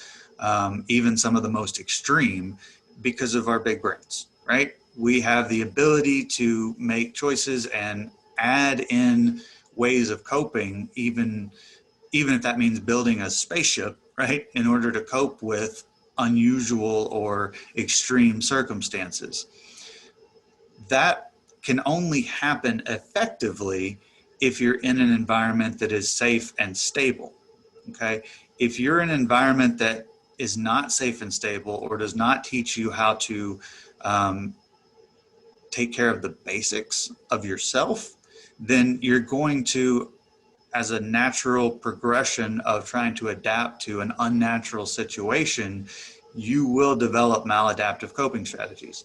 even some of the most extreme, because of our big brains, right? We have the ability to make choices and add in ways of coping, even if that means building a spaceship, right, in order to cope with unusual or extreme circumstances. That can only happen effectively if you're in an environment that is safe and stable, okay? If you're in an environment that is not safe and stable or does not teach you how to take care of the basics of yourself, then you're going to, as a natural progression of trying to adapt to an unnatural situation, you will develop maladaptive coping strategies.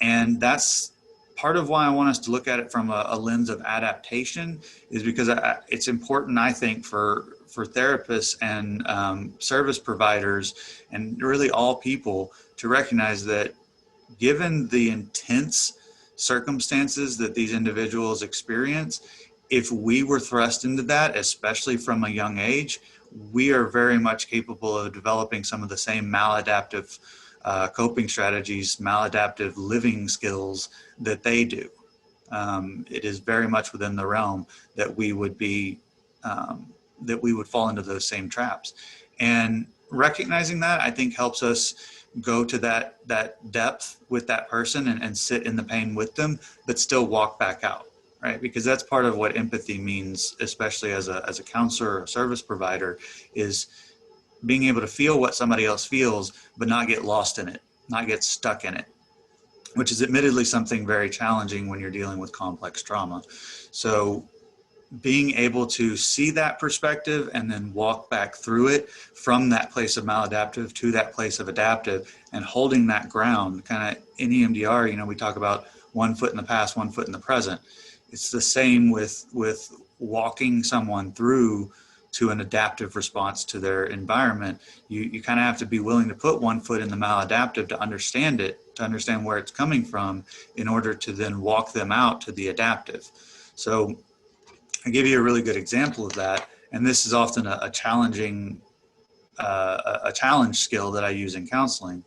And that's part of why I want us to look at it from a lens of adaptation, is because it's important, I think, for therapists and service providers and really all people to recognize that given the intense circumstances that these individuals experience, if we were thrust into that, especially from a young age, we are very much capable of developing some of the same maladaptive coping strategies, maladaptive living skills that they do. It is very much within the realm that we would be, that we would fall into those same traps. And recognizing that, I think, helps us go to that depth with that person and sit in the pain with them, but still walk back out. Right, because that's part of what empathy means, especially as a counselor or a service provider, is being able to feel what somebody else feels, but not get lost in it, not get stuck in it, which is admittedly something very challenging when you're dealing with complex trauma. So being able to see that perspective and then walk back through it from that place of maladaptive to that place of adaptive, and holding that ground, kind of in EMDR, you know, we talk about 1 foot in the past, 1 foot in the present. It's the same with walking someone through to an adaptive response to their environment. You kind of have to be willing to put 1 foot in the maladaptive to understand it, to understand where it's coming from, in order to then walk them out to the adaptive. So I give you a really good example of that, and this is often a challenging, a challenge skill that I use in counseling.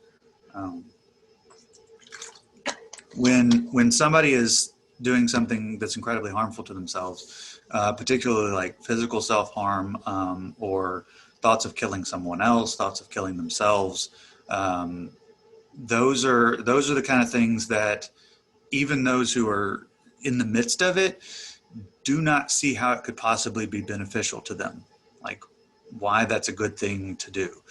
When somebody is doing something that's incredibly harmful to themselves, particularly like physical self-harm, or thoughts of killing someone else, thoughts of killing themselves, those are the kind of things that even those who are in the midst of it do not see how it could possibly be beneficial to them, like why that's a good thing to do.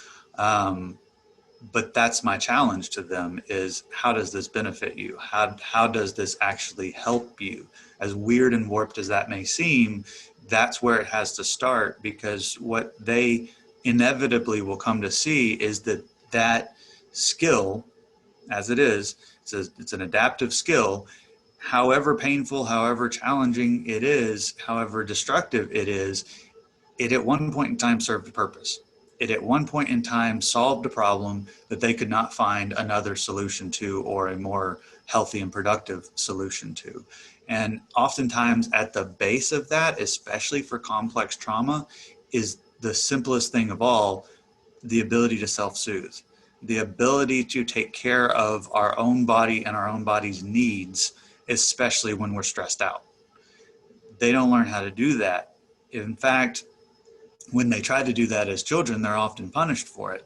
But that's my challenge to them, is how does this benefit you? How does this actually help you? As weird and warped as that may seem, that's where it has to start, because what they inevitably will come to see is that skill, as it is, it's an adaptive skill, however painful, however challenging it is, however destructive it is, it at one point in time served a purpose. It at one point in time solved a problem that they could not find another solution to, or a more healthy and productive solution to. And oftentimes at the base of that, especially for complex trauma, is the simplest thing of all, the ability to self-soothe, the ability to take care of our own body and our own body's needs, especially when we're stressed out. They don't learn how to do that. In fact, when they try to do that as children, they're often punished for it.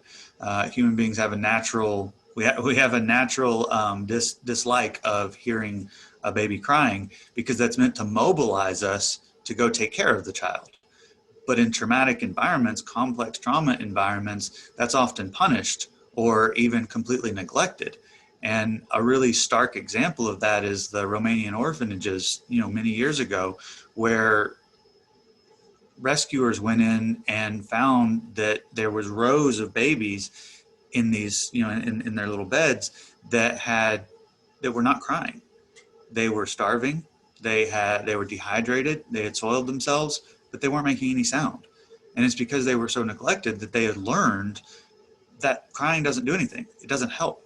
Human beings have a natural, we have a natural dislike of hearing a baby crying, because that's meant to mobilize us to go take care of the child. But in traumatic environments, complex trauma environments, that's often punished or even completely neglected. And a really stark example of that is the Romanian orphanages, many years ago, where rescuers went in and found that there was rows of babies in these, in their little beds that were not crying. They were starving. They were dehydrated. They had soiled themselves, but they weren't making any sound. And it's because they were so neglected that they had learned that crying doesn't do anything. It doesn't help.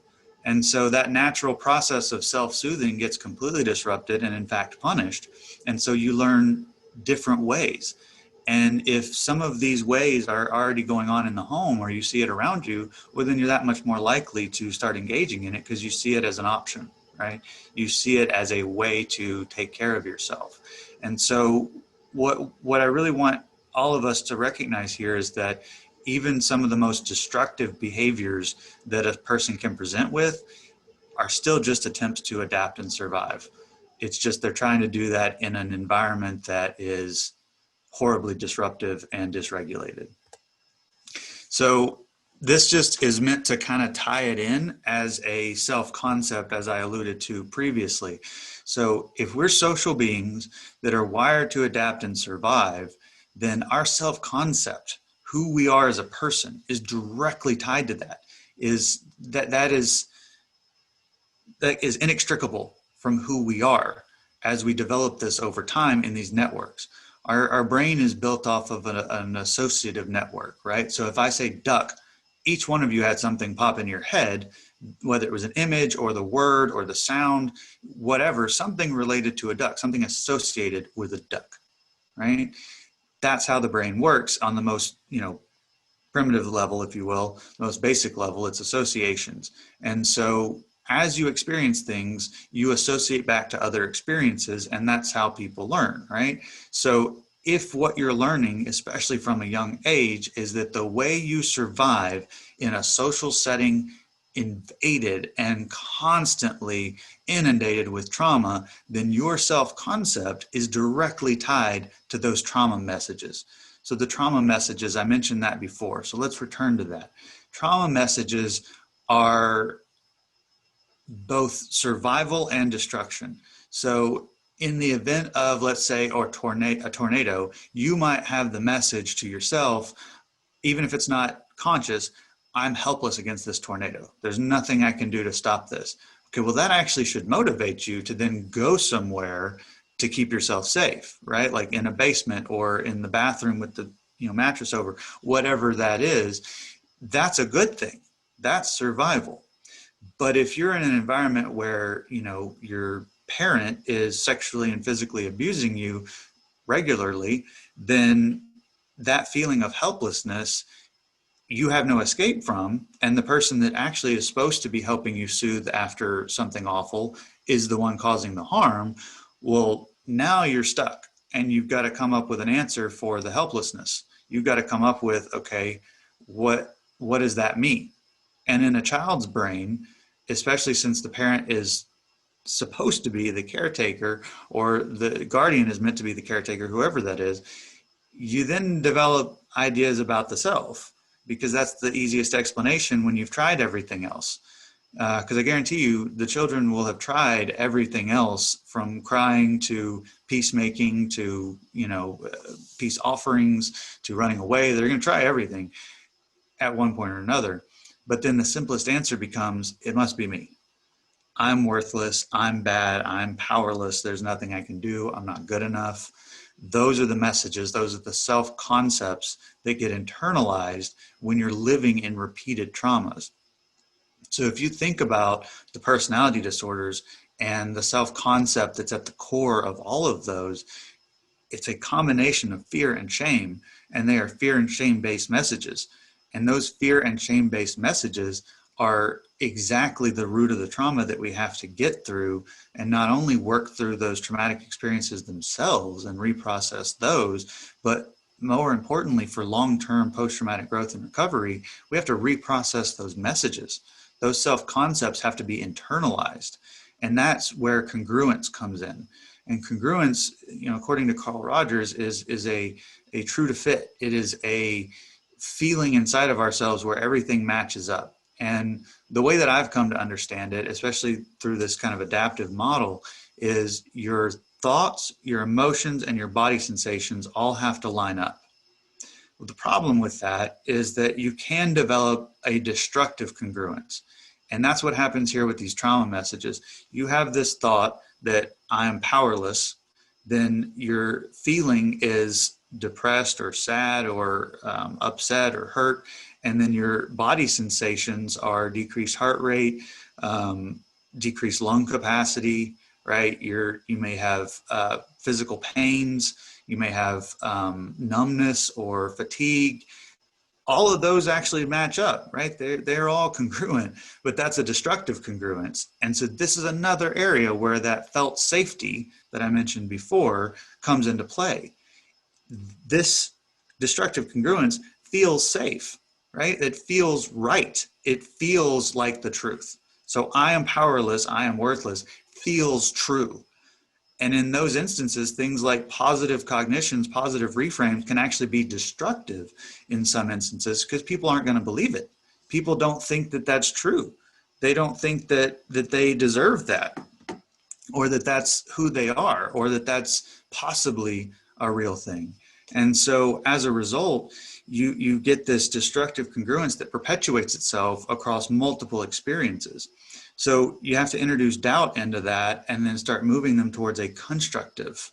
And so that natural process of self-soothing gets completely disrupted and in fact punished. And so you learn different ways. And if some of these ways are already going on in the home, or you see it around you, well, then you're that much more likely to start engaging in it, because you see it as an option, right? You see it as a way to take care of yourself. And so what I really want all of us to recognize here is that even some of the most destructive behaviors that a person can present with are still just attempts to adapt and survive. It's just they're trying to do that in an environment that is horribly disruptive and dysregulated. So this just is meant to kind of tie it in as a self-concept, as I alluded to previously. So if we're social beings that are wired to adapt and survive, then our self-concept, who we are as a person, is directly tied to that. That is inextricable from who we are as we develop this over time in these networks. Our brain is built off of an associative network, right? So if I say duck, each one of you had something pop in your head, whether it was an image or the word or the sound, whatever, something related to a duck, something associated with a duck, right? That's how the brain works on the most, primitive level, if you will, the most basic level, it's associations. And so as you experience things, you associate back to other experiences, and that's how people learn, right? So if what you're learning, especially from a young age, is that the way you survive in a social setting invaded and constantly inundated with trauma, then your self-concept is directly tied to those trauma messages. So the trauma messages, I mentioned that before, so let's return to that. Trauma messages are both survival and destruction. So in the event of, let's say, a tornado, you might have the message to yourself, even if it's not conscious, I'm helpless against this tornado. There's nothing I can do to stop this. Okay, well, that actually should motivate you to then go somewhere to keep yourself safe, right? Like in a basement or in the bathroom with the mattress over, whatever that is, that's a good thing. That's survival. But if you're in an environment where, your parent is sexually and physically abusing you regularly, then that feeling of helplessness, you have no escape from. And the person that actually is supposed to be helping you soothe after something awful is the one causing the harm. Well, now you're stuck and you've got to come up with an answer for the helplessness. You've got to come up with, okay, what does that mean? And in a child's brain, especially since the parent is supposed to be the caretaker or the guardian is meant to be the caretaker, whoever that is, you then develop ideas about the self, because that's the easiest explanation when you've tried everything else. Because I guarantee you, the children will have tried everything else, from crying to peacemaking to, peace offerings to running away. They're going to try everything at one point or another. But then the simplest answer becomes, it must be me. I'm worthless. I'm bad. I'm powerless. There's nothing I can do. I'm not good enough. Those are the messages. Those are the self-concepts that get internalized when you're living in repeated traumas. So if you think about the personality disorders and the self-concept that's at the core of all of those, it's a combination of fear and shame, and they are fear and shame-based messages. And those fear and shame-based messages are exactly the root of the trauma that we have to get through, and not only work through those traumatic experiences themselves and reprocess those, but more importantly, for long-term post-traumatic growth and recovery, we have to reprocess those messages. Those self-concepts have to be internalized. And that's where congruence comes in. And congruence, according to Carl Rogers, is a true to fit. It is a feeling inside of ourselves where everything matches up. And the way that I've come to understand it, especially through this kind of adaptive model, is your thoughts, your emotions, and your body sensations all have to line up. Well, the problem with that is that you can develop a destructive congruence. And that's what happens here with these trauma messages. You have this thought that I'm powerless, then your feeling is depressed or sad or upset or hurt. And then your body sensations are decreased heart rate, decreased lung capacity, right? You may have physical pains, you may have numbness or fatigue. All of those actually match up, right? They're all congruent, but that's a destructive congruence. And so this is another area where that felt safety that I mentioned before comes into play. This destructive congruence feels safe, right? It feels right. It feels like the truth. So I am powerless, I am worthless, feels true. And in those instances, things like positive cognitions, positive reframes can actually be destructive in some instances because people aren't going to believe it. People don't think that that's true. They don't think that they deserve that, or that that's who they are, or that that's possibly a real thing. And so as a result, you get this destructive congruence that perpetuates itself across multiple experiences. So you have to introduce doubt into that and then start moving them towards a constructive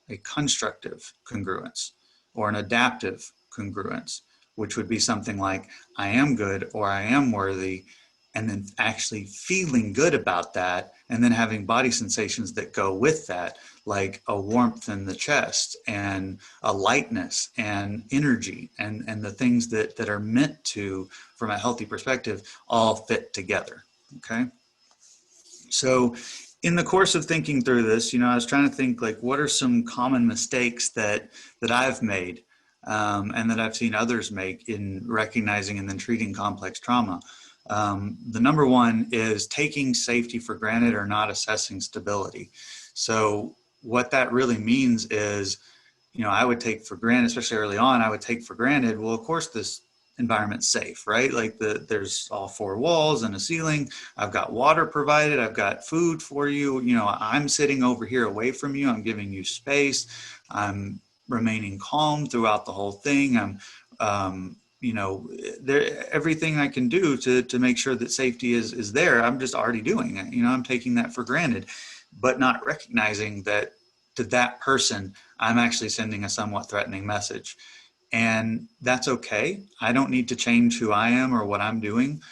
congruence, or an adaptive congruence, which would be something like, I am good, or I am worthy, and then actually feeling good about that, and then having body sensations that go with that, like a warmth in the chest and a lightness and energy, and the things that are meant to, from a healthy perspective, all fit together. Okay. So in the course of thinking through this, I was trying to think, like, what are some common mistakes that I've made and that I've seen others make in recognizing and then treating complex trauma. The number one is taking safety for granted or not assessing stability. So what that really means is, I would take for granted, especially early on, I would take for granted, well, of course, this environment's safe, right? Like there's all four walls and a ceiling. I've got water provided. I've got food for you. I'm sitting over here away from you. I'm giving you space. I'm remaining calm throughout the whole thing. I'm, everything I can do to make sure that safety is there. I'm just already doing it. I'm taking that for granted, but not recognizing that to that person, I'm actually sending a somewhat threatening message. And that's okay. I don't need to change who I am or what I'm doing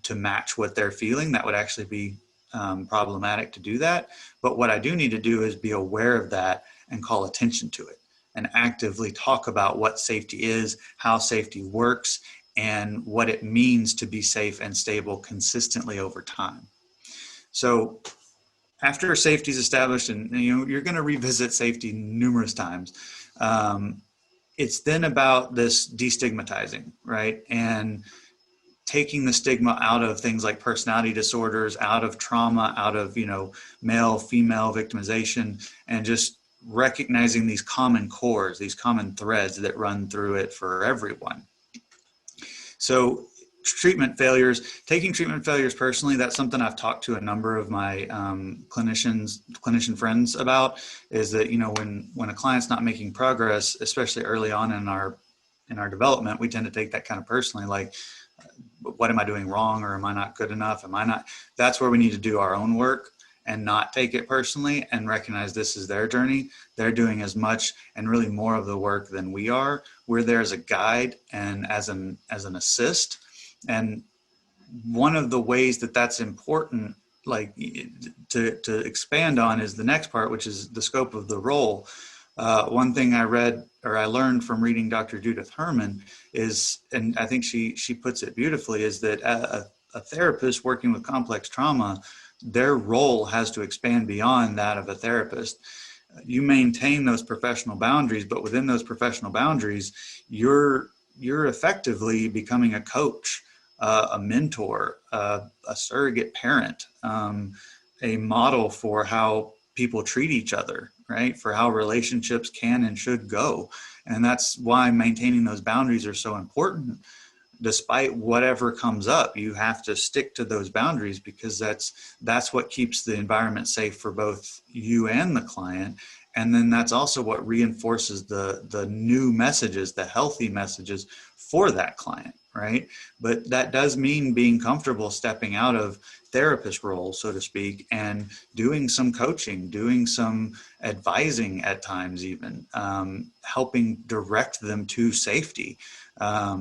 to match what they're feeling. That would actually be problematic to do that. But what I do need to do is be aware of that and call attention to it, and actively talk about what safety is, how safety works, and what it means to be safe and stable consistently over time. So after safety is established, and you're going to revisit safety numerous times, it's then about this destigmatizing, right? And taking the stigma out of things like personality disorders, out of trauma, out of, male, female victimization, and just recognizing these common cores, these common threads that run through it for everyone. So treatment failures, taking treatment failures personally, that's something I've talked to a number of my clinician friends about, is that, when a client's not making progress, especially early on in our development, we tend to take that kind of personally, like, what am I doing wrong? Or am I not good enough? That's where we need to do our own work and not take it personally, and recognize this is their journey. They're doing as much and really more of the work than we are. We're there as a guide and as an assist. And one of the ways that that's important, like to expand on, is the next part, which is the scope of the role. One thing I learned from reading Dr. Judith Herman is, and I think she puts it beautifully, is that a therapist working with complex trauma, their role has to expand beyond that of a therapist. You maintain those professional boundaries, but within those professional boundaries, you're effectively becoming a coach, a mentor, a surrogate parent, a model for how people treat each other, right? For how relationships can and should go. And that's why maintaining those boundaries are so important. Despite whatever comes up, you have to stick to those boundaries, because that's what keeps the environment safe for both you and the client. And then that's also what reinforces the new messages, the healthy messages for that client, right? But that does mean being comfortable stepping out of therapist role, so to speak, and doing some coaching, doing some advising at times, even helping direct them to safety. A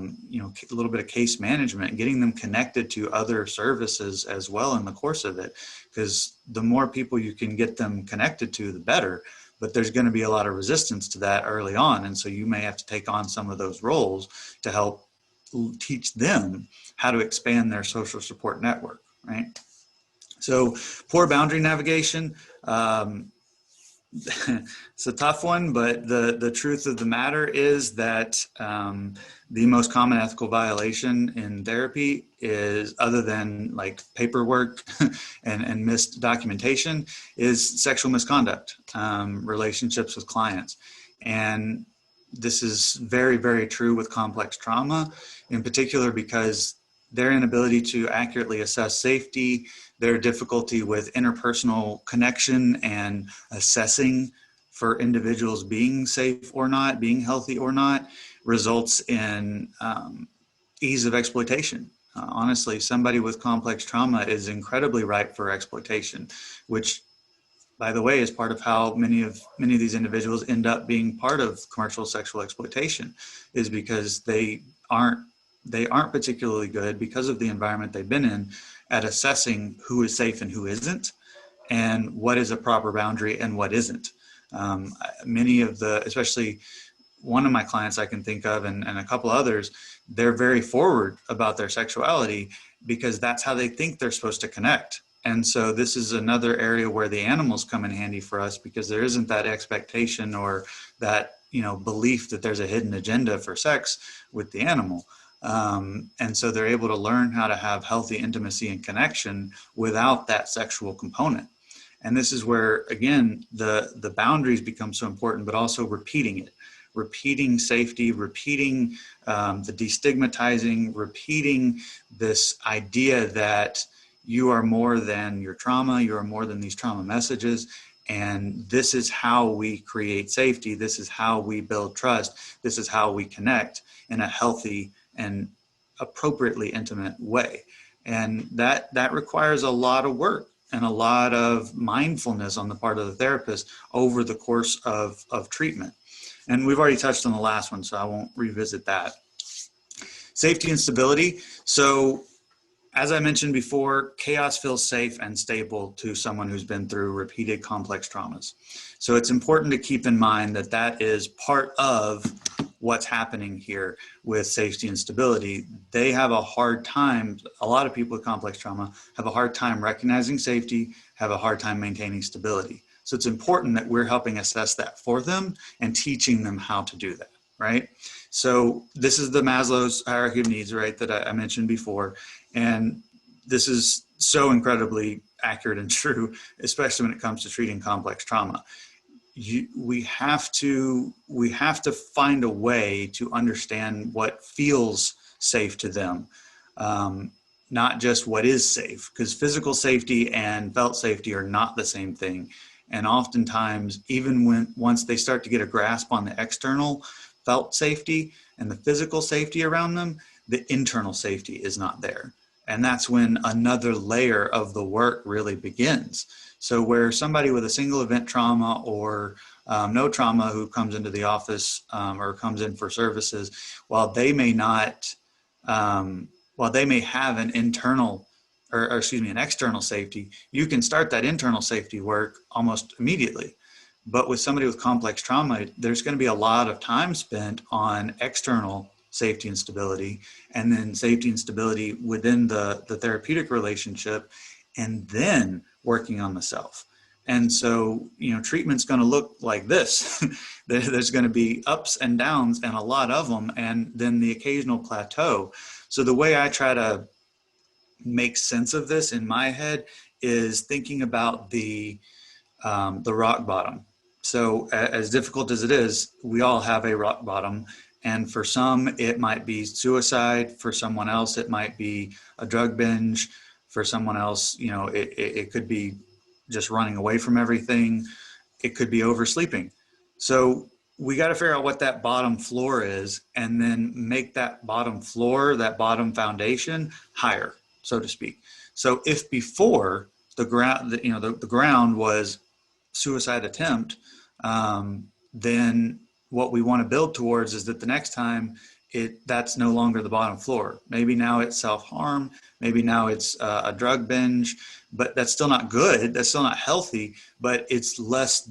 little bit of case management, getting them connected to other services as well in the course of it, because the more people you can get them connected to, the better. But there's going to be a lot of resistance to that early on. And so you may have to take on some of those roles to help teach them how to expand their social support network, right? So poor boundary navigation, It's a tough one, but the truth of the matter is that the most common ethical violation in therapy is, other than like paperwork and missed documentation, is sexual misconduct, relationships with clients. And this is very, very true with complex trauma, in particular because their inability to accurately assess safety, their difficulty with interpersonal connection and assessing for individuals being safe or not, being healthy or not, results in ease of exploitation. Honestly, somebody with complex trauma is incredibly ripe for exploitation, which, by the way, is part of how many of these individuals end up being part of commercial sexual exploitation, is because they aren't particularly good, because of the environment they've been in, at assessing who is safe and who isn't, and what is a proper boundary and what isn't. Many of especially one of my clients I can think of, and a couple others, they're very forward about their sexuality because that's how they think they're supposed to connect. And so this is another area where the animals come in handy for us, because there isn't that expectation or that, belief that there's a hidden agenda for sex with the animal. And so they're able to learn how to have healthy intimacy and connection without that sexual component. And this is where, again, the boundaries become so important, but also repeating safety, repeating the destigmatizing, repeating this idea that you are more than your trauma, you are more than these trauma messages. And this is how we create safety. This is how we build trust. This is how we connect in a healthy and appropriately intimate way. And that requires a lot of work and a lot of mindfulness on the part of the therapist over the course of treatment. And we've already touched on the last one, so I won't revisit that. Safety and stability. So as I mentioned before, chaos feels safe and stable to someone who's been through repeated complex traumas. So it's important to keep in mind that that is part of what's happening here with safety and stability. They have a hard time, a lot of people with complex trauma have a hard time recognizing safety, have a hard time maintaining stability. So it's important that we're helping assess that for them and teaching them how to do that, right? So this is the Maslow's hierarchy of needs, right, that I mentioned before. And this is so incredibly accurate and true, especially when it comes to treating complex trauma. We have to find a way to understand what feels safe to them, not just what is safe, because physical safety and felt safety are not the same thing. And oftentimes, even once they start to get a grasp on the external felt safety and the physical safety around them, the internal safety is not there. And that's when another layer of the work really begins. So where somebody with a single event trauma or no trauma who comes into the office or comes in for services, while they may have an an external safety, you can start that internal safety work almost immediately. But with somebody with complex trauma, there's going to be a lot of time spent on external safety and stability, and then safety and stability within the therapeutic relationship, and then working on the self. And so, treatment's going to look like this. There's going to be ups and downs, and a lot of them, and then the occasional plateau. So the way I try to make sense of this in my head is thinking about the rock bottom. So as difficult as it is, we all have a rock bottom. And for some, it might be suicide. For someone else, it might be a drug binge. For someone else, it could be just running away from everything. It could be oversleeping. So we got to figure out what that bottom floor is, and then make that bottom floor, that bottom foundation, higher, so to speak. So if before the ground was suicide attempt, then what we want to build towards is that the next time that's no longer the bottom floor. Maybe now it's self-harm. Maybe now it's a drug binge, but that's still not good. That's still not healthy, but it's less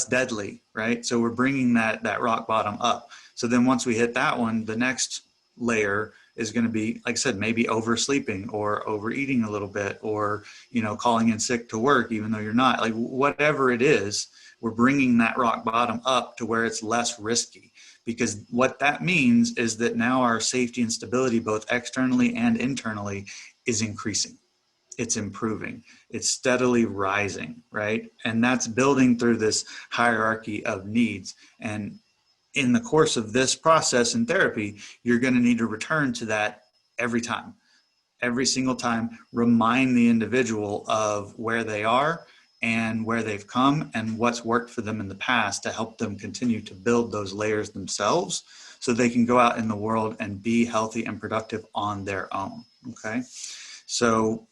deadly, right? So we're bringing that rock bottom up. So then once we hit that one, the next layer is going to be, like I said, maybe oversleeping or overeating a little bit, or, you know, calling in sick to work, even though you're not. Like, whatever it is, we're bringing that rock bottom up to where it's less risky, because what that means is that now our safety and stability, both externally and internally, is increasing. It's improving. It's steadily rising, right? And that's building through this hierarchy of needs. And in the course of this process in therapy, you're going to need to return to that every time. Every single time, remind the individual of where they are and where they've come and what's worked for them in the past to help them continue to build those layers themselves so they can go out in the world and be healthy and productive on their own. Okay. So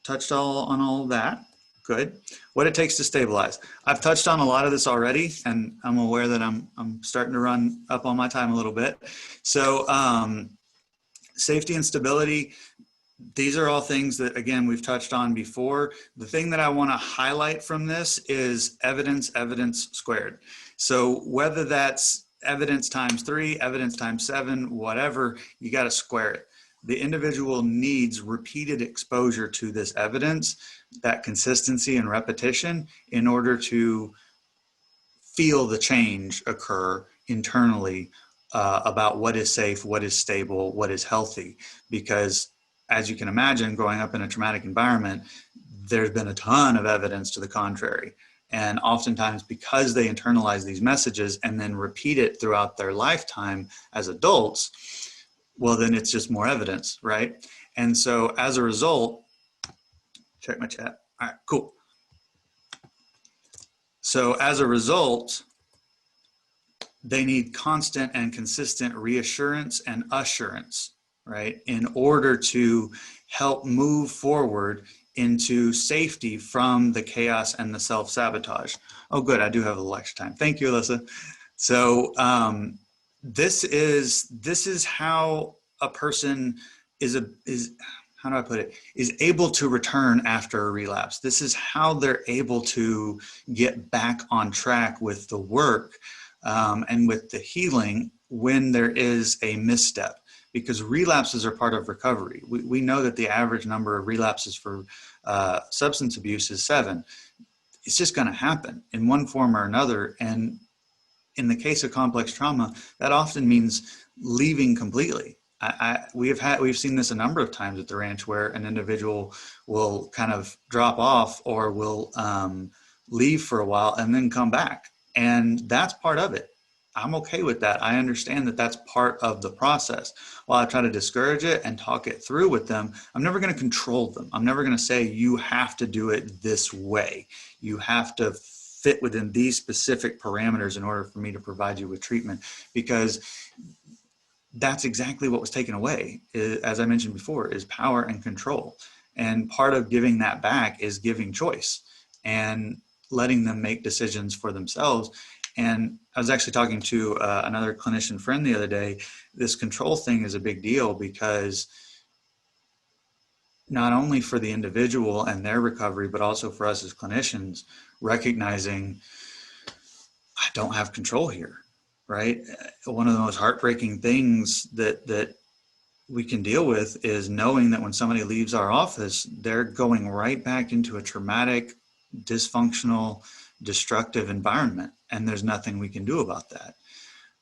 touched on all of that. Good. What it takes to stabilize. I've touched on a lot of this already, and I'm aware that I'm starting to run up on my time a little bit. So safety and stability, these are all things that, again, we've touched on before. The thing that I want to highlight from this is evidence squared. So whether that's evidence times 3, evidence times 7, whatever, you got to square it. The individual needs repeated exposure to this evidence, that consistency and repetition, in order to feel the change occur internally about what is safe, what is stable, what is healthy. Because as you can imagine, growing up in a traumatic environment, there's been a ton of evidence to the contrary. And oftentimes, because they internalize these messages and then repeat it throughout their lifetime as adults, well, then it's just more evidence, right? And so as a result, check my chat. All right, cool. So as a result, they need constant and consistent reassurance and assurance, right? In order to help move forward into safety from the chaos and the self-sabotage. Oh, good, I do have a little extra time. Thank you, Alyssa. So this is how a person is how do I put it, is able to return after a relapse. This is how they're able to get back on track with the work and with the healing when there is a misstep, because relapses are part of recovery. We know that the average number of relapses for substance abuse is 7. It's just going to happen in one form or another. And in the case of complex trauma, that often means leaving completely. We've seen this a number of times at the ranch, where an individual will kind of drop off or will leave for a while and then come back. And that's part of it. I'm okay with that. I understand that that's part of the process. While I try to discourage it and talk it through with them, I'm never going to control them. I'm never going to say, you have to do it this way. You have to fit within these specific parameters in order for me to provide you with treatment, because that's exactly what was taken away, as I mentioned before, is power and control. And part of giving that back is giving choice and letting them make decisions for themselves. And I was actually talking to another clinician friend the other day. This control thing is a big deal, because not only for the individual and their recovery, but also for us as clinicians, recognizing I don't have control here, right? One of the most heartbreaking things that we can deal with is knowing that when somebody leaves our office, they're going right back into a traumatic, dysfunctional, destructive environment, and there's nothing we can do about that.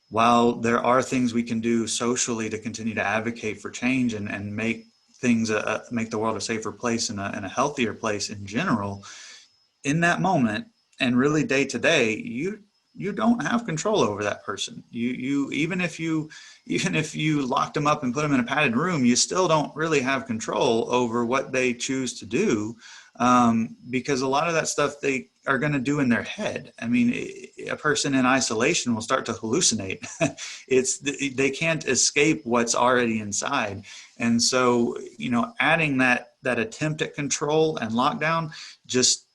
While there are things we can do socially to continue to advocate for change and make things make the world a safer place and a healthier place in general, in that moment and really day to day, you don't have control over that person. You even if you locked them up and put them in a padded room, you still don't really have control over what they choose to do, because a lot of that stuff they are going to do in their head. I mean, a person in isolation will start to hallucinate. They can't escape what's already inside. And so, adding that attempt at control and lockdown just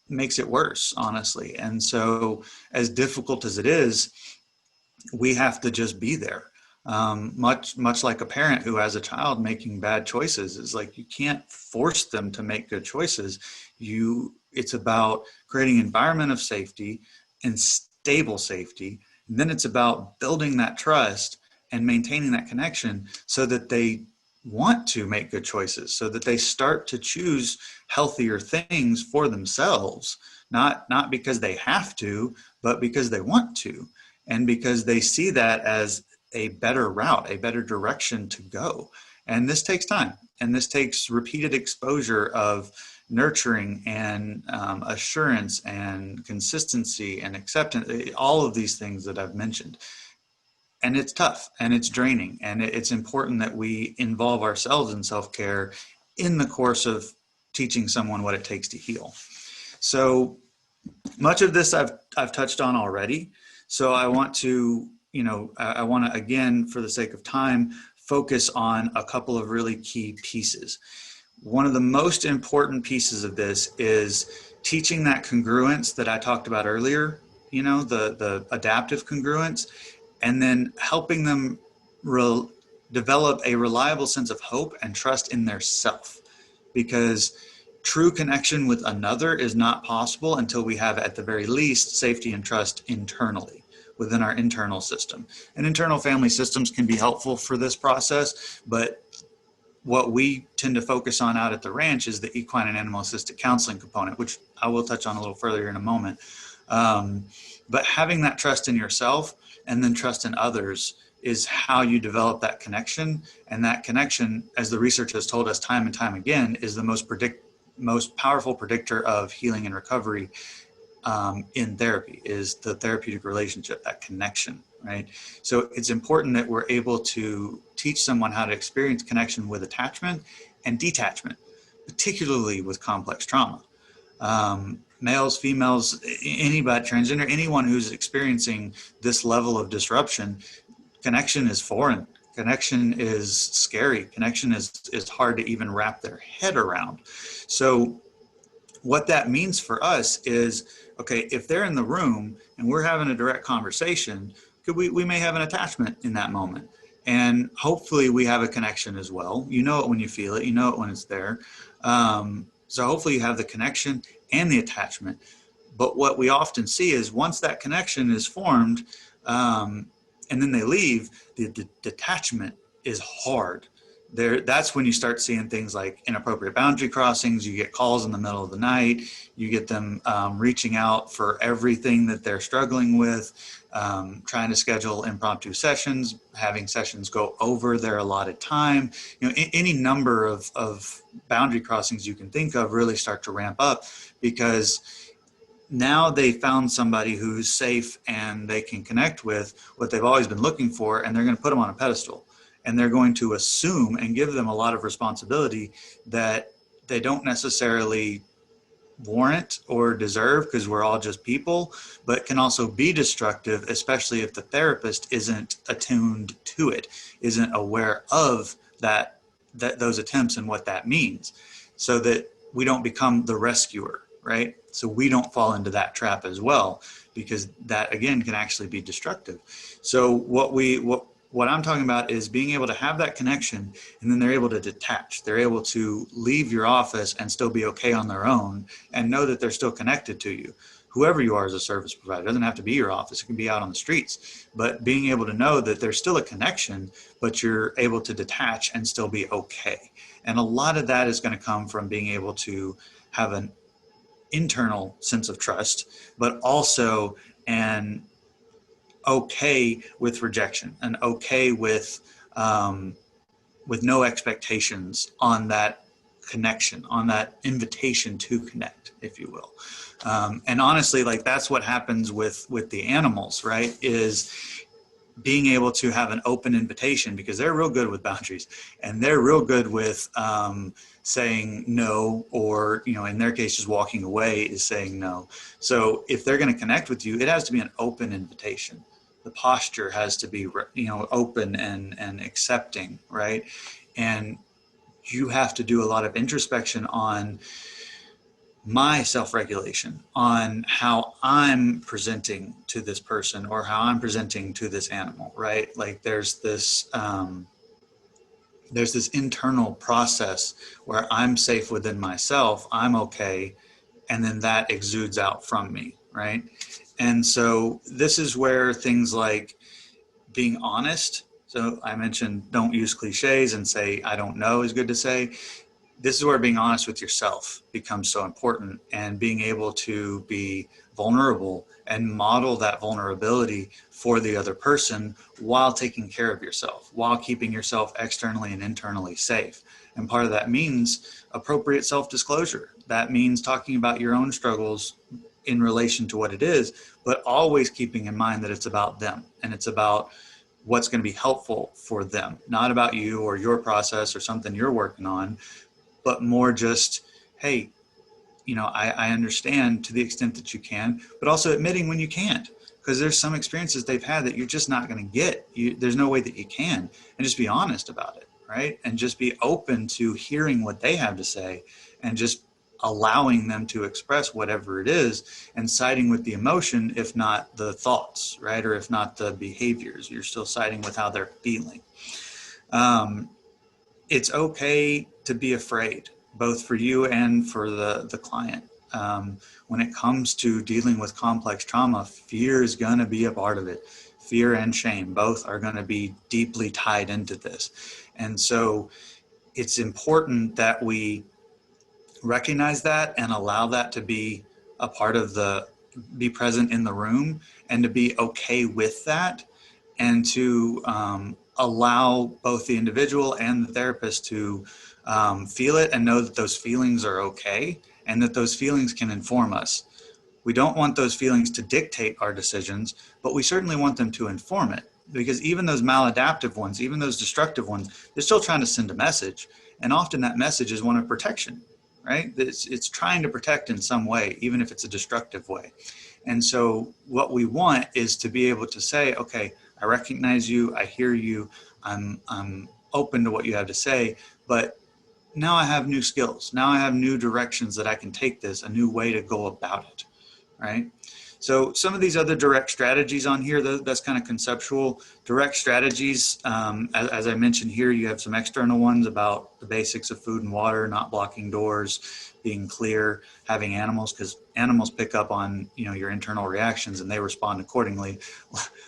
makes it worse, honestly. And so, as difficult as it is, we have to just be there. Much like a parent who has a child making bad choices. Is like, you can't force them to make good choices. It's about creating an environment of safety and stable safety. And then it's about building that trust and maintaining that connection so that they want to make good choices, so that they start to choose healthier things for themselves, not because they have to, but because they want to, and because they see that as a better route, a better direction to go. And this takes time, and this takes repeated exposure of nurturing and assurance and consistency and acceptance, all of these things that I've mentioned. And it's tough and it's draining, and it's important that we involve ourselves in self-care in the course of teaching someone what it takes to heal. So much of this I've touched on already. So I want to, I want to, again, for the sake of time, focus on a couple of really key pieces. One of the most important pieces of this is teaching that congruence that I talked about earlier, the adaptive congruence, and then helping them develop a reliable sense of hope and trust in their self. Because true connection with another is not possible until we have, at the very least, safety and trust internally, within our internal system. And internal family systems can be helpful for this process, but what we tend to focus on out at the ranch is the equine and animal assisted counseling component, which I will touch on a little further in a moment. But having that trust in yourself and then trust in others is how you develop that connection. And that connection, as the research has told us time and time again, is the most powerful predictor of healing and recovery in therapy, is the therapeutic relationship, that connection, right? So it's important that we're able to teach someone how to experience connection with attachment and detachment, particularly with complex trauma. Males, females, anybody, transgender, anyone who's experiencing this level of disruption, connection is foreign. Connection is scary. Connection is hard to even wrap their head around. So what that means for us is, okay, if they're in the room and we're having a direct conversation, we may have an attachment in that moment. And hopefully we have a connection as well. You know it when you feel it, you know it when it's there. So hopefully you have the connection and the attachment. But what we often see is once that connection is formed, and then they leave, the detachment is hard. That's when you start seeing things like inappropriate boundary crossings. You get calls in the middle of the night. You get them reaching out for everything that they're struggling with, trying to schedule impromptu sessions, having sessions go over their allotted time. Any number of boundary crossings you can think of really start to ramp up, because now they found somebody who's safe and they can connect with what they've always been looking for, and they're going to put them on a pedestal. And they're going to assume and give them a lot of responsibility that they don't necessarily warrant or deserve, because we're all just people, but can also be destructive, especially if the therapist isn't attuned to it, isn't aware of that those attempts and what that means, so that we don't become the rescuer, right? So we don't fall into that trap as well, because that again can actually be destructive. So what I'm talking about is being able to have that connection, and then they're able to detach. They're able to leave your office and still be okay on their own and know that they're still connected to you. Whoever you are as a service provider, it doesn't have to be your office. It can be out on the streets. But being able to know that there's still a connection, but you're able to detach and still be okay. And a lot of that is going to come from being able to have an internal sense of trust, but also an okay with rejection, and okay with no expectations on that connection, on that invitation to connect, if you will. And honestly, like that's what happens with the animals, right? Is being able to have an open invitation, because they're real good with boundaries, and they're real good with saying no, or, in their case, just walking away is saying no. So if they're going to connect with you, it has to be an open invitation. The posture has to be, open and accepting, right? And you have to do a lot of introspection on my self-regulation, on how I'm presenting to this person or how I'm presenting to this animal, right? Like there's this internal process where I'm safe within myself, I'm okay, and then that exudes out from me, right? And so this is where things like being honest, So I mentioned don't use cliches and say, I don't know is good to say. This is where being honest with yourself becomes so important, and being able to be vulnerable and model that vulnerability for the other person while taking care of yourself, while keeping yourself externally and internally safe. And part of that means appropriate self-disclosure. That means talking about your own struggles in relation to what it is, but always keeping in mind that it's about them and it's about what's going to be helpful for them, not about you or your process or something you're working on, but more just, hey, you know, I understand to the extent that you can, but also admitting when you can't, because there's some experiences they've had that you're just not going to get. There's no way that you can, and just be honest about it, right? And just be open to hearing what they have to say and just allowing them to express whatever it is and siding with the emotion, if not the thoughts, right? Or if not the behaviors, you're still siding with how they're feeling. It's okay to be afraid, both for you and for the client. When it comes to dealing with complex trauma, fear is going to be a part of it. Fear and shame, both are going to be deeply tied into this. And so it's important that we recognize that and allow that to be a part of be present in the room, and to be okay with that, and to allow both the individual and the therapist to feel it and know that those feelings are okay and that those feelings can inform us. We don't want those feelings to dictate our decisions, but we certainly want them to inform it, because even those maladaptive ones, even those destructive ones, they're still trying to send a message. And often that message is one of protection, right? It's trying to protect in some way, even if it's a destructive way. And so what we want is to be able to say, okay, I recognize you, I hear you, I'm open to what you have to say, but now I have new skills. Now I have new directions that I can take this, a new way to go about it, right? So some of these other direct strategies on here, that's kind of conceptual. Direct strategies, as I mentioned here, you have some external ones about the basics of food and water, not blocking doors, being clear, having animals, because animals pick up on, you know, your internal reactions and they respond accordingly,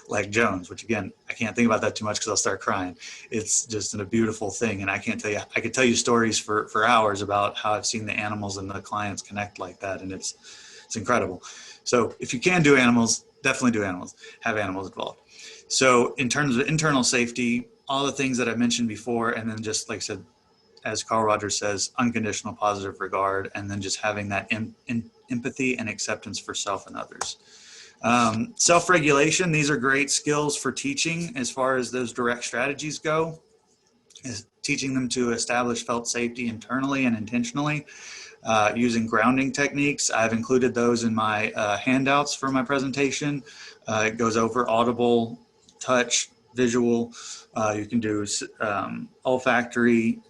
like Jones, which again, I can't think about that too much because I'll start crying. It's just a beautiful thing. And I could tell you stories for hours about how I've seen the animals and the clients connect like that. And it's incredible. So if you can do animals, definitely do animals, have animals involved. So in terms of internal safety, all the things that I mentioned before, and then just like I said, as Carl Rogers says, unconditional positive regard, and then just having that empathy and acceptance for self and others. Self-regulation, these are great skills for teaching as far as those direct strategies go, is teaching them to establish felt safety internally and intentionally. Using grounding techniques. I've included those in my handouts for my presentation. It goes over audible, touch, visual. You can do olfactory,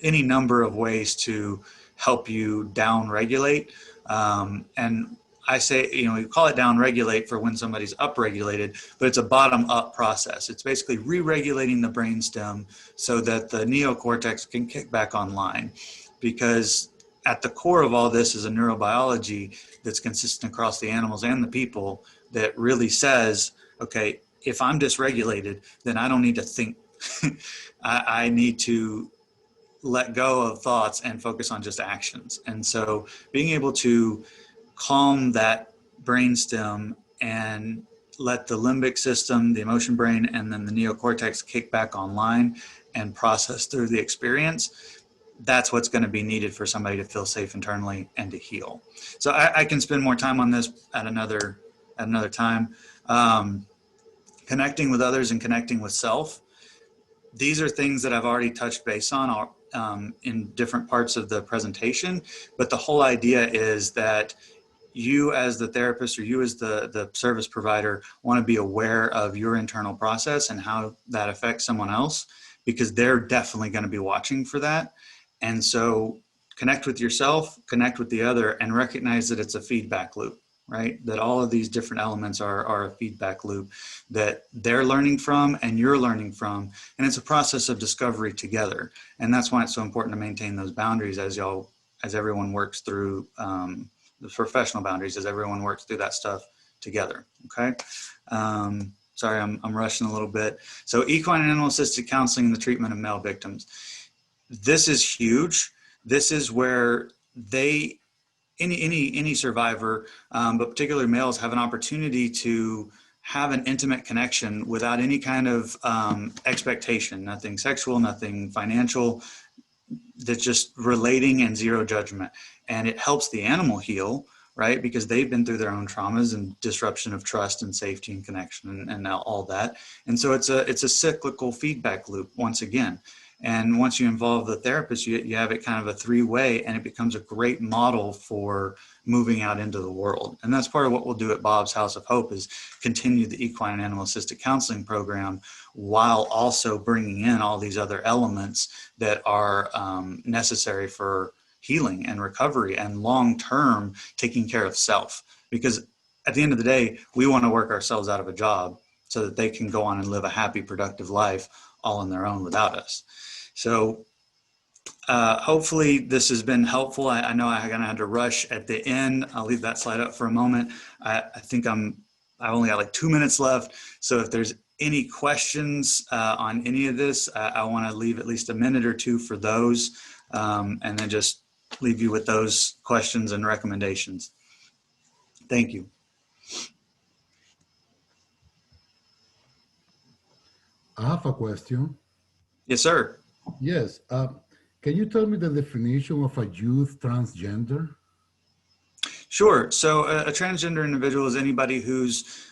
any number of ways to help you down regulate. And I say, you know, we call it down regulate for when somebody's upregulated, but it's a bottom up process. It's basically re-regulating the brainstem so that the neocortex can kick back online. Because at the core of all this is a neurobiology that's consistent across the animals and the people that really says, okay, if I'm dysregulated, then I don't need to think. I need to let go of thoughts and focus on just actions. And so being able to calm that brainstem and let the limbic system, the emotion brain, and then the neocortex kick back online and process through the experience, that's what's going to be needed for somebody to feel safe internally and to heal. So I can spend more time on this at another time. Connecting with others and connecting with self. These are things that I've already touched base on in different parts of the presentation, but the whole idea is that you as the therapist or you as the service provider want to be aware of your internal process and how that affects someone else, because they're definitely going to be watching for that. And so connect with yourself, connect with the other, and recognize that it's a feedback loop, right? That all of these different elements are a feedback loop that they're learning from and you're learning from. And it's a process of discovery together. And that's why it's so important to maintain those boundaries as everyone works through the professional boundaries, as everyone works through that stuff together, okay? sorry, I'm rushing a little bit. So equine and animal assisted counseling in the treatment of male victims. This is huge. This is where any survivor, but particularly males, have an opportunity to have an intimate connection without any kind of expectation, nothing sexual, nothing financial, that's just relating and zero judgment. And it helps the animal heal, right? Because they've been through their own traumas and disruption of trust and safety and connection and all that. And so it's a cyclical feedback loop once again. And once you involve the therapist, you have it kind of a three-way, and it becomes a great model for moving out into the world. And that's part of what we'll do at Bob's House of Hope, is continue the equine and animal assisted counseling program while also bringing in all these other elements that are necessary for healing and recovery and long-term taking care of self. Because at the end of the day, we want to work ourselves out of a job so that they can go on and live a happy, productive life all on their own without us. So hopefully this has been helpful. I know I kind of had to rush at the end. I'll leave that slide up for a moment. I think I've only got like 2 minutes left. So if there's any questions on any of this, I want to leave at least a minute or two for those, and then just leave you with those questions and recommendations. Thank you. I have a question. Yes, sir. Yes. Can you tell me the definition of a youth transgender? Sure. So a transgender individual is anybody who's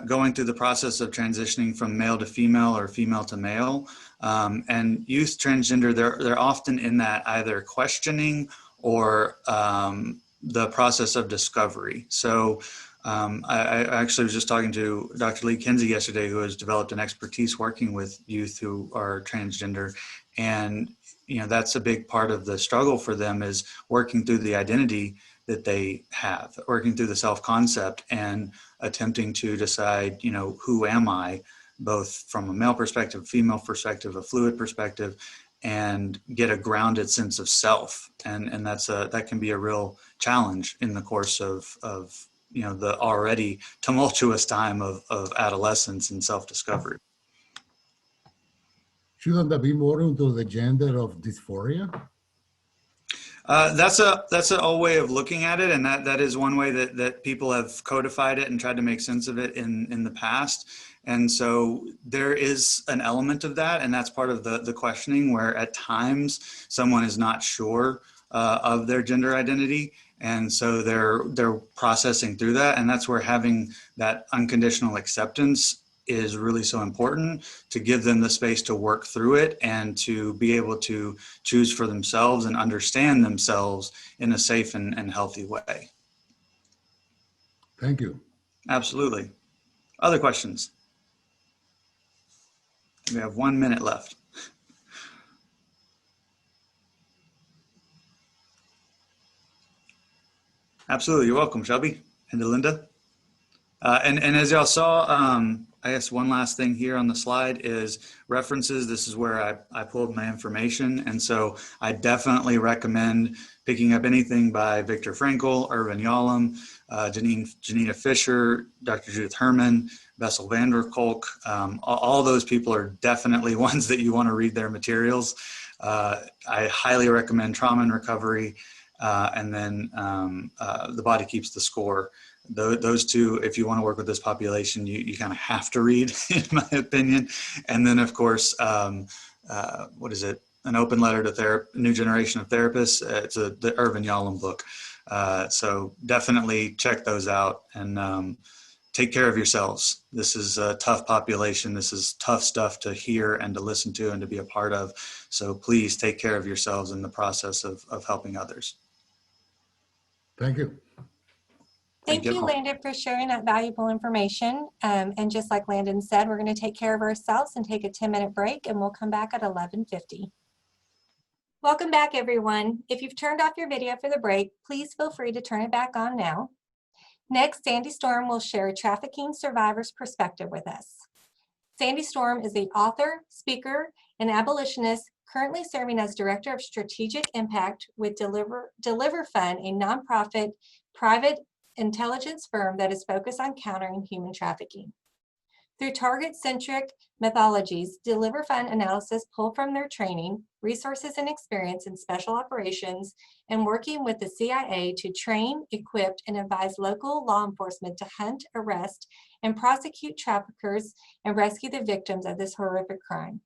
going through the process of transitioning from male to female or female to male. And youth transgender, they're often in that either questioning or the process of discovery. So I actually was just talking to Dr. Lee Kinsey yesterday, who has developed an expertise working with youth who are transgender. And, you know, that's a big part of the struggle for them, is working through the identity that they have, working through the self-concept and attempting to decide, you know, who am I, both from a male perspective, female perspective, a fluid perspective, and get a grounded sense of self. And that can be a real challenge in the course of you know, the already tumultuous time of adolescence and self-discovery. Shouldn't that be more into the gender of dysphoria? That's a old way of looking at it, and that is one way that people have codified it and tried to make sense of it in the past. And so there is an element of that, and that's part of the questioning, where at times someone is not sure of their gender identity, and so they're processing through that. And that's where having that unconditional acceptance is really so important, to give them the space to work through it and to be able to choose for themselves and understand themselves in a safe and healthy way. Thank you. Absolutely. Other questions? We have 1 minute left. Absolutely, you're welcome, Shelby and Linda. And as y'all saw, I guess one last thing here on the slide is references. This is where I pulled my information. And so I definitely recommend picking up anything by Viktor Frankl, Irvin Yalom, Janina Fisher, Dr. Judith Herman, Bessel van der Kolk. All those people are definitely ones that you want to read their materials. I highly recommend Trauma and Recovery, and then The Body Keeps the Score. Those two, if you want to work with this population, you kind of have to read, in my opinion. And then, of course, what is it? An Open Letter to New Generation of Therapists. It's the Irvin Yalom book. So definitely check those out, and take care of yourselves. This is a tough population. This is tough stuff to hear and to listen to and to be a part of. So please take care of yourselves in the process of helping others. Thank you. Thank you, Landon, for sharing that valuable information. And just like Landon said, we're going to take care of ourselves and take a 10-minute break, and we'll come back at 11:50. Welcome back, everyone. If you've turned off your video for the break, please feel free to turn it back on now. Next, Sandy Storm will share a trafficking survivor's perspective with us. Sandy Storm is the author, speaker, and abolitionist currently serving as Director of Strategic Impact with Deliver Fund, a nonprofit private intelligence firm that is focused on countering human trafficking. Through target-centric methodologies, deliver fund analysis pulled from their training, resources and experience in special operations, and working with the CIA to train, equip, and advise local law enforcement to hunt, arrest, and prosecute traffickers and rescue the victims of this horrific crime.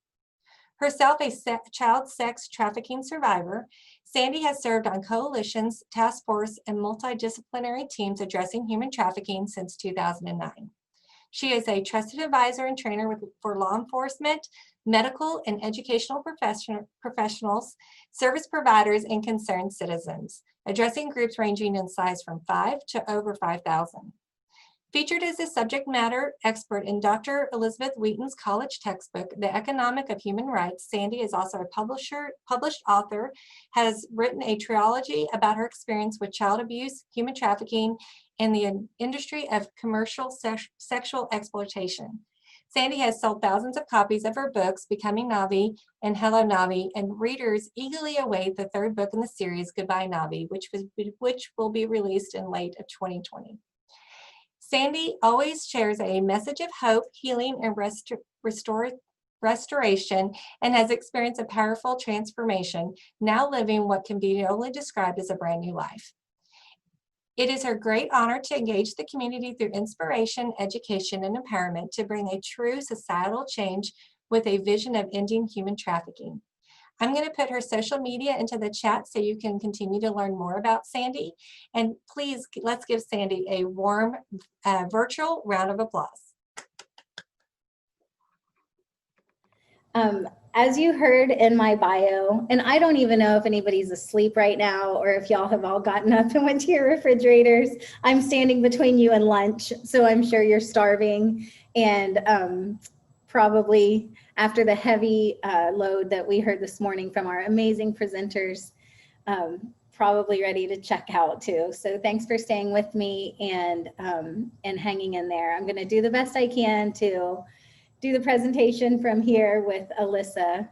Herself a child sex trafficking survivor, Sandy has served on coalitions, task force, and multidisciplinary teams addressing human trafficking since 2009. She is a trusted advisor and trainer for law enforcement, medical and educational professionals, service providers, and concerned citizens, addressing groups ranging in size from 5 to over 5,000. Featured as a subject matter expert in Dr. Elizabeth Wheaton's college textbook, The Economic of Human Rights, Sandy is also a published author, has written a trilogy about her experience with child abuse, human trafficking, and the industry of commercial sexual exploitation. Sandy has sold thousands of copies of her books, Becoming Navi and Hello Navi, and readers eagerly await the third book in the series, Goodbye Navi, which will be released in late of 2020. Sandy always shares a message of hope, healing, and restoration, and has experienced a powerful transformation, now living what can be only described as a brand new life. It is her great honor to engage the community through inspiration, education, and empowerment to bring a true societal change with a vision of ending human trafficking. I'm going to put her social media into the chat so you can continue to learn more about Sandy. And please, let's give Sandy a warm virtual round of applause. As you heard in my bio, and I don't even know if anybody's asleep right now or if y'all have all gotten up and went to your refrigerators. I'm standing between you and lunch, so I'm sure you're starving and probably after the heavy load that we heard this morning from our amazing presenters, probably ready to check out too. So thanks for staying with me and hanging in there. I'm gonna do the best I can to do the presentation from here with Alyssa,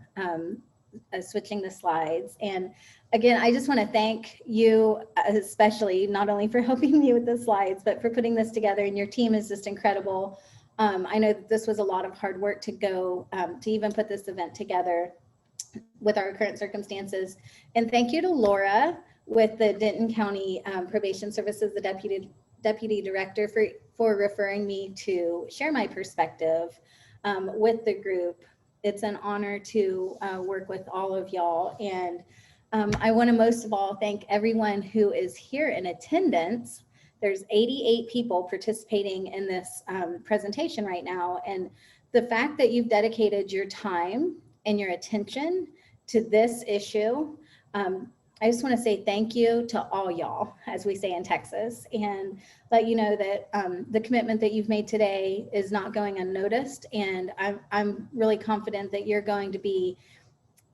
switching the slides. And again, I just want to thank you especially, not only for helping me with the slides, but for putting this together, and your team is just incredible. I know that this was a lot of hard work to go to even put this event together with our current circumstances. And thank you to Laura with the Denton County Probation Services, the Deputy Director, for referring me to share my perspective with the group. It's an honor to work with all of y'all. And I want to most of all thank everyone who is here in attendance. There's 88 people participating in this presentation right now. And the fact that you've dedicated your time and your attention to this issue, I just want to say thank you to all y'all, as we say in Texas, and let you know that the commitment that you've made today is not going unnoticed. And I'm really confident that you're going to be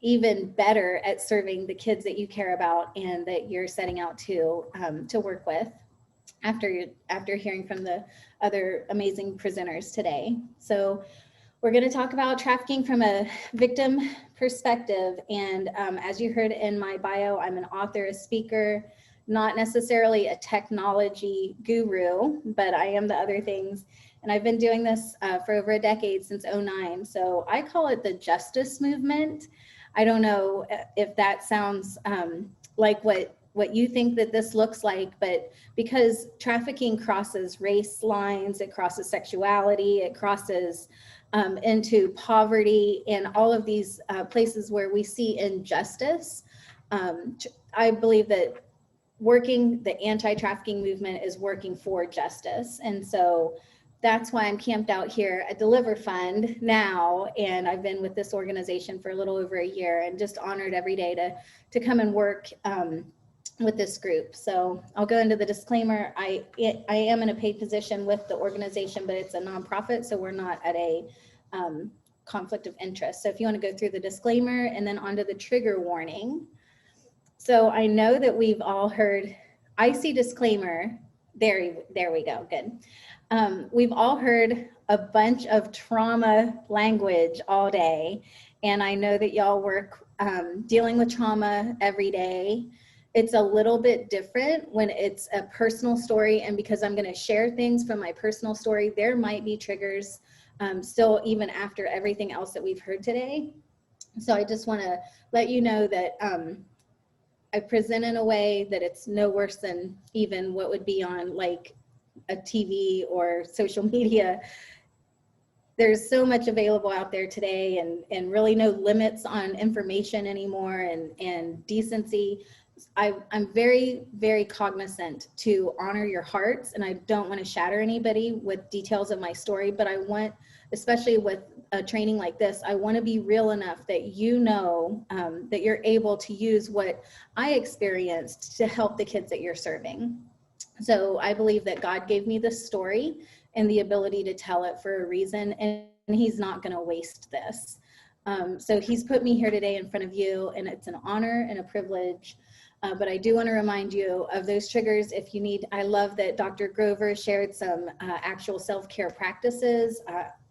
even better at serving the kids that you care about and that you're setting out to work with after hearing from the other amazing presenters today. So we're going to talk about trafficking from a victim perspective. And as you heard in my bio, I'm an author, a speaker, not necessarily a technology guru, but I am the other things. And I've been doing this for over a decade, since '09. So I call it the justice movement. I don't know if that sounds like what you think that this looks like, but because trafficking crosses race lines, it crosses sexuality, it crosses into poverty and all of these places where we see injustice. I believe that the anti-trafficking movement is working for justice. And so that's why I'm camped out here at Deliver Fund now. And I've been with this organization for a little over a year and just honored every day to come and work with this group. So I'll go into the disclaimer. I am in a paid position with the organization, but it's a nonprofit, so we're not at a conflict of interest. So if you want to go through the disclaimer and then onto the trigger warning. So I know that we've all heard, I see disclaimer, there we go, good. We've all heard a bunch of trauma language all day, and I know that y'all work dealing with trauma every day. It's a little bit different when it's a personal story, and because I'm going to share things from my personal story, there might be triggers still even after everything else that we've heard today. So I just want to let you know that I present in a way that it's no worse than even what would be on like a TV or social media. There's so much available out there today, and really no limits on information anymore, and decency. I'm very, very cognizant to honor your hearts, and I don't want to shatter anybody with details of my story, but I want, especially with a training like this, I want to be real enough that you know that you're able to use what I experienced to help the kids that you're serving. So I believe that God gave me this story and the ability to tell it for a reason, and he's not going to waste this. So he's put me here today in front of you, and it's an honor and a privilege. But I do want to remind you of those triggers if you need. I love that Dr. Grover shared some actual self-care practices.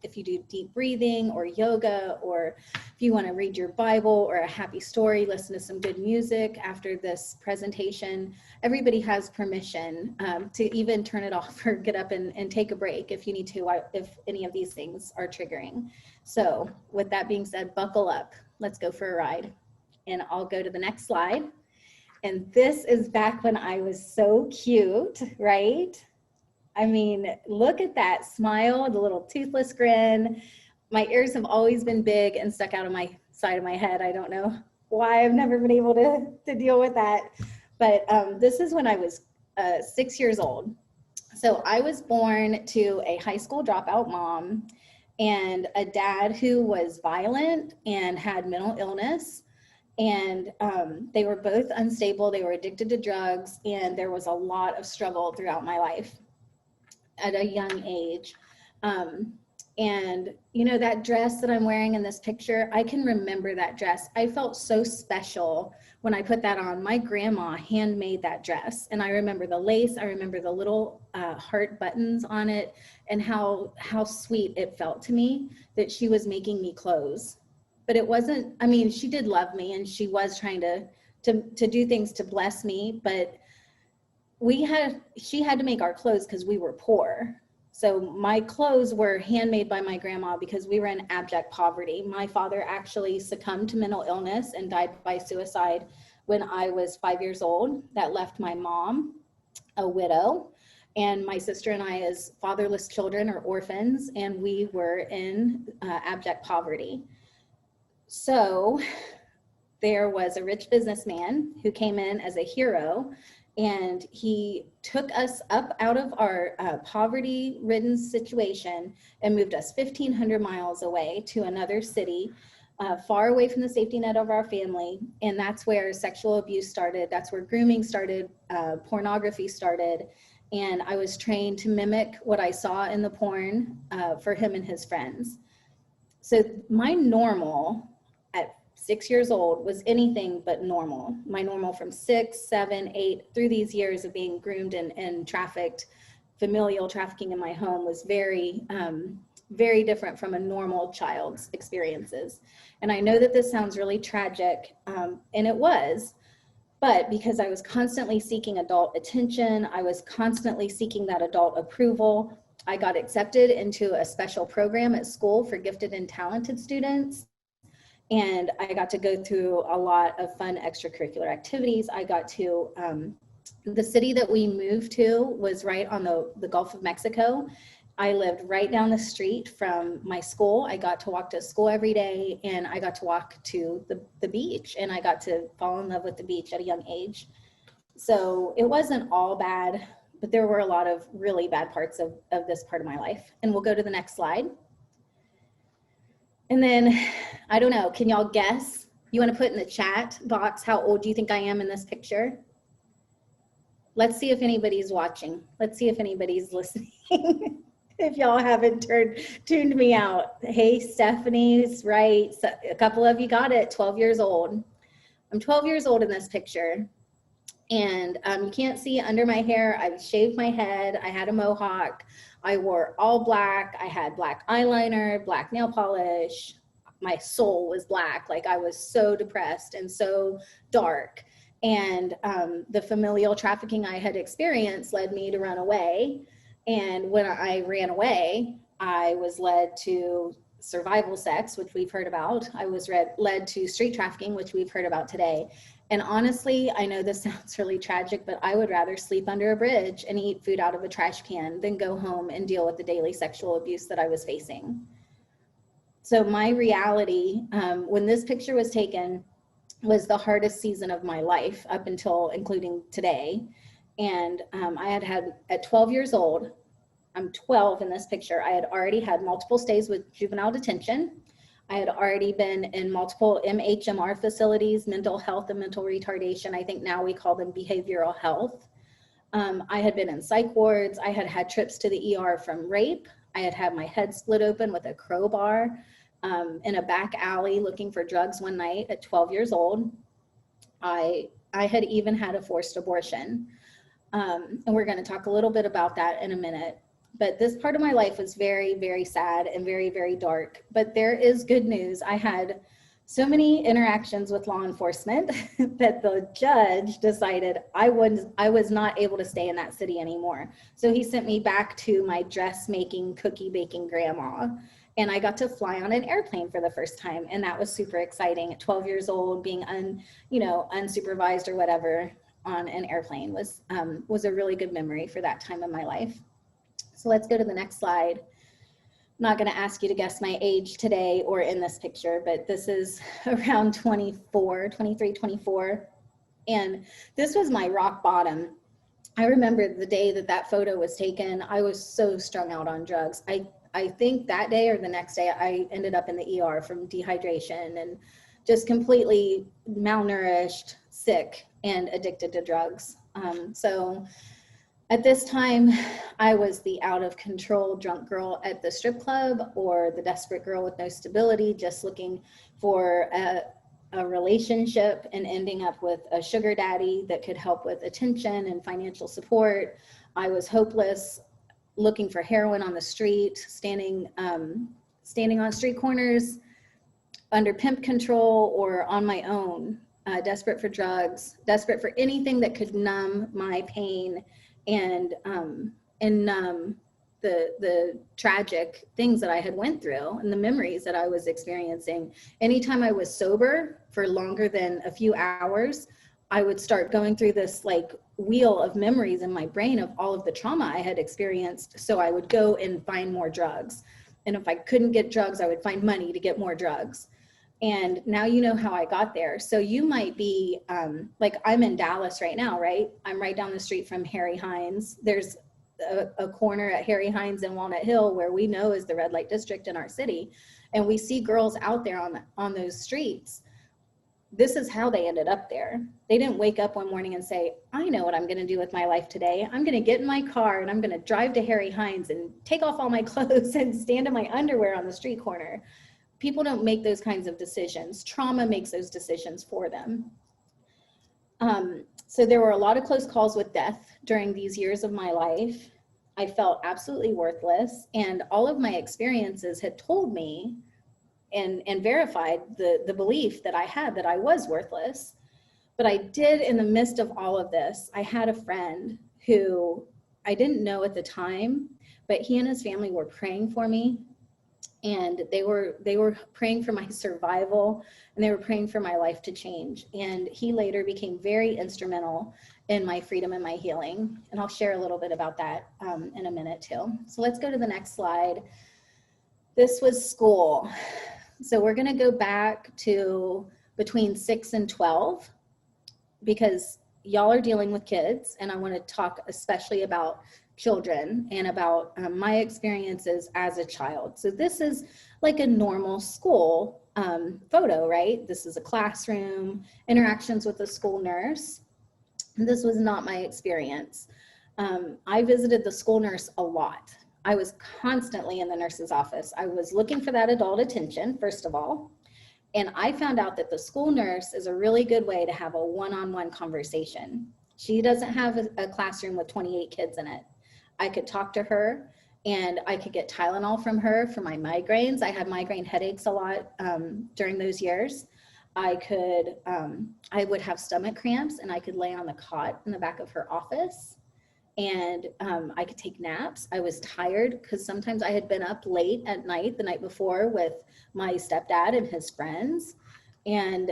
If you do deep breathing or yoga, or if you want to read your Bible or a happy story, listen to some good music after this presentation, everybody has permission to even turn it off or get up and take a break if you need to, if any of these things are triggering. So with that being said, buckle up. Let's go for a ride. And I'll go to the next slide. And this is back when I was so cute, right? I mean, look at that smile, the little toothless grin. My ears have always been big and stuck out of my side of my head. I don't know why. I've never been able to deal with that. But this is when I was 6 years old. So I was born to a high school dropout mom and a dad who was violent and had mental illness. And they were both unstable. They were addicted to drugs, and there was a lot of struggle throughout my life at a young age. And you know, that dress that I'm wearing in this picture, I can remember that dress. I felt so special when I put that on. My grandma handmade that dress, and I remember the lace, I remember the little heart buttons on it, and how sweet it felt to me that she was making me clothes. But it wasn't, I mean, she did love me, and she was trying to do things to bless me, but she had to make our clothes because we were poor. So my clothes were handmade by my grandma because we were in abject poverty. My father actually succumbed to mental illness and died by suicide when I was 5 years old. That left my mom a widow, and my sister and I as fatherless children or orphans, and we were in abject poverty. So there was a rich businessman who came in as a hero, and he took us up out of our poverty-ridden situation and moved us 1,500 miles away to another city, far away from the safety net of our family. And that's where sexual abuse started. That's where grooming started, pornography started. And I was trained to mimic what I saw in the porn for him and his friends. So my normal at 6 years old was anything but normal. My normal from 6, 7, 8, through these years of being groomed and trafficked, familial trafficking in my home was very, very different from a normal child's experiences. And I know that this sounds really tragic, and it was, but because I was constantly seeking adult attention, I was constantly seeking that adult approval, I got accepted into a special program at school for gifted and talented students. And I got to go through a lot of fun extracurricular activities. I got to, the city that we moved to was right on the Gulf of Mexico. I lived right down the street from my school. I got to walk to school every day, and I got to walk to the beach, and I got to fall in love with the beach at a young age. So it wasn't all bad, but there were a lot of really bad parts of this part of my life. And we'll go to the next slide. And then, I don't know, can y'all guess? You want to put in the chat box how old do you think I am in this picture? Let's see if anybody's watching. Let's see if anybody's listening. If y'all haven't tuned me out. Hey, Stephanie's right. So a couple of you got it, 12 years old. I'm 12 years old in this picture. And you can't see under my hair, I shaved my head, I had a mohawk, I wore all black, I had black eyeliner, black nail polish, my soul was black, like I was so depressed and so dark. And the familial trafficking I had experienced led me to run away. And when I ran away, I was led to survival sex, which we've heard about. I was led to street trafficking, which we've heard about today. And honestly, I know this sounds really tragic, but I would rather sleep under a bridge and eat food out of a trash can than go home and deal with the daily sexual abuse that I was facing. So my reality, when this picture was taken, was the hardest season of my life up until including today. And I had at 12 years old, I'm 12 in this picture, I had already had multiple stays with juvenile detention. I had already been in multiple MHMR facilities, mental health and mental retardation. I think now we call them behavioral health. I had been in psych wards. I had had trips to the ER from rape. I had had my head split open with a crowbar in a back alley looking for drugs one night at 12 years old. I had even had a forced abortion. And we're going to talk a little bit about that in a minute. But this part of my life was very, very sad and very, very dark. But there is good news. I had so many interactions with law enforcement that the judge decided I was not able to stay in that city anymore. So he sent me back to my dressmaking, cookie baking grandma. And I got to fly on an airplane for the first time. And that was super exciting. At 12 years old, being unsupervised or whatever on an airplane was a really good memory for that time in my life. So let's go to the next slide. I'm not going to ask you to guess my age today or in this picture, but this is around 23, 24. And this was my rock bottom. I remember the day that photo was taken, I was so strung out on drugs. I think that day or the next day, I ended up in the ER from dehydration and just completely malnourished, sick, and addicted to drugs. So at this time, I was the out of control drunk girl at the strip club or the desperate girl with no stability, just looking for a relationship and ending up with a sugar daddy that could help with attention and financial support. I was hopeless, looking for heroin on the street, standing on street corners, under pimp control or on my own, desperate for drugs, desperate for anything that could numb my pain and numb the tragic things that I had went through and the memories that I was experiencing. Anytime I was sober for longer than a few hours, I would start going through this like wheel of memories in my brain of all of the trauma I had experienced. So I would go and find more drugs. And if I couldn't get drugs, I would find money to get more drugs. And now you know how I got there. So you might be, like I'm in Dallas right now, right? I'm right down the street from Harry Hines. There's a corner at Harry Hines and Walnut Hill where we know is the red light district in our city. And we see girls out there on those streets. This is how they ended up there. They didn't wake up one morning and say, I know what I'm going to do with my life today. I'm going to get in my car and I'm going to drive to Harry Hines and take off all my clothes and stand in my underwear on the street corner. People don't make those kinds of decisions. Trauma makes those decisions for them. So there were a lot of close calls with death during these years of my life. I felt absolutely worthless, and all of my experiences had told me and verified the belief that I had that I was worthless. But I did, in the midst of all of this, I had a friend who I didn't know at the time, but he and his family were praying for me. And they were praying for my survival, and they were praying for my life to change. And he later became very instrumental in my freedom and my healing. And I'll share a little bit about that in a minute too. So let's go to the next slide. This was school. So we're gonna go back to between 6 and 12 because y'all are dealing with kids, and I wanna talk especially about children and about my experiences as a child. So this is like a normal school photo, right? This is a classroom, interactions with a school nurse. And this was not my experience. I visited the school nurse a lot. I was constantly in the nurse's office. I was looking for that adult attention, first of all. And I found out that the school nurse is a really good way to have a one-on-one conversation. She doesn't have a classroom with 28 kids in it. I could talk to her and I could get Tylenol from her for my migraines. I had migraine headaches a lot during those years. I would have stomach cramps and I could lay on the cot in the back of her office and I could take naps. I was tired because sometimes I had been up late at night the night before with my stepdad and his friends. And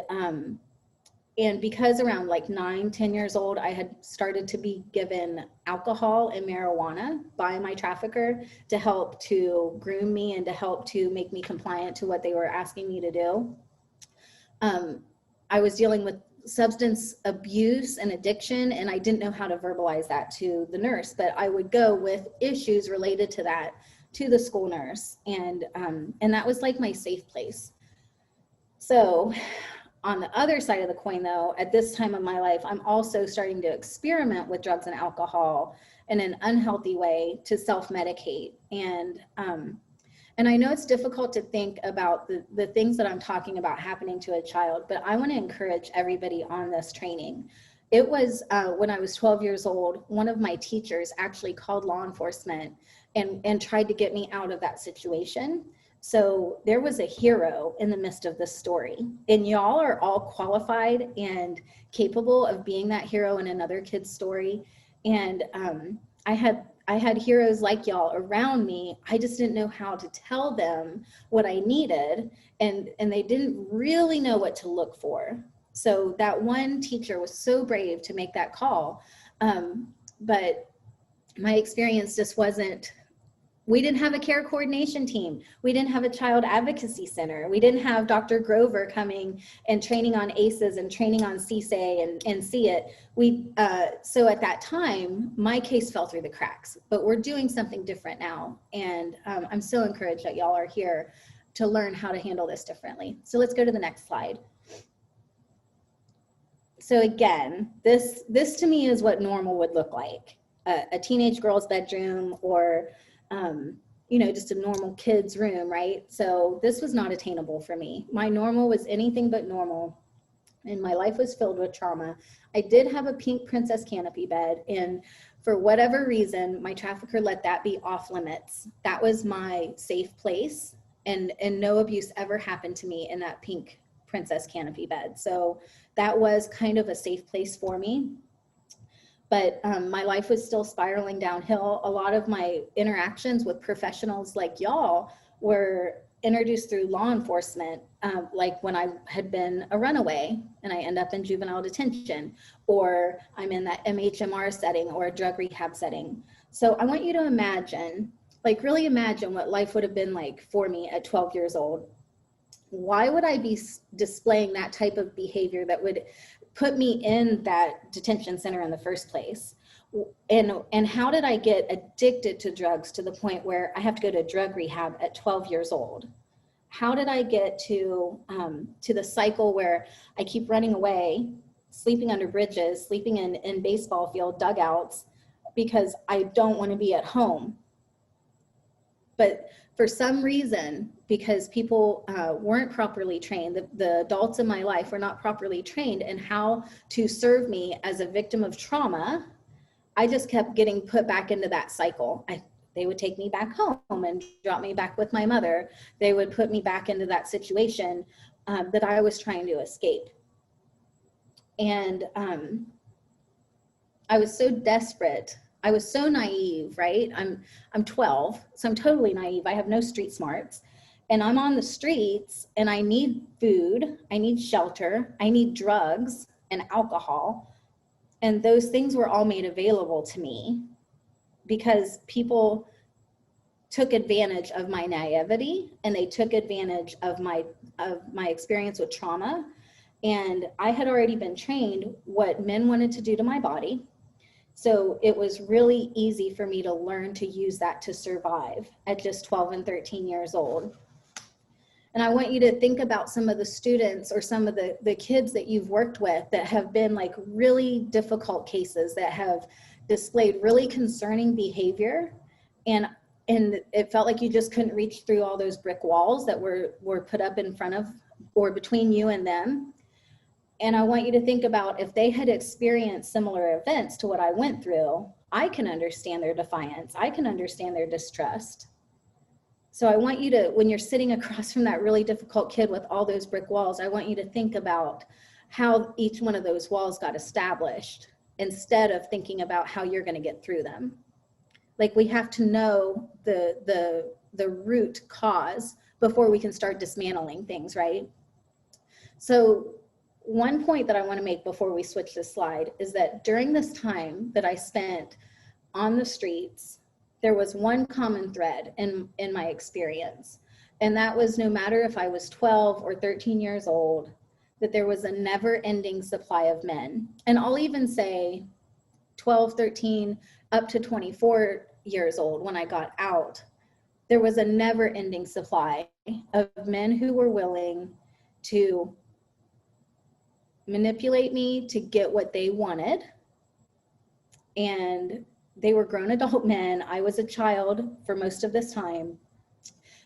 because around like 9, 10 years old, I had started to be given alcohol and marijuana by my trafficker to help to groom me and to help to make me compliant to what they were asking me to do. I was dealing with substance abuse and addiction, and I didn't know how to verbalize that to the nurse, but I would go with issues related to that to the school nurse. And that was like my safe place. So on the other side of the coin though, at this time of my life, I'm also starting to experiment with drugs and alcohol in an unhealthy way to self-medicate. And I know it's difficult to think about the things that I'm talking about happening to a child, but I want to encourage everybody on this training. It was when I was 12 years old, one of my teachers actually called law enforcement and tried to get me out of that situation. So there was a hero in the midst of this story, and y'all are all qualified and capable of being that hero in another kid's story. And I had heroes like y'all around me. I just didn't know how to tell them what I needed, and they didn't really know what to look for. So that one teacher was so brave to make that call. But my experience just wasn't, we didn't have a care coordination team. We didn't have a child advocacy center. We didn't have Dr. Grover coming and training on ACEs and training on CSEY and CSE-IT. So at that time, my case fell through the cracks, but we're doing something different now. And I'm so encouraged that y'all are here to learn how to handle this differently. So let's go to the next slide. So again, this to me is what normal would look like. A teenage girl's bedroom, or you know, just a normal kid's room, right? So this was not attainable for me. My normal was anything but normal, and my life was filled with trauma. I did have a pink princess canopy bed, and for whatever reason, my trafficker let that be off limits. That was my safe place, and no abuse ever happened to me in that pink princess canopy bed. So that was kind of a safe place for me. But my life was still spiraling downhill. A lot of my interactions with professionals like y'all were introduced through law enforcement, like when I had been a runaway and I end up in juvenile detention, or I'm in that MHMR setting or a drug rehab setting. So I want you to imagine, like really imagine what life would have been like for me at 12 years old. Why would I be displaying that type of behavior that would put me in that detention center in the first place? And how did I get addicted to drugs to the point where I have to go to drug rehab at 12 years old? How did I get to the cycle where I keep running away, sleeping under bridges, sleeping in baseball field dugouts because I don't want to be at home? But for some reason, because people weren't properly trained, the adults in my life were not properly trained in how to serve me as a victim of trauma, I just kept getting put back into that cycle. They would take me back home and drop me back with my mother. They would put me back into that situation that I was trying to escape. And I was so desperate. I was so naive, right? I'm 12, so I'm totally naive. I have no street smarts. And I'm on the streets and I need food, I need shelter, I need drugs and alcohol. And those things were all made available to me because people took advantage of my naivety, and they took advantage of my experience with trauma. And I had already been trained what men wanted to do to my body. So it was really easy for me to learn to use that to survive at just 12 and 13 years old. And I want you to think about some of the students or some of the kids that you've worked with that have been like really difficult cases, that have displayed really concerning behavior. And it felt like you just couldn't reach through all those brick walls that were put up in front of or between you and them. And I want you to think about, if they had experienced similar events to what I went through, I can understand their defiance. I can understand their distrust. So I want you to, when you're sitting across from that really difficult kid with all those brick walls, I want you to think about how each one of those walls got established instead of thinking about how you're going to get through them. Like, we have to know the root cause before we can start dismantling things, right? So one point that I want to make before we switch this slide is that during this time that I spent on the streets, there was one common thread in my experience. And that was, no matter if I was 12 or 13 years old, that there was a never-ending supply of men. And I'll even say 12, 13, up to 24 years old when I got out, there was a never-ending supply of men who were willing to manipulate me to get what they wanted. And they were grown adult men. I was a child for most of this time.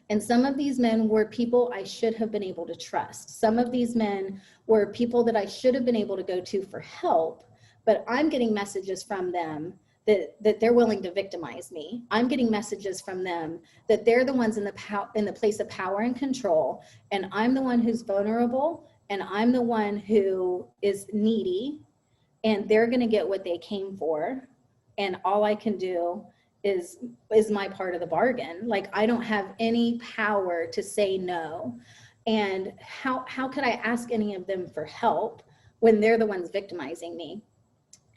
And some of these men were people I should have been able to trust. Some of these men were people that I should have been able to go to for help, but I'm getting messages from them that they're willing to victimize me. I'm getting messages from them that they're the ones in the place of power and control, and I'm the one who's vulnerable, and I'm the one who is needy, and they're gonna get what they came for, and all I can do is my part of the bargain. Like, I don't have any power to say no. And how could I ask any of them for help when they're the ones victimizing me?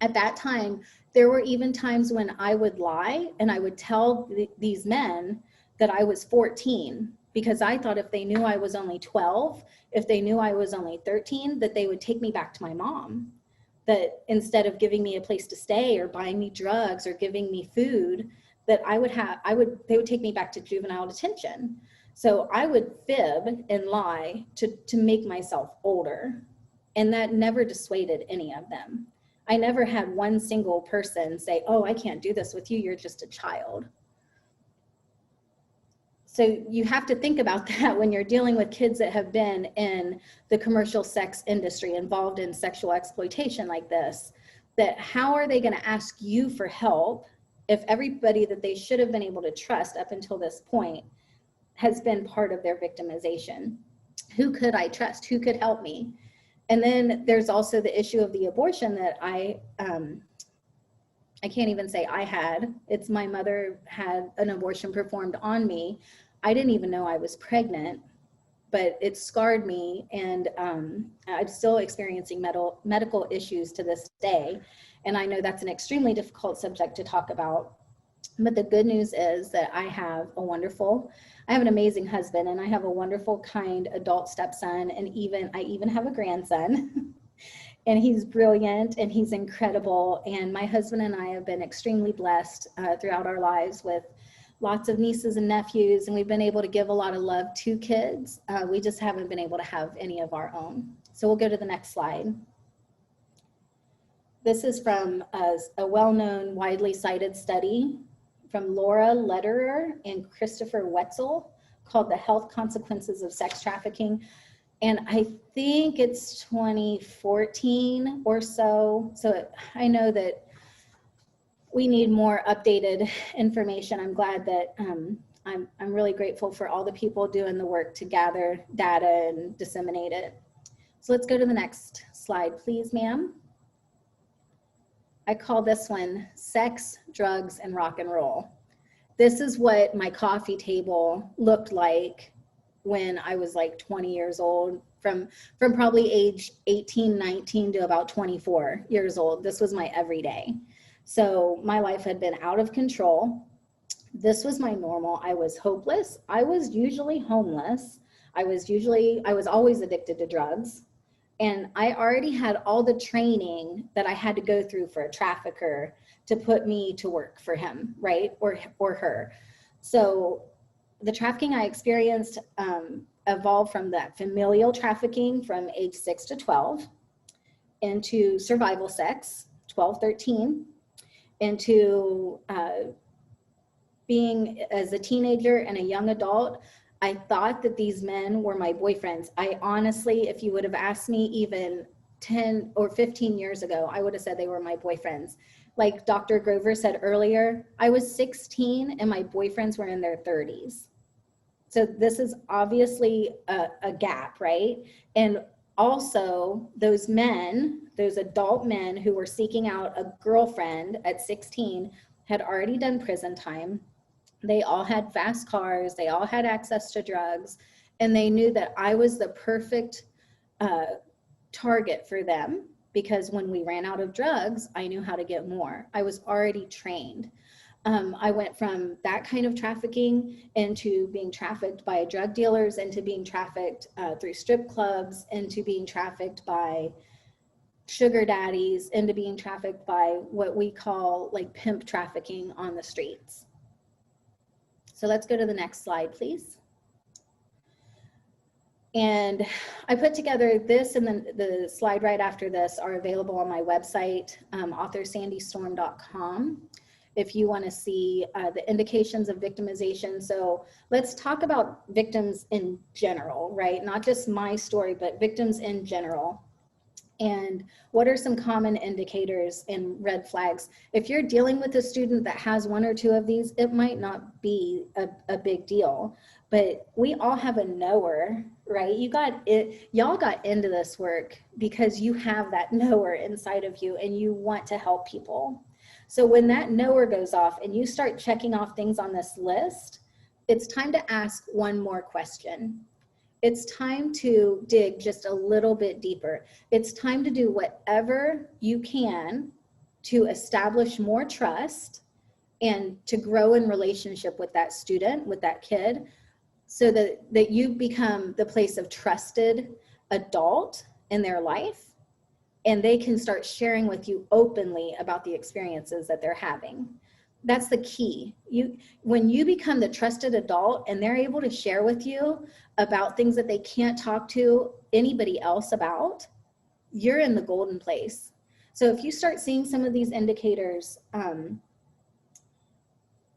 At that time, there were even times when I would lie and I would tell these men that I was 14, because I thought if they knew I was only 12, if they knew I was only 13, that they would take me back to my mom. That instead of giving me a place to stay or buying me drugs or giving me food, that they would take me back to juvenile detention. So I would fib and lie to make myself older. And that never dissuaded any of them. I never had one single person say, oh, I can't do this with you, you're just a child. So you have to think about that when you're dealing with kids that have been in the commercial sex industry, involved in sexual exploitation like this, that how are they going to ask you for help if everybody that they should have been able to trust up until this point has been part of their victimization? Who could I trust? Who could help me? And then there's also the issue of the abortion that I can't even say I had. It's my mother had an abortion performed on me. I didn't even know I was pregnant, but it scarred me, and I'm still experiencing medical issues to this day. And I know that's an extremely difficult subject to talk about. But the good news is that I have an amazing husband, and I have a wonderful, kind adult stepson, and I even have a grandson. And he's brilliant and he's incredible. And my husband and I have been extremely blessed throughout our lives with lots of nieces and nephews, and we've been able to give a lot of love to kids. We just haven't been able to have any of our own. So we'll go to the next slide. This is from a well-known, widely cited study from Laura Lederer and Christopher Wetzel called The Health Consequences of Sex Trafficking. And I think it's 2014 or so. So I know that we need more updated information. I'm glad that I'm really grateful for all the people doing the work to gather data and disseminate it. So let's go to the next slide, please, ma'am. I call this one Sex, Drugs, and Rock and Roll. This is what my coffee table looked like when I was like 20 years old, from probably age 18, 19 to about 24 years old. This was my everyday. So my life had been out of control. This was my normal. I was hopeless. I was usually homeless. I was always addicted to drugs. And I already had all the training that I had to go through for a trafficker to put me to work for him, right? Or her. So the trafficking I experienced evolved from that familial trafficking from age 6 to 12 into survival sex, 12, 13, into being as a teenager and a young adult. I thought that these men were my boyfriends. I honestly, if you would have asked me even 10 or 15 years ago, I would have said they were my boyfriends. Like Dr. Grover said earlier, I was 16 and my boyfriends were in their 30s. So this is obviously a gap, right? And also those men those adult men who were seeking out a girlfriend at 16 had already done prison time. They all had fast cars, they all had access to drugs, and they knew that I was the perfect target for them, because when we ran out of drugs, I knew how to get more. I was already trained. I went from that kind of trafficking into being trafficked by drug dealers, into being trafficked through strip clubs, into being trafficked by sugar daddies, into being trafficked by what we call like pimp trafficking on the streets. So let's go to the next slide, please. And I put together this, and then the slide right after this are available on my website, authorSandyStorm.com, if you want to see the indications of victimization. So let's talk about victims in general, right? Not just my story, but victims in general. And what are some common indicators and red flags? If you're dealing with a student that has one or two of these, it might not be a big deal, but we all have a knower, right? Y'all got into this work because you have that knower inside of you and you want to help people. So when that knower goes off and you start checking off things on this list, it's time to ask one more question. It's time to dig just a little bit deeper. It's time to do whatever you can to establish more trust and to grow in relationship with that student, with that kid, so that you become the place of trusted adult in their life, and they can start sharing with you openly about the experiences that they're having. That's the key. When you become the trusted adult and they're able to share with you about things that they can't talk to anybody else about, you're in the golden place. So if you start seeing some of these indicators,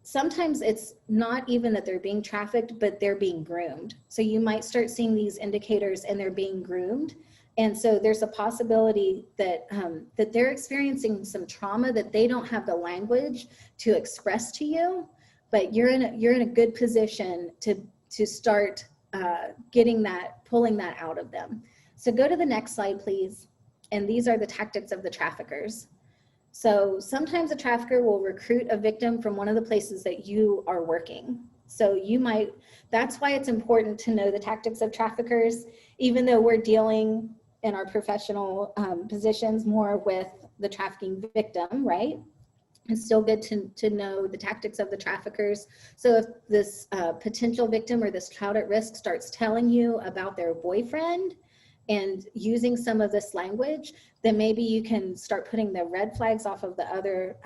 sometimes it's not even that they're being trafficked, but they're being groomed. So you might start seeing these indicators and they're being groomed. And so there's a possibility that that they're experiencing some trauma that they don't have the language to express to you, but you're in a good position to start pulling that out of them. So go to the next slide, please. And these are the tactics of the traffickers. So sometimes a trafficker will recruit a victim from one of the places that you are working. So that's why it's important to know the tactics of traffickers, even though we're dealing in our professional positions more with the trafficking victim, right? It's still good to know the tactics of the traffickers. So if this potential victim or this child at risk starts telling you about their boyfriend and using some of this language, then maybe you can start putting the red flags off of the other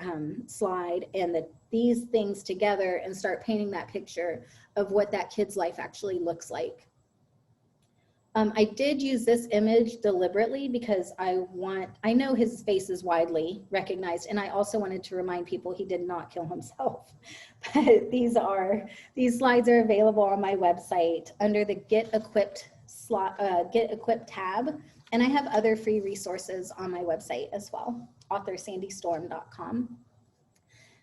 slide and these things together and start painting that picture of what that kid's life actually looks like. I did use this image deliberately because I know his face is widely recognized, and I also wanted to remind people he did not kill himself. But these slides are available on my website under the Get Equipped tab, and I have other free resources on my website as well, authorSandyStorm.com.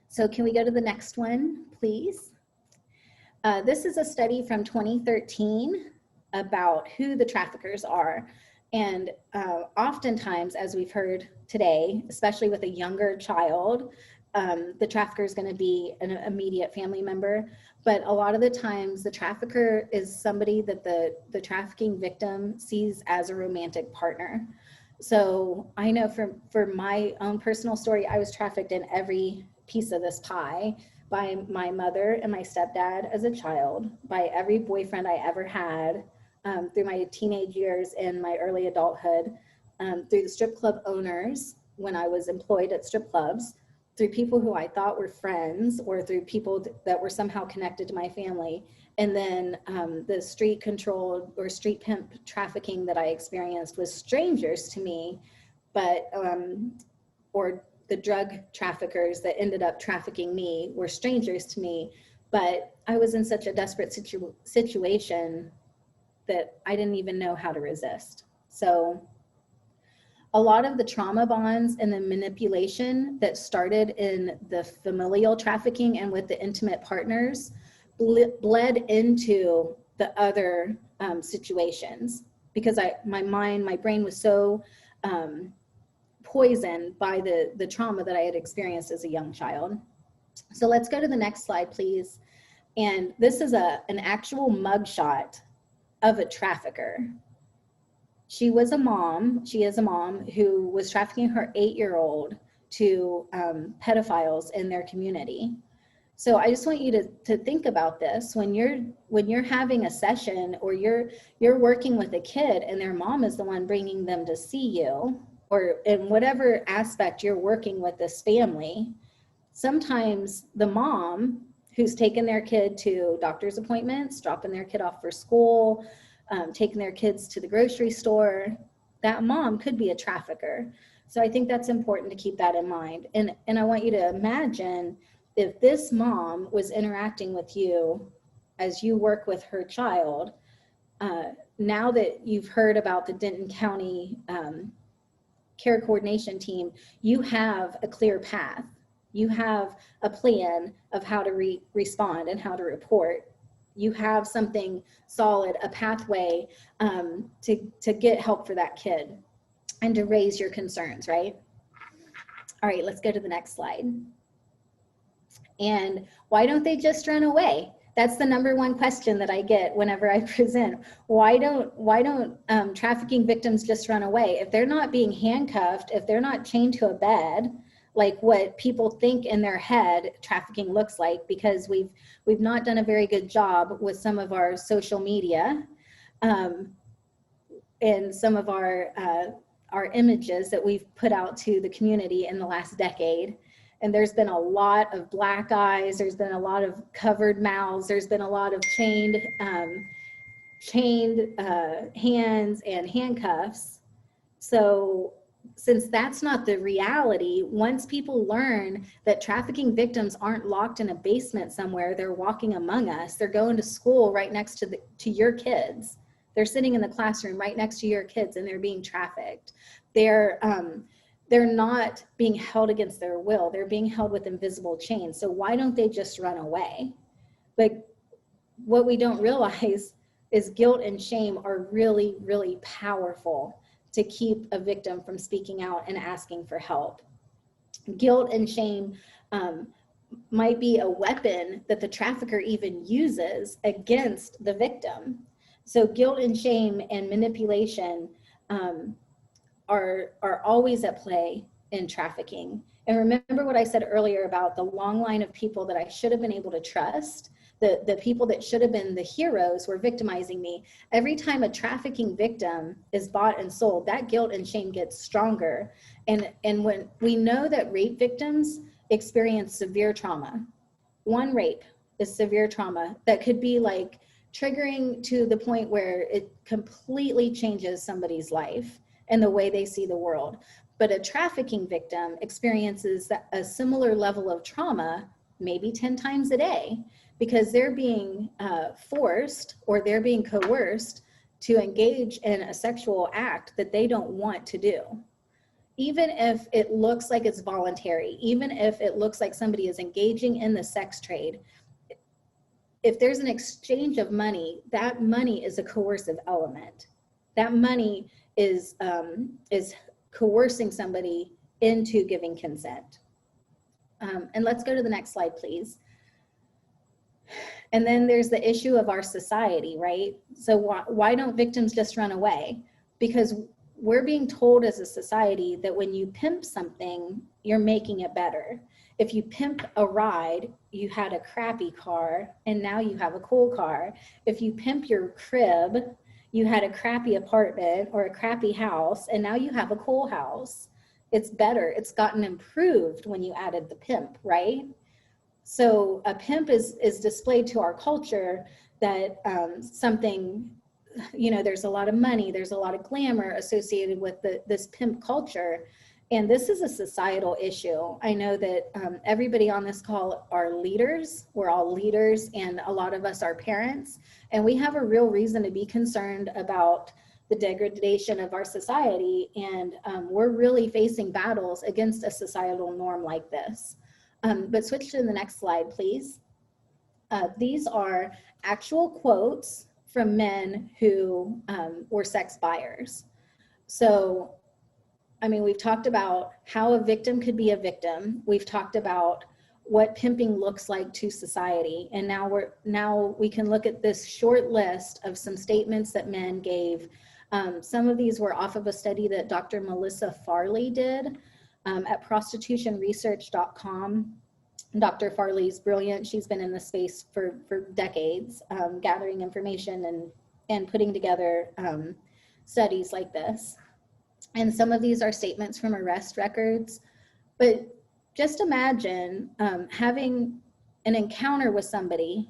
So can we go to the next one, please? This is a study from 2013 about who the traffickers are. And oftentimes, as we've heard today, especially with a younger child, the trafficker is going to be an immediate family member. But a lot of the times, the trafficker is somebody that the trafficking victim sees as a romantic partner. So I know for my own personal story, I was trafficked in every piece of this pie by my mother and my stepdad as a child, by every boyfriend I ever had, through my teenage years and my early adulthood, through the strip club owners when I was employed at strip clubs, through people who I thought were friends, or through people that were somehow connected to my family. And then the street controlled or street pimp trafficking that I experienced was strangers to me, but, or the drug traffickers that ended up trafficking me were strangers to me, but I was in such a desperate situation that I didn't even know how to resist. So a lot of the trauma bonds and the manipulation that started in the familial trafficking and with the intimate partners bled into the other situations, because my brain was so poisoned by the trauma that I had experienced as a young child. So let's go to the next slide, please. And this is an actual mugshot of a trafficker. She is a mom who was trafficking her 8-year-old to pedophiles in their community. So I just want you to think about this when you're having a session, or you're working with a kid and their mom is the one bringing them to see you, or in whatever aspect you're working with this family. Sometimes the mom who's taken their kid to doctor's appointments, dropping their kid off for school, taking their kids to the grocery store, that mom could be a trafficker. So I think that's important to keep that in mind. And I want you to imagine if this mom was interacting with you as you work with her child. Now that you've heard about the Denton County Care Coordination Team, you have a clear path. You have a plan of how to respond and how to report. You have something solid, a pathway to get help for that kid and to raise your concerns, right? All right, let's go to the next slide. And why don't they just run away? That's the number one question that I get whenever I present. Why don't trafficking victims just run away? If they're not being handcuffed, if they're not chained to a bed, like what people think in their head trafficking looks like, because we've not done a very good job with some of our social media and some of our images that we've put out to the community in the last decade. And there's been a lot of black eyes, there's been a lot of covered mouths, there's been a lot of chained hands and handcuffs. So since that's not the reality, once people learn that trafficking victims aren't locked in a basement somewhere, they're walking among us, they're going to school right next to your kids, they're sitting in the classroom right next to your kids and they're being trafficked. They're not being held against their will, they're being held with invisible chains. So why don't they just run away? But what we don't realize is guilt and shame are really, really powerful to keep a victim from speaking out and asking for help. Guilt and shame might be a weapon that the trafficker even uses against the victim. So guilt and shame and manipulation are always at play in trafficking. And remember what I said earlier about the long line of people that I should have been able to trust. The people that should have been the heroes were victimizing me. Every time a trafficking victim is bought and sold, that guilt and shame gets stronger. And when we know that rape victims experience severe trauma, one rape is severe trauma that could be like triggering to the point where it completely changes somebody's life and the way they see the world. But a trafficking victim experiences a similar level of trauma, maybe 10 times a day, because they're being forced or they're being coerced to engage in a sexual act that they don't want to do. Even if it looks like it's voluntary, even if it looks like somebody is engaging in the sex trade, if there's an exchange of money, that money is a coercive element. That money is coercing somebody into giving consent. And let's go to the next slide, please. And then there's the issue of our society, right? So why don't victims just run away? Because we're being told as a society that when you pimp something, you're making it better. If you pimp a ride, you had a crappy car and now you have a cool car. If you pimp your crib, you had a crappy apartment or a crappy house and now you have a cool house. It's better, it's gotten improved when you added the pimp, right? So a pimp is displayed to our culture that something, you know, there's a lot of money, there's a lot of glamour associated with this pimp culture. And this is a societal issue. I know that everybody on this call are leaders. We're all leaders, and a lot of us are parents. And we have a real reason to be concerned about the degradation of our society. And we're really facing battles against a societal norm like this. But switch to the next slide, please. These are actual quotes from men who were sex buyers. So I mean, we've talked about how a victim could be a victim. We've talked about what pimping looks like to society. And now we can look at this short list of some statements that men gave. Some of these were off of a study that Dr. Melissa Farley did at prostitutionresearch.com. Dr. Farley's brilliant. She's been in the space for decades, gathering information and putting together studies like this. And some of these are statements from arrest records. But just imagine having an encounter with somebody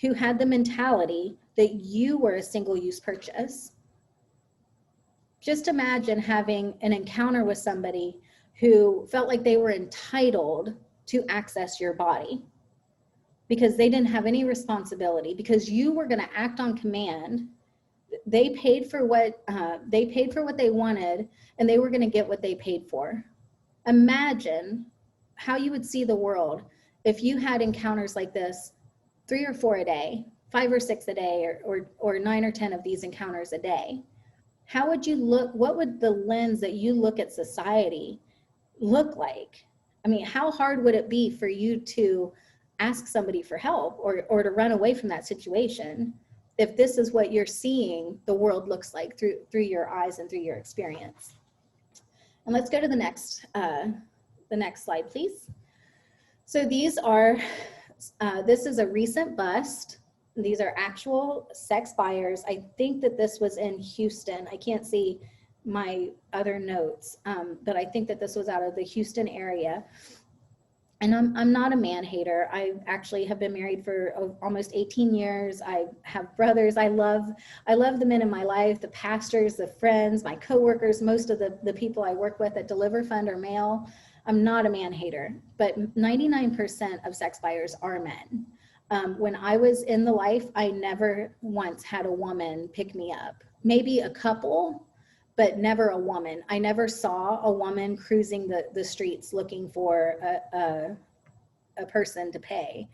who had the mentality that you were a single-use purchase. Just imagine having an encounter with somebody who felt like they were entitled to access your body because they didn't have any responsibility, because you were going to act on command. They paid for what they wanted, and they were going to get what they paid for. Imagine how you would see the world if you had encounters like this 3 or 4 a day, 5 or 6 a day, or 9 or 10 of these encounters a day. How would you look? What would the lens that you look at society look like? I mean, how hard would it be for you to ask somebody for help or to run away from that situation if this is what you're seeing the world looks like through your eyes and through your experience? And let's go to the next slide, please. So these are, this is a recent bust. These are actual sex buyers. I think that this was in Houston. I can't see my other notes, but I think that this was out of the Houston area. And I'm not a man hater. I actually have been married for almost 18 years. I have brothers. I love the men in my life, the pastors, the friends, my coworkers. Most of the people I work with at Deliver Fund are male. I'm not a man hater, but 99% of sex buyers are men. When I was in the life, I never once had a woman pick me up. Maybe a couple, but never a woman. I never saw a woman cruising the streets looking for a person to pay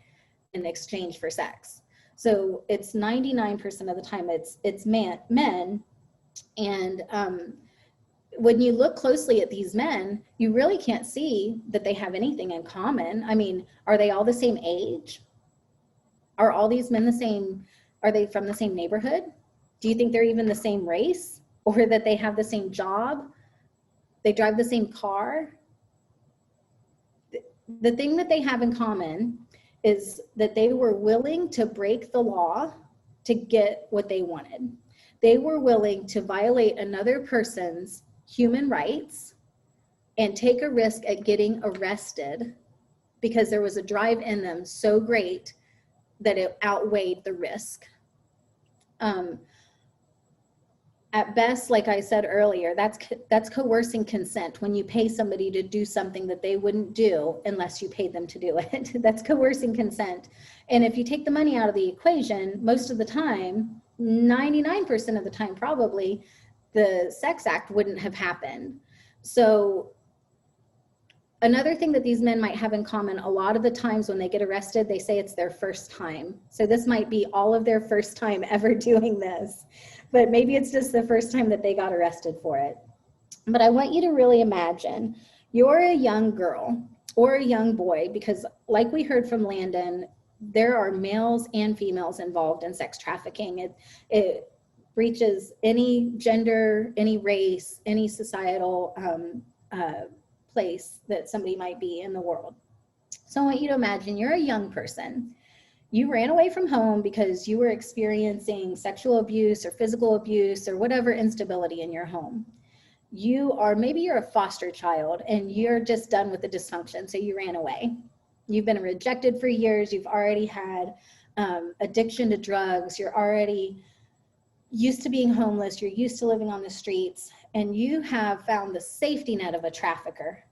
in exchange for sex. So it's 99% of the time it's men. And when you look closely at these men, you really can't see that they have anything in common. I mean, are they all the same age? Are all these men the same? Are they from the same neighborhood? Do you think they're even the same race, or that they have the same job? They drive the same car? The thing that they have in common is that they were willing to break the law to get what they wanted. They were willing to violate another person's human rights and take a risk at getting arrested because there was a drive in them so great that it outweighed the risk. At best, like I said earlier, that's coercing consent when you pay somebody to do something that they wouldn't do unless you paid them to do it. That's coercing consent. And if you take the money out of the equation, most of the time, 99% of the time probably, the sex act wouldn't have happened. So another thing that these men might have in common, a lot of the times when they get arrested, they say it's their first time. So this might be all of their first time ever doing this, but maybe it's just the first time that they got arrested for it. But I want you to really imagine you're a young girl or a young boy, because like we heard from Landon, there are males and females involved in sex trafficking. It breaches any gender, any race, any societal place that somebody might be in the world. So I want you to imagine you're a young person. You ran away from home because you were experiencing sexual abuse or physical abuse or whatever instability in your home. Maybe you're a foster child and you're just done with the dysfunction, so you ran away. You've been rejected for years. You've already had addiction to drugs. You're already used to being homeless. You're used to living on the streets, and you have found the safety net of a trafficker.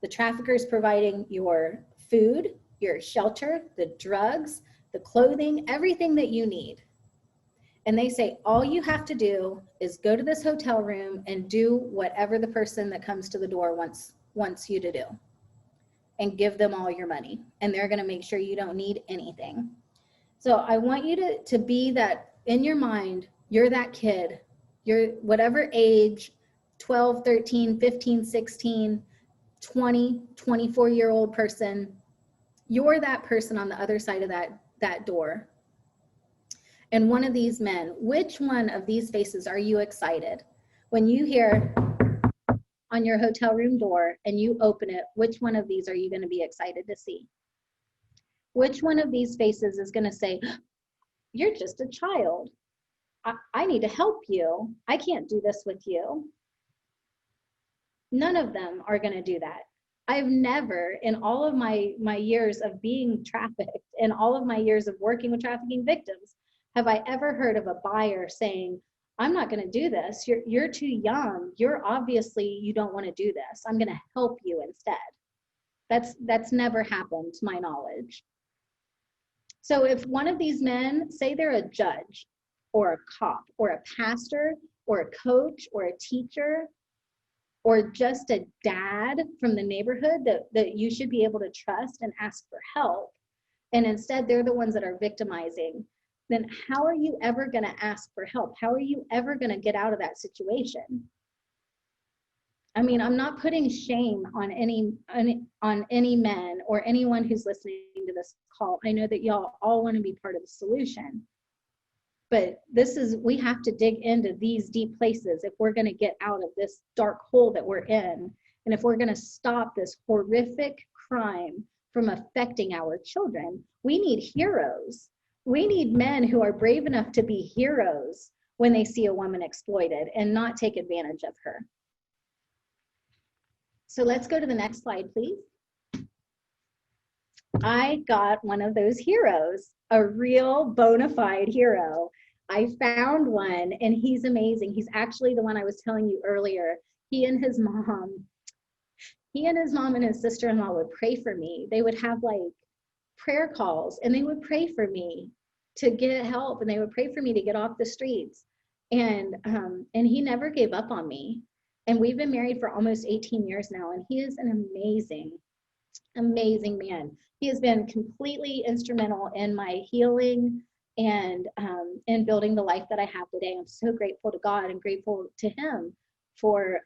The trafficker is providing your food, your shelter, the drugs, the clothing, everything that you need. And they say, all you have to do is go to this hotel room and do whatever the person that comes to the door wants you to do, and give them all your money. And they're gonna make sure you don't need anything. So I want you to be that in your mind. You're that kid, you're whatever age, 12, 13, 15, 16, 20, 24-year-old person. You're that person on the other side of that door. And one of these men, which one of these faces are you excited? When you hear on your hotel room door and you open it, which one of these are you going to be excited to see? Which one of these faces is going to say, you're just a child. I need to help you. I can't do this with you. None of them are going to do that. I've never, in all of my years of being trafficked and all of my years of working with trafficking victims, have I ever heard of a buyer saying, I'm not going to do this. You're too young. You're obviously, you don't want to do this. I'm going to help you instead. That's never happened to my knowledge. So if one of these men, say they're a judge or a cop or a pastor or a coach or a teacher or just a dad from the neighborhood that you should be able to trust and ask for help, and instead they're the ones that are victimizing, then how are you ever going to ask for help? How are you ever going to get out of that situation? I mean, I'm not putting shame on any men or anyone who's listening to this call. I know that y'all all want to be part of the solution, but we have to dig into these deep places if we're going to get out of this dark hole that we're in, and if we're going to stop this horrific crime from affecting our children. We need heroes. We need men who are brave enough to be heroes when they see a woman exploited and not take advantage of her. So let's go to the next slide, please. I got one of those heroes, a real bona fide hero. I found one and he's amazing. He's actually the one I was telling you earlier. He and his mom and his sister-in-law would pray for me. They would have like prayer calls and they would pray for me to get help, and they would pray for me to get off the streets. And he never gave up on me. And we've been married for almost 18 years now, and he is an amazing, amazing man. He has been completely instrumental in my healing and in building the life that I have today. I'm so grateful to God and grateful to him for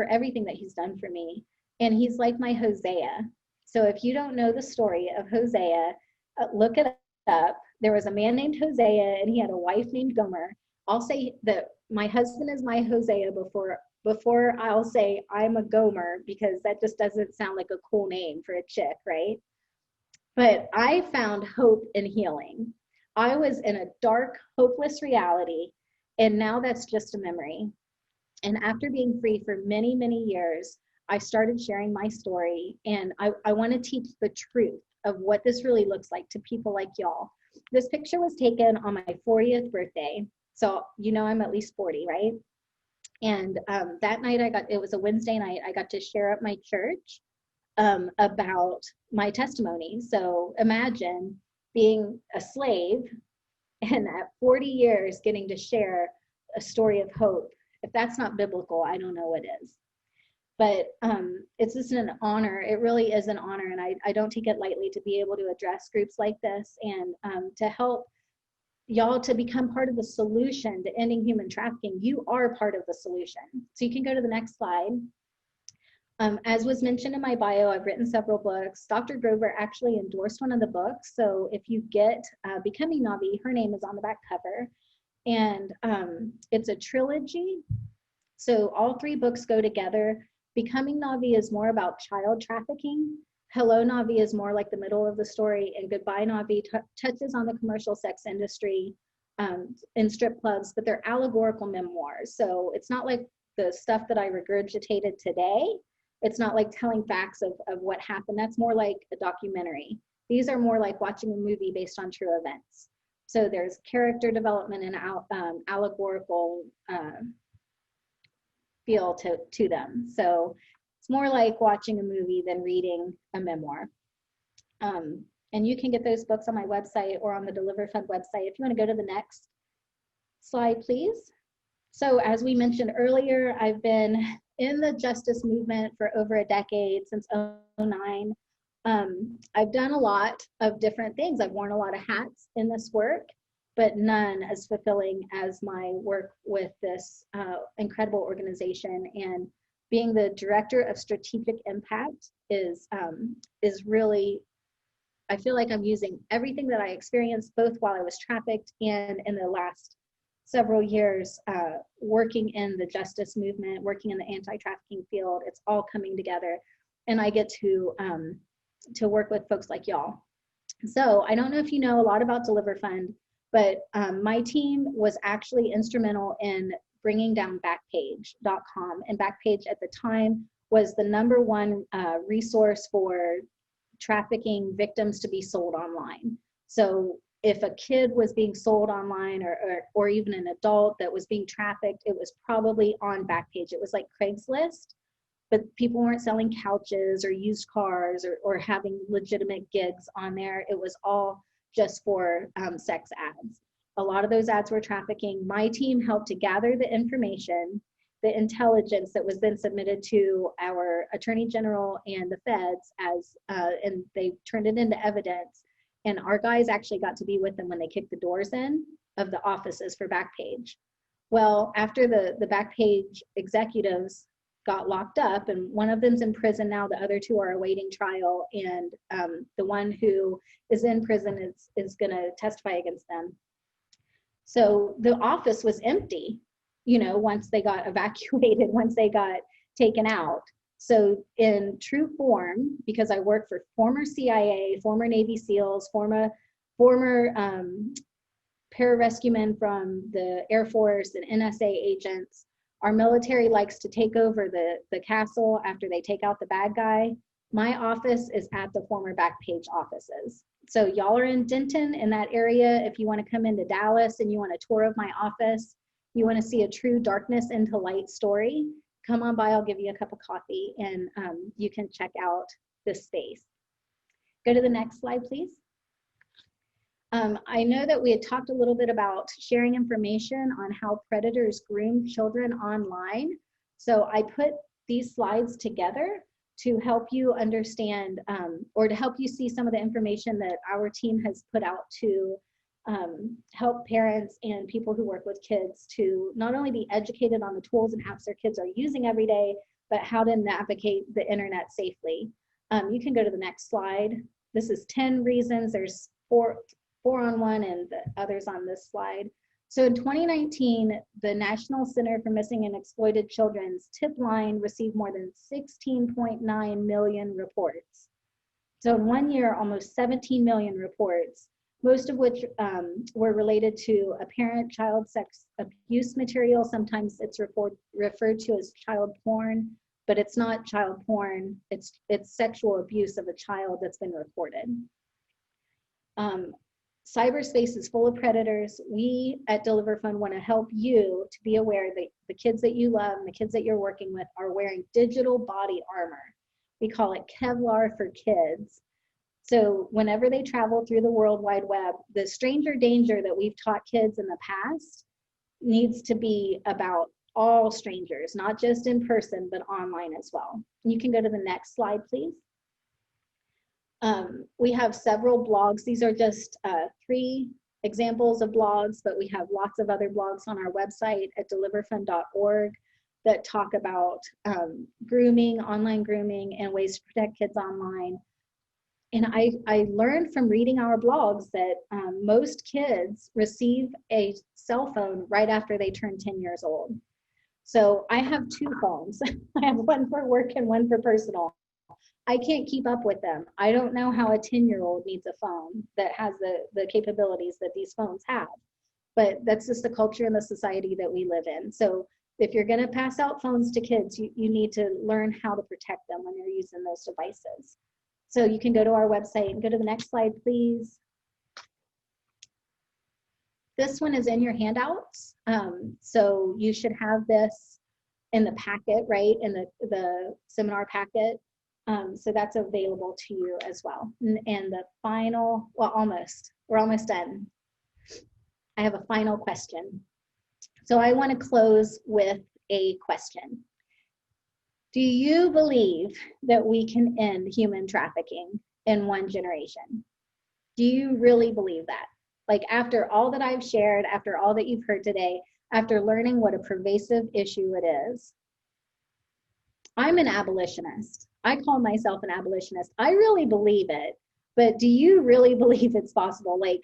everything that he's done for me. And he's like my Hosea. So if you don't know the story of Hosea, look it up. There was a man named Hosea, and he had a wife named Gomer. I'll say that my husband is my Hosea before I'll say I'm a Gomer, because that just doesn't sound like a cool name for a chick, right? But I found hope and healing. I was in a dark, hopeless reality, and now that's just a memory. And after being free for many, many years, I started sharing my story, and I want to teach the truth of what this really looks like to people like y'all. This picture was taken on my 40th birthday. So, you know, I'm at least 40, right? And that night it was a Wednesday night, I got to share at my church about my testimony. So imagine being a slave and at 40 years getting to share a story of hope. If that's not biblical, I don't know what is. But it's just an honor. It really is an honor. And I don't take it lightly to be able to address groups like this and to help y'all to become part of the solution to ending human trafficking. You are part of the solution. So you can go to the next slide. As was mentioned in my bio, I've written several books. Dr. Grover actually endorsed one of the books. So if you get Becoming Navi, her name is on the back cover. And it's a trilogy. So all three books go together. Becoming Navi is more about child trafficking. Hello Navi is more like the middle of the story, and Goodbye Navi touches on the commercial sex industry in strip clubs, but they're allegorical memoirs. So it's not like the stuff that I regurgitated today. It's not like telling facts of what happened. That's more like a documentary. These are more like watching a movie based on true events. So there's character development and allegorical feel to them. So it's more like watching a movie than reading a memoir. And you can get those books on my website or on the Deliver Fund website. If you want to go to the next slide, please. So as we mentioned earlier, I've been in the justice movement for over a decade, since 2009. I've done a lot of different things. I've worn a lot of hats in this work. but none as fulfilling as my work with this incredible organization. And being the director of strategic impact is really, I feel like I'm using everything that I experienced both while I was trafficked and in the last several years working in the justice movement, working in the anti-trafficking field. It's all coming together, and I get to work with folks like y'all. So I don't know if you know a lot about Deliver Fund, but my team was actually instrumental in bringing down Backpage.com, and Backpage at the time was the #1 resource for trafficking victims to be sold online. So if a kid was being sold online, or even an adult that was being trafficked, it was probably on Backpage. It was like Craigslist, but people weren't selling couches or used cars or having legitimate gigs on there. It was all just for sex ads. A lot of those ads were trafficking. My team helped to gather the information, the intelligence that was then submitted to our Attorney General and the feds and they turned it into evidence. And our guys actually got to be with them when they kicked the doors in of the offices for Backpage. Well, after the Backpage executives got locked up, and one of them's in prison now, the other two are awaiting trial, and the one who is in prison is gonna testify against them. So the office was empty, once they got evacuated, once they got taken out. So in true form, because I work for former CIA, former Navy SEALs, former pararescuemen from the Air Force and NSA agents, our military likes to take over the castle after they take out the bad guy. My office is at the former Backpage offices. So y'all are in Denton, in that area. If you want to come into Dallas and you want a tour of my office, you want to see a true darkness into light story, come on by, I'll give you a cup of coffee, and you can check out this space. Go to the next slide, please. I know that we had talked a little bit about sharing information on how predators groom children online. So I put these slides together to help you understand or to help you see some of the information that our team has put out to help parents and people who work with kids to not only be educated on the tools and apps their kids are using every day, but how to navigate the internet safely. You can go to the next slide. This is 10 reasons. There's four on one and the others on this slide. So in 2019, the National Center for Missing and Exploited Children's tip line received more than 16.9 million reports. So in 1 year, almost 17 million reports, most of which were related to apparent child sex abuse material. Sometimes it's referred to as child porn, but it's not child porn. It's sexual abuse of a child that's been reported. Cyberspace is full of predators. We at Deliver Fund want to help you to be aware that the kids that you love and the kids that you're working with are wearing digital body armor. We call it Kevlar for kids. So whenever they travel through the World Wide Web, the stranger danger that we've taught kids in the past needs to be about all strangers, not just in person, but online as well. You can go to the next slide, please. We have several blogs. These are just 3 examples of blogs, but we have lots of other blogs on our website at deliverfund.org that talk about grooming, online grooming, and ways to protect kids online. And I learned from reading our blogs that most kids receive a cell phone right after they turn 10 years old. So I have 2 phones. I have one for work and one for personal. I can't keep up with them. I don't know how a 10-year-old needs a phone that has the capabilities that these phones have. But that's just the culture and the society that we live in. So if you're going to pass out phones to kids, you need to learn how to protect them when they're using those devices. So you can go to our website and go to the next slide, please. This one is in your handouts. So you should have this in the packet, right? In the seminar packet. So that's available to you as well. And the final, well, we're almost done. I have a final question. So I want to close with a question. Do you believe that we can end human trafficking in 1 generation? Do you really believe that? Like after all that I've shared, after all that you've heard today, after learning what a pervasive issue it is, I'm an abolitionist. I call myself an abolitionist. I really believe it, but do you really believe it's possible? Like,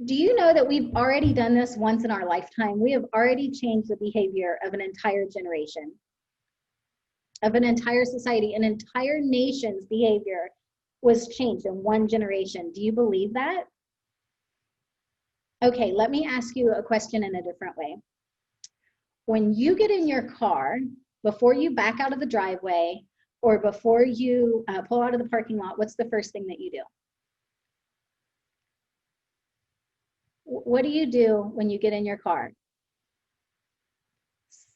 do you know that we've already done this once in our lifetime? We have already changed the behavior of an entire generation, of an entire society, an entire nation's behavior was changed in one generation. Do you believe that? Okay, let me ask you a question in a different way. When you get in your car, before you back out of the driveway or before you pull out of the parking lot, what's the first thing that you do? What do you do when you get in your car?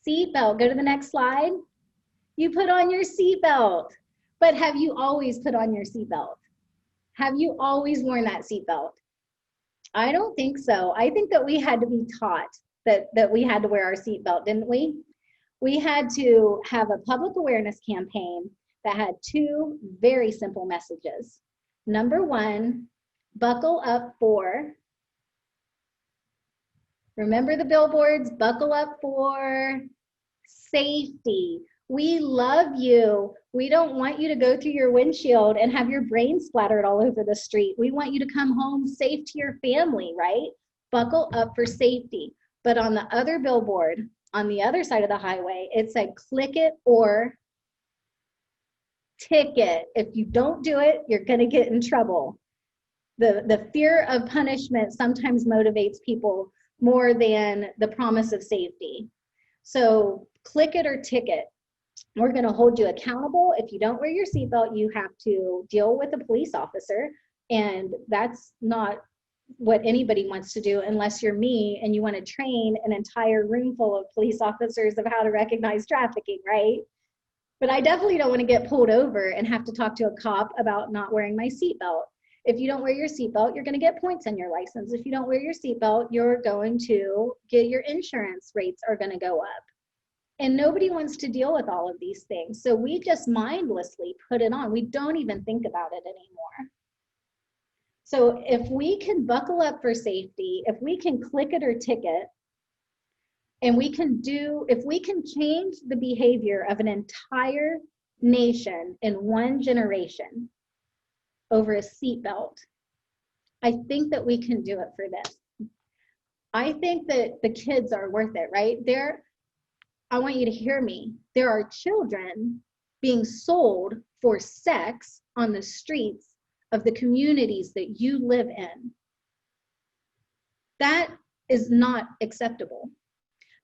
Seatbelt. Go to the next slide. You put on your seatbelt. But have you always put on your seatbelt? Have you always worn that seatbelt? I don't think so. I think that we had to be taught that we had to wear our seatbelt, didn't we? We had to have a public awareness campaign that had two very simple messages. Number one, buckle up for, remember the billboards, buckle up for safety. We love you. We don't want you to go through your windshield and have your brain splattered all over the street. We want you to come home safe to your family, right? Buckle up for safety. But on the other billboard, on the other side of the highway, it said click it or ticket. If you don't do it, you're going to get in trouble. The fear of punishment sometimes motivates people more than the promise of safety. So click it or ticket. We're going to hold you accountable. If you don't wear your seatbelt, you have to deal with a police officer. And that's not what anybody wants to do unless you're me and you want to train an entire room full of police officers of how to recognize trafficking, right? But I definitely don't want to get pulled over and have to talk to a cop about not wearing my seatbelt. If you don't wear your seatbelt, you're going to get points on your license. If you don't wear your seatbelt, you're going to get your insurance rates are going to go up. And nobody wants to deal with all of these things. So we just mindlessly put it on. We don't even think about it anymore. So if we can buckle up for safety, if we can click it or ticket, and if we can change the behavior of an entire nation in one generation over a seatbelt, I think that we can do it for this. I think that the kids are worth it, right? I want you to hear me. There are children being sold for sex on the streets of the communities that you live in. That is not acceptable.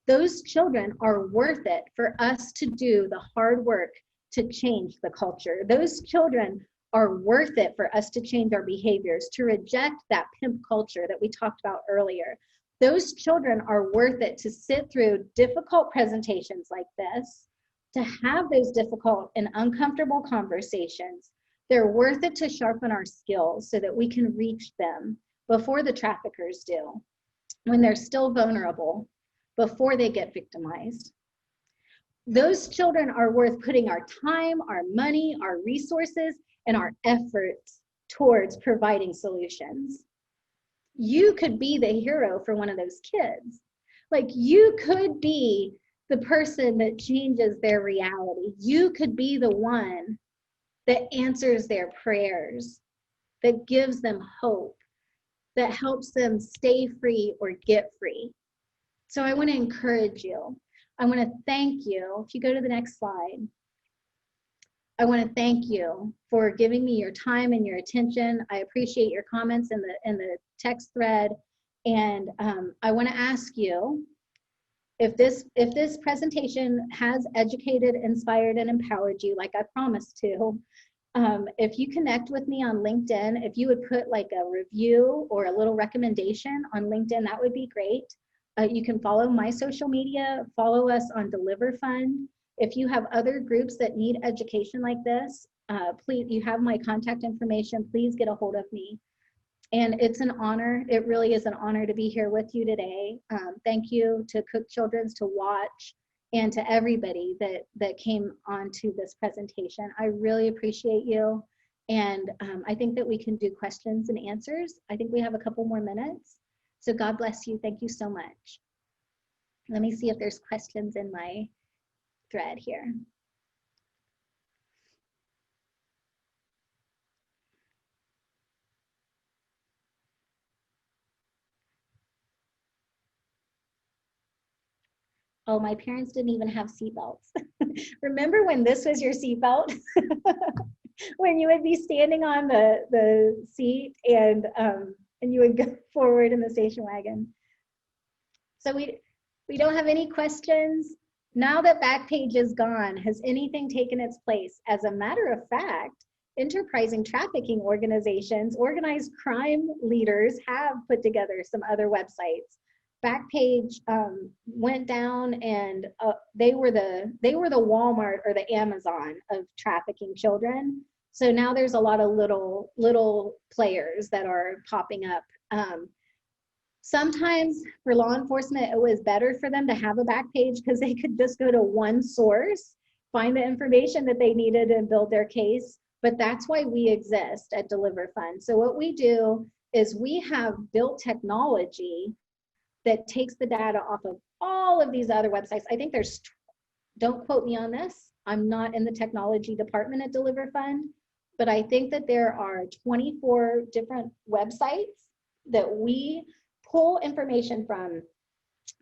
Those children are worth it for us to do the hard work to change the culture. Those children are worth it for us to change our behaviors, to reject that pimp culture that we talked about earlier. Those children are worth it to sit through difficult presentations like this, to have those difficult and uncomfortable conversations. They're worth it to sharpen our skills so that we can reach them before the traffickers do, when they're still vulnerable, before they get victimized. Those children are worth putting our time, our money, our resources, and our efforts towards providing solutions. You could be the hero for one of those kids. Like, you could be the person that changes their reality. You could be the one that answers their prayers, that gives them hope, that helps them stay free or get free. So I want to encourage you. I want to thank you. If you go to the next slide, I want to thank you for giving me your time and your attention. I appreciate your comments in the text thread. And I want to ask you, if this presentation has educated, inspired, and empowered you like I promised to, if you connect with me on LinkedIn, if you would put like a review or a little recommendation on LinkedIn, that would be great. You can follow my social media, follow us on Deliver Fund. If you have other groups that need education like this, please, you have my contact information, please get a hold of me. And it's an honor, it really is an honor to be here with you today. Thank you to Cook Children's, to Watch, and to everybody that came on to this presentation. I really appreciate you. And I think that we can do questions and answers. I think we have a couple more minutes. So God bless you. Thank you so much. Let me see if there's questions in my thread here. Oh, my parents didn't even have seatbelts. Remember when this was your seatbelt? When you would be standing on the seat and you would go forward in the station wagon. So we don't have any questions. Now that Backpage is gone, has anything taken its place? As a matter of fact, enterprising trafficking organizations, organized crime leaders have put together some other websites. Backpage went down, and they were the Walmart or the Amazon of trafficking children. So now there's a lot of little players that are popping up. Sometimes for law enforcement, it was better for them to have a Backpage because they could just go to one source, find the information that they needed and build their case. But that's why we exist at Deliver Fund. So what we do is we have built technology that takes the data off of all of these other websites. I think there's, don't quote me on this, I'm not in the technology department at Deliver Fund, but I think that there are 24 different websites that we pull information from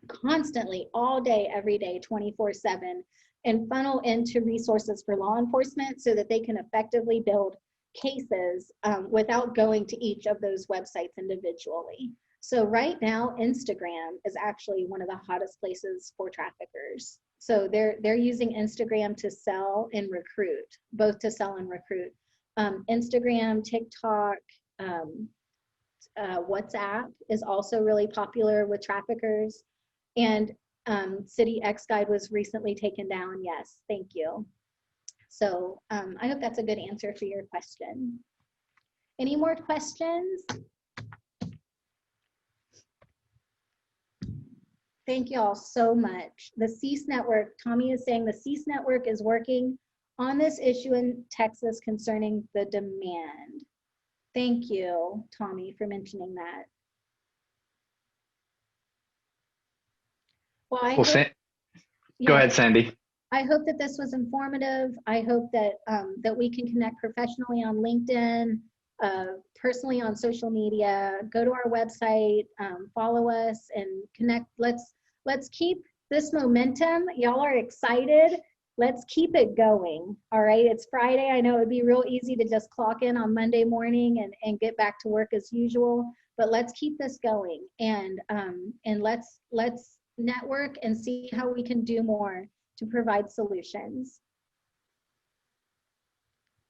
constantly, all day, every day, 24/7, and funnel into resources for law enforcement so that they can effectively build cases without going to each of those websites individually. So right now, Instagram is actually one of the hottest places for traffickers. So they're using Instagram to sell and recruit, both to sell and recruit. Instagram, TikTok, WhatsApp is also really popular with traffickers. And City X Guide was recently taken down. Yes, thank you. So I hope that's a good answer for your question. Any more questions? Thank you all so much. The CSE network, Tomi is saying the CSE network is working on this issue in Texas concerning the demand. Thank you, Tomi, for mentioning that. Well, Go ahead, Sandy. I hope that this was informative. I hope that that we can connect professionally on LinkedIn, personally on social media. Go to our website, follow us, and connect. Let's keep this momentum. Y'all are excited. Let's keep it going. All right, it's Friday. I know it'd be real easy to just clock in on Monday morning and get back to work as usual. But let's keep this going, and let's network and see how we can do more to provide solutions.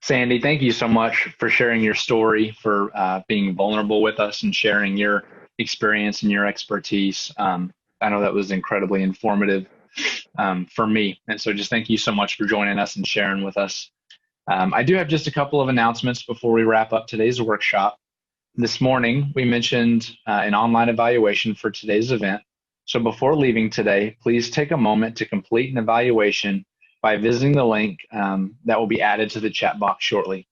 Sandy, thank you so much for sharing your story, for being vulnerable with us and sharing your experience and your expertise. I know that was incredibly informative for me. And so just thank you so much for joining us and sharing with us. I do have just a couple of announcements before we wrap up today's workshop. This morning, we mentioned an online evaluation for today's event. So before leaving today, please take a moment to complete an evaluation by visiting the link that will be added to the chat box shortly.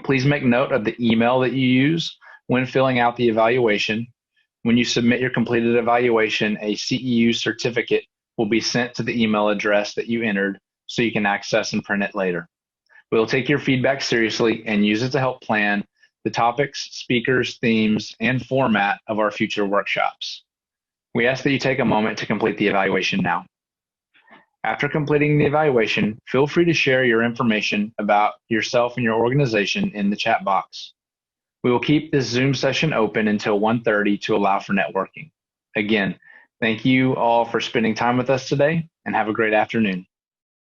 Please make note of the email that you use when filling out the evaluation. When you submit your completed evaluation, a CEU certificate will be sent to the email address that you entered so you can access and print it later. We'll take your feedback seriously and use it to help plan the topics, speakers, themes, and format of our future workshops. We ask that you take a moment to complete the evaluation now. After completing the evaluation, feel free to share your information about yourself and your organization in the chat box. We will keep this Zoom session open until 1:30 to allow for networking. Again, thank you all for spending time with us today, and have a great afternoon.